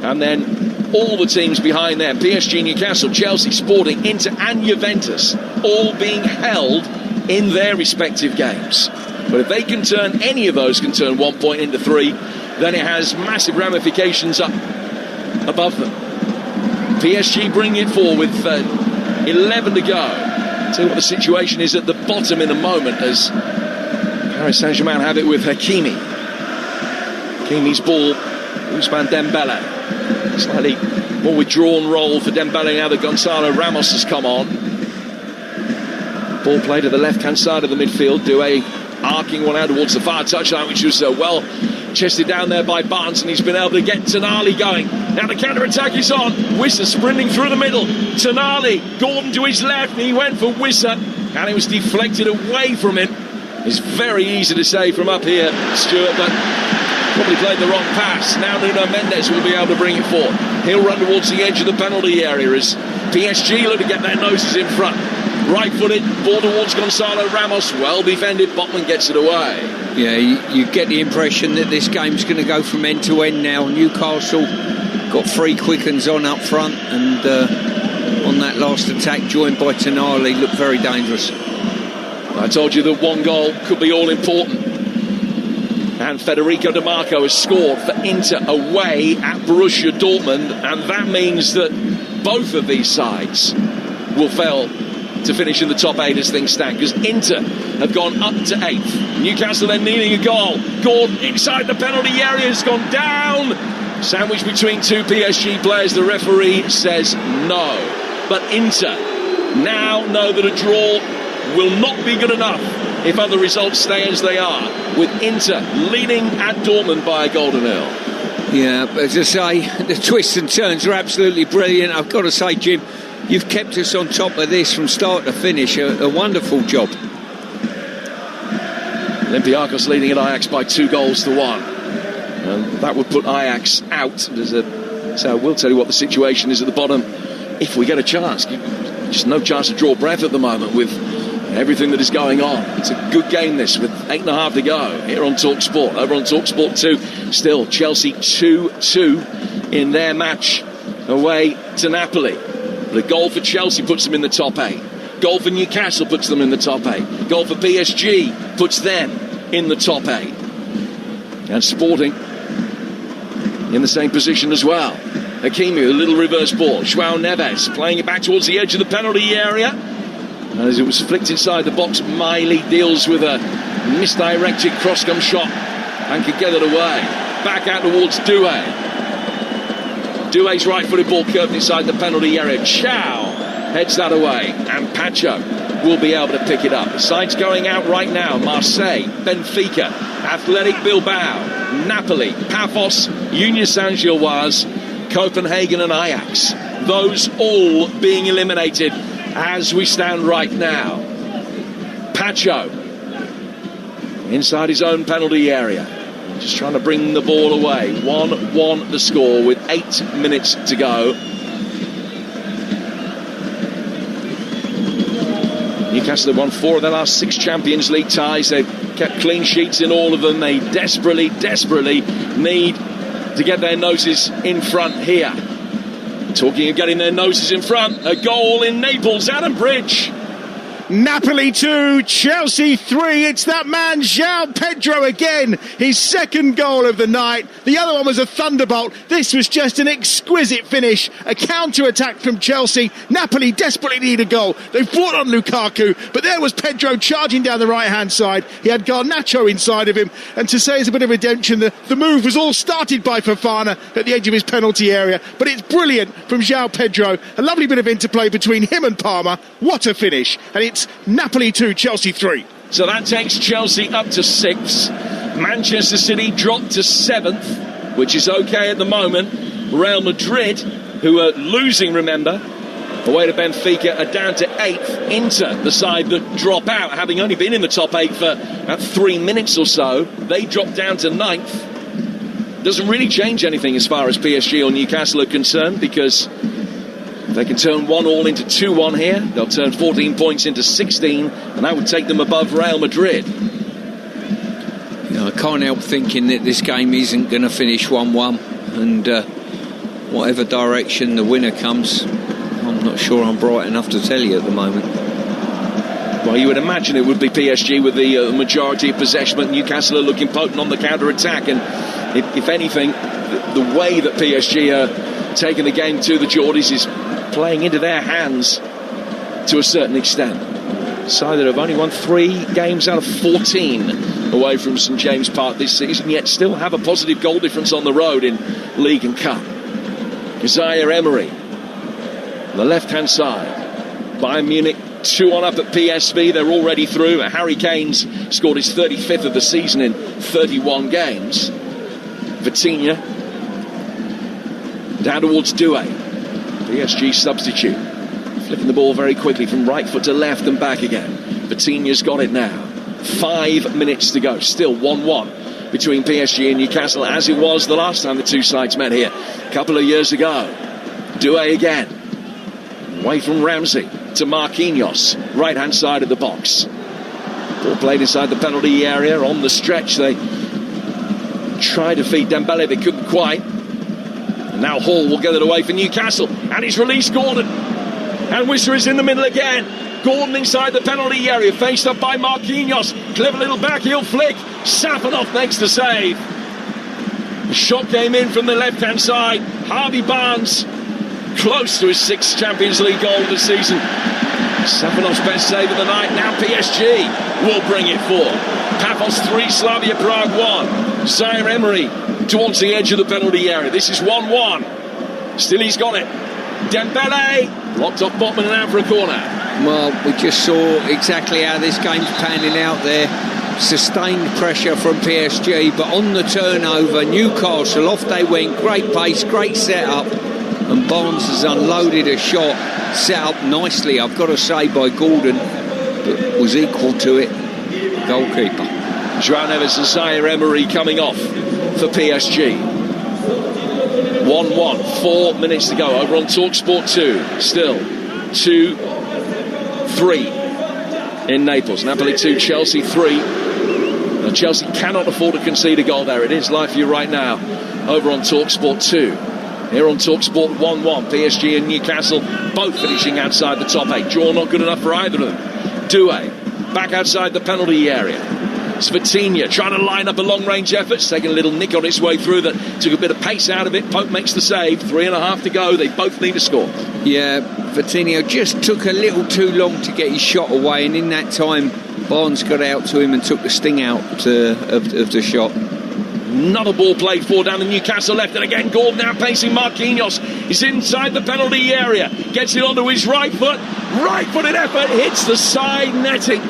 And then all the teams behind them, PSG, Newcastle, Chelsea, Sporting, Inter and Juventus, all being held in their respective games. But if they can turn, any of those can turn 1 point into 3, then it has massive ramifications up above them. PSG bring it forward with 11 to go. I'll tell you what the situation is at the bottom in a moment as Paris Saint-Germain have it with Hakimi. Hakimi's ball, Ousmane Dembele. Slightly more withdrawn role for Dembele now that Gonzalo Ramos has come on. Ball played to the left-hand side of the midfield. Doué arcing one out towards the far touchline, which was well chested down there by Barnes, and he's been able to get Tonali going. Now the counter-attack is on. Wissa sprinting through the middle. Tonali, Gordon to his left, and he went for Wissa, and it was deflected away from him. It's very easy to say from up here, Stuart, but probably played the wrong pass. Now Nuno Mendes will be able to bring it forward. He'll run towards the edge of the penalty area as PSG look to get their noses in front. Right-footed, ball towards Gonzalo Ramos, well defended, Botman gets it away. Yeah, you get the impression that this game's going to go from end to end now. Newcastle got 3 quick uns on up front, and on that last attack, joined by Tonali, looked very dangerous. I told you that one goal could be all important. And Federico Di Marco has scored for Inter away at Borussia Dortmund, and that means that both of these sides will fail to finish in the top 8 as things stand, because Inter have gone up to 8th. Newcastle then needing a goal. Gordon inside the penalty area has gone down. Sandwiched between 2 PSG players. The referee says no. But Inter now know that a draw will not be good enough if other results stay as they are, with Inter leading at Dortmund by a goal to 0. Yeah, but as I say, the twists and turns are absolutely brilliant. I've got to say, Jim, you've kept us on top of this from start to finish. A wonderful job. Olympiacos leading at Ajax by 2 goals to 1. And that would put Ajax out. So I will tell you what the situation is at the bottom if we get a chance. Just no chance to draw breath at the moment with everything that is going on. It's a good game this, with 8.5 to go here on TalkSport. Over on TalkSport 2, still Chelsea 2-2 in their match away to Napoli. But a goal for Chelsea puts them in the top 8. Goal for Newcastle puts them in the top 8. Goal for PSG puts them in the top 8. And Sporting in the same position as well. Hakimi, a little reverse ball. João Neves playing it back towards the edge of the penalty area. As it was flicked inside the box, Miley deals with a misdirected cross-come shot and can get it away. Back out towards Doué. Doué's right-footed ball curved inside the penalty area. Chow heads that away, and Pacho will be able to pick it up. The side's going out right now. Marseille, Benfica, Athletic Bilbao, Napoli, Pafos, Union Saint-Gilloise, Copenhagen and Ajax. Those all being eliminated as we stand right now. Pacho inside his own penalty area, just trying to bring the ball away. 1-1 the score with 8 minutes to go. Newcastle have won 4 of their last 6 Champions League ties. They've kept clean sheets in all of them. They desperately need to get their noses in front here. Talking of getting their noses in front, a goal in Naples. Adam Bridge. Napoli 2, Chelsea 3. It's that man, João Pedro again. His second goal of the night. The other one was a thunderbolt. This was just an exquisite finish. A counter-attack from Chelsea. Napoli desperately need a goal. They've brought on Lukaku, but there was Pedro charging down the right-hand side. He had Garnacho inside of him. And to say as a bit of redemption, the move was all started by Fofana at the edge of his penalty area. But it's brilliant from João Pedro. A lovely bit of interplay between him and Palmer. What a finish. And it's Napoli 2, Chelsea 3. So that takes Chelsea up to 6th. Manchester City dropped to 7th, which is okay at the moment. Real Madrid, who are losing, remember, away to Benfica, are down to 8th. Inter, the side that drop out, having only been in the top 8 for about 3 minutes or so, they drop down to 9th. Doesn't really change anything as far as PSG or Newcastle are concerned, because if they can turn 1-1 into 2-1 here, they'll turn 14 points into 16, and that would take them above Real Madrid. I can't help thinking that this game isn't going to finish 1-1, and whatever direction the winner comes, I'm not sure I'm bright enough to tell you at the moment. Well, you would imagine it would be PSG with the majority of possession, but Newcastle are looking potent on the counter-attack, and if anything, the way that PSG are taking the game to the Geordies is playing into their hands to a certain extent. So that have only won 3 games out of 14 away from St James Park this season, yet still have a positive goal difference on the road in League and Cup. Zaire Emery, the left-hand side. Bayern Munich 2-1 up at PSV. They're already through. Harry Kane's scored his 35th of the season in 31 games. Vitinha down towards Doué, PSG substitute, flicking the ball very quickly from right foot to left and back again. Vitinha's got it now. 5 minutes to go. Still 1-1 between PSG and Newcastle, as it was the last time the two sides met here a couple of years ago. Doué again, away from Ramsey to Marquinhos, right hand side of the box. Ball played inside the penalty area. On the stretch they tried to feed Dembele, they couldn't quite. And now Hall will get it away for Newcastle, and he's released Gordon, and Wisser is in the middle again. Gordon inside the penalty area, faced up by Marquinhos. Clever little backheel flick. Safanov makes the save. The shot came in from the left-hand side. Harvey Barnes, close to his 6th Champions League goal of the season. Safanov's best save of the night. Now PSG will bring it 4. Pafos 3, Slavia Prague 1. Zaire Emery towards the edge of the penalty area. This is 1-1. Still he's got it. Dembele blocked off Botman and out for a corner. Well, we just saw exactly how this game's panning out there. Sustained pressure from PSG, but on the turnover, Newcastle, off they went. Great pace, great setup, and Barnes has unloaded a shot, set up nicely, I've got to say, by Gordon, but was equal to it, goalkeeper. João Neves and Zaire Emery coming off for PSG. 1-1, 4 minutes to go over on TalkSport 2. Still 2-3 in Naples. Napoli 2, Chelsea 3. Now Chelsea cannot afford to concede a goal there. It is live for you right now over on TalkSport 2. Here on TalkSport 1-1, PSG and Newcastle both finishing outside the top 8. Draw not good enough for either of them. Doué back outside the penalty area. Vitinha trying to line up a long-range effort, taking a little nick on its way through that took a bit of pace out of it. Pope makes the save. 3.5 to go. They both need a score. Yeah, Vitinha just took a little too long to get his shot away, and in that time Barnes got out to him and took the sting out of the shot. Another ball played for down the Newcastle left, and again Gordon now pacing Marquinhos. He's inside the penalty area, gets it onto his right foot. Right-footed effort hits the side netting.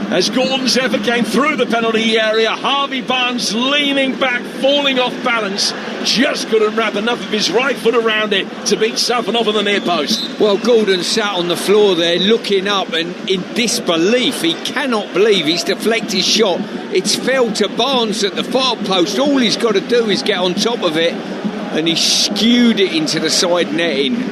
As Gordon's effort came through the penalty area, Harvey Barnes leaning back, falling off balance, just couldn't wrap enough of his right foot around it to beat Safanov on the near post. Well, Gordon sat on the floor there looking up and in disbelief. He cannot believe he's deflected his shot. It's fell to Barnes at the far post. All he's got to do is get on top of it, and he skewed it into the side netting.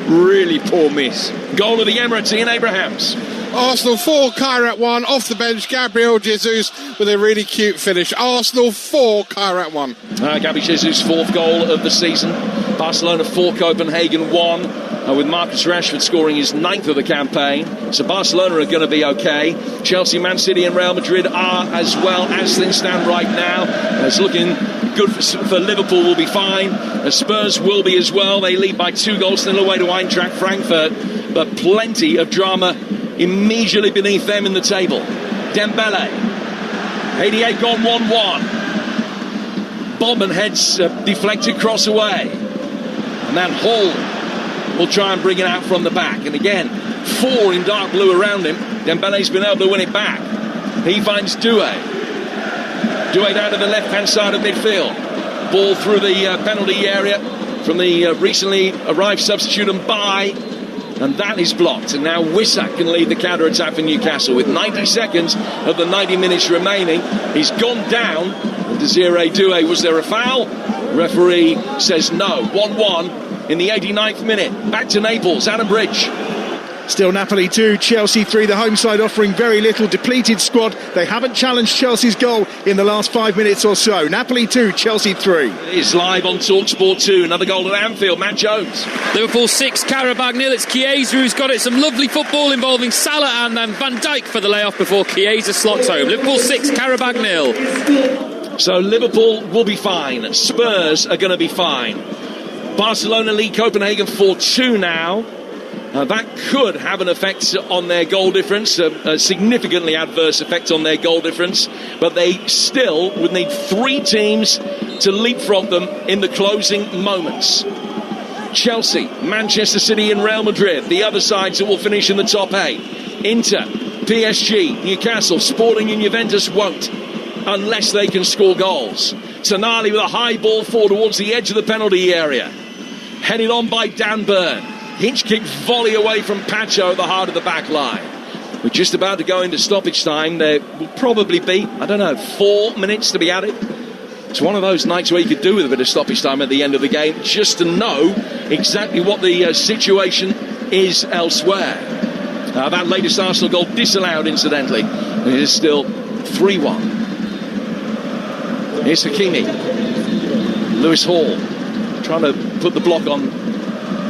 Really poor miss. Goal of the Emirates, Ian Abrahams. Arsenal 4, Kairat 1. Off the bench, Gabriel Jesus with a really cute finish. Arsenal 4, Kairat 1. Gabi Jesus' 4th goal of the season. Barcelona 4, Copenhagen 1. With Marcus Rashford scoring his 9th of the campaign. So Barcelona are going to be okay. Chelsea, Man City and Real Madrid are as well, as things stand right now. It's looking good for Liverpool, will be fine. Spurs will be as well. They lead by 2 goals, still away to Eintracht Frankfurt. But plenty of drama immediately beneath them in the table. Dembele, 88 gone, 1-1. Bobman heads deflected cross away, and then Hall will try and bring it out from the back. And again, 4 in dark blue around him. Dembele's been able to win it back. He finds Doué down to the left-hand side of midfield. Ball through the penalty area from the recently arrived substitute and and that is blocked. And now Wissac can lead the counter-attack for Newcastle with 90 seconds of the 90 minutes remaining. He's gone down. Desiree Doué, was there a foul? Referee says no. 1-1 in the 89th minute. Back to Naples, Adam Bridge. Still Napoli 2, Chelsea 3. The home side offering very little, depleted squad. They haven't challenged Chelsea's goal in the last 5 minutes or so. Napoli 2, Chelsea 3. It's live on TalkSport 2. Another goal at Anfield. Matt Jones. Liverpool 6, Qarabag 0. It's Chiesa who's got it. Some lovely football involving Salah and then Van Dijk for the layoff before Chiesa slots home. Liverpool 6, Qarabag 0. So Liverpool will be fine. Spurs are going to be fine. Barcelona lead Copenhagen 4-2 now. That could have an effect on their goal difference, a significantly adverse effect on their goal difference, but they still would need 3 teams to leapfrog them in the closing moments. Chelsea, Manchester City and Real Madrid, the other sides that will finish in the top 8. Inter, PSG, Newcastle, Sporting and Juventus won't, unless they can score goals. Tonali with a high ball forward towards the edge of the penalty area. Headed on by Dan Burn. Hinch kick volley away from Pacho at the heart of the back line. We're just about to go into stoppage time. There will probably be, 4 minutes to be added. It's one of those nights where you could do with a bit of stoppage time at the end of the game, just to know exactly what the situation is elsewhere. That latest Arsenal goal disallowed, incidentally. It is still 3-1. Here's Hakimi. Lewis Hall trying to put the block on.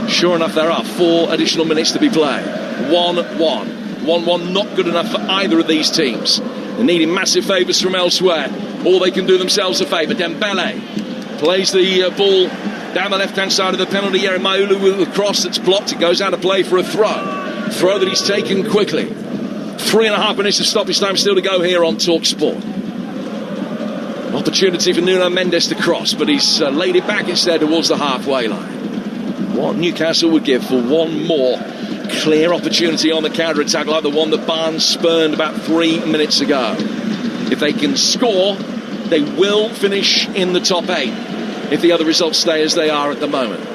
Sure enough, there are 4 additional minutes to be played. 1-1. 1-1 not good enough for either of these teams. They're needing massive favours from elsewhere. Or they can do themselves a favour. Dembele plays the ball down the left-hand side of the penalty area. Maulu with the cross that's blocked. It goes out of play for a throw. Throw that he's taken quickly. 3.5 minutes of stoppage time still to go here on TalkSport. Opportunity for Nuno Mendes to cross, but he's laid it back instead towards the halfway line. What Newcastle would give for one more clear opportunity on the counter-attack like the one that Barnes spurned about 3 minutes ago. If they can score, they will finish in the top 8 if the other results stay as they are at the moment.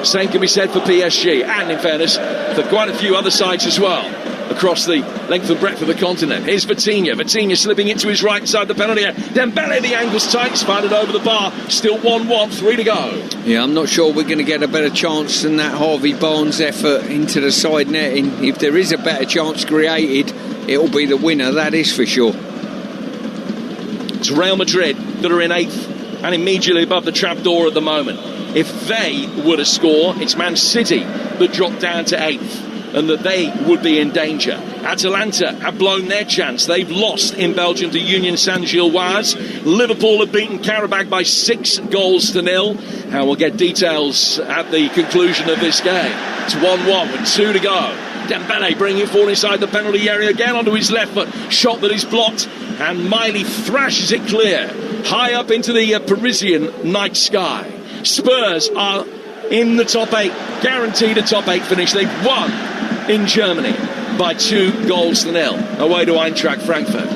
Same can be said for PSG and, in fairness, for quite a few other sides as well across the length and breadth of the continent. Here's Vitinha. Vitinha slipping it to his right side of the penalty area. Dembele, the angle's tight, spotted over the bar. Still 1-1, 3 to go. Yeah, I'm not sure we're going to get a better chance than that Harvey Barnes effort into the side netting. If there is a better chance created, it'll be the winner, that is for sure. It's Real Madrid that are in 8th and immediately above the trapdoor at the moment. If they were to score, it's Man City that dropped down to 8th. And that they would be in danger. Atalanta have blown their chance. They've lost in Belgium to Union Saint-Gilloise. Liverpool have beaten Qarabag by 6-0. And we'll get details at the conclusion of this game. It's 1-1 with 2 to go. Dembele bringing it forward inside the penalty area again onto his left foot. Shot that is blocked. And Miley thrashes it clear. High up into the Parisian night sky. Spurs are in the top 8. Guaranteed a top 8 finish. They've won in Germany by 2-0 away to Eintracht Frankfurt.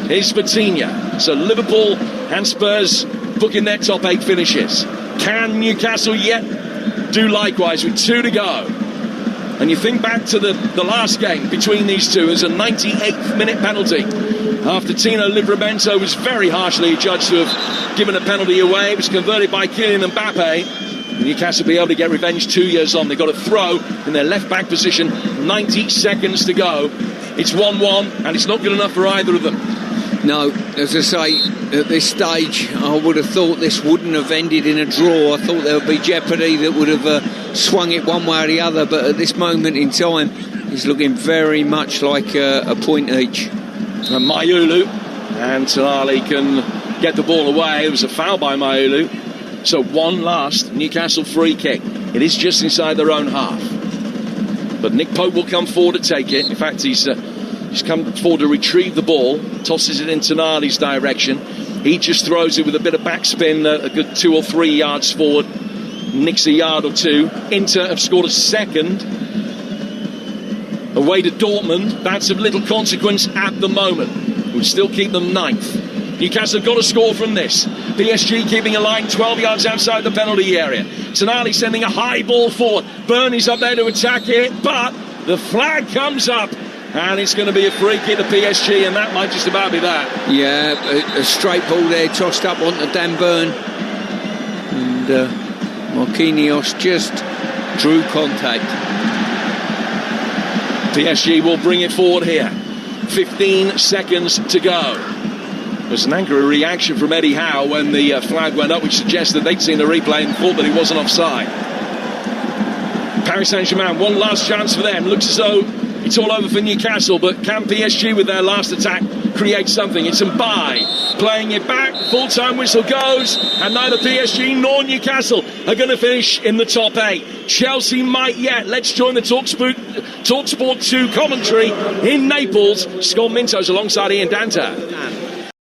Here's Vitinha. So Liverpool and Spurs booking their top 8 finishes. Can Newcastle yet do likewise with 2 to go? And you think back to the last game between these two as a 98th minute penalty after Tino Livramento was very harshly judged to have given a penalty away. It was converted by Kylian Mbappe. Newcastle will be able to get revenge 2 years on. They've got a throw in their left-back position, 90 seconds to go. It's 1-1, and it's not good enough for either of them. No, as I say, at this stage, I would have thought this wouldn't have ended in a draw. I thought there would be jeopardy that would have swung it one way or the other, but at this moment in time, it's looking very much like a point each. And Maulu and Tonali can get the ball away. It was a foul by Maulu. So one last Newcastle free kick. It is just inside their own half. But Nick Pope will come forward to take it. In fact, he's come forward to retrieve the ball. Tosses it in Tonali's direction. He just throws it with a bit of backspin, a good 2 or 3 yards forward. Nicks a yard or 2. Inter have scored a second. Away to Dortmund. That's of little consequence at the moment. Would still keep them 9th. Newcastle have got to score from this. PSG keeping a line 12 yards outside the penalty area. Tonali sending a high ball forward. Bernie's up there to attack it, but the flag comes up and it's going to be a free kick to PSG, and that might just about be that. Yeah, a straight ball there tossed up onto Dan Burn, and Marquinhos just drew contact. PSG will bring it forward here. 15 seconds to go. There's an angry reaction from Eddie Howe when the flag went up, which suggests that they'd seen the replay and thought that he wasn't offside. Paris Saint-Germain, one last chance for them. Looks as though it's all over for Newcastle, but can PSG with their last attack create something? It's Mbaye playing it back, full-time whistle goes, and neither PSG nor Newcastle are going to finish in the top 8. Chelsea might yet. Let's join the TalkSport 2 commentary in Naples. Scott Mintos alongside Ian Danta.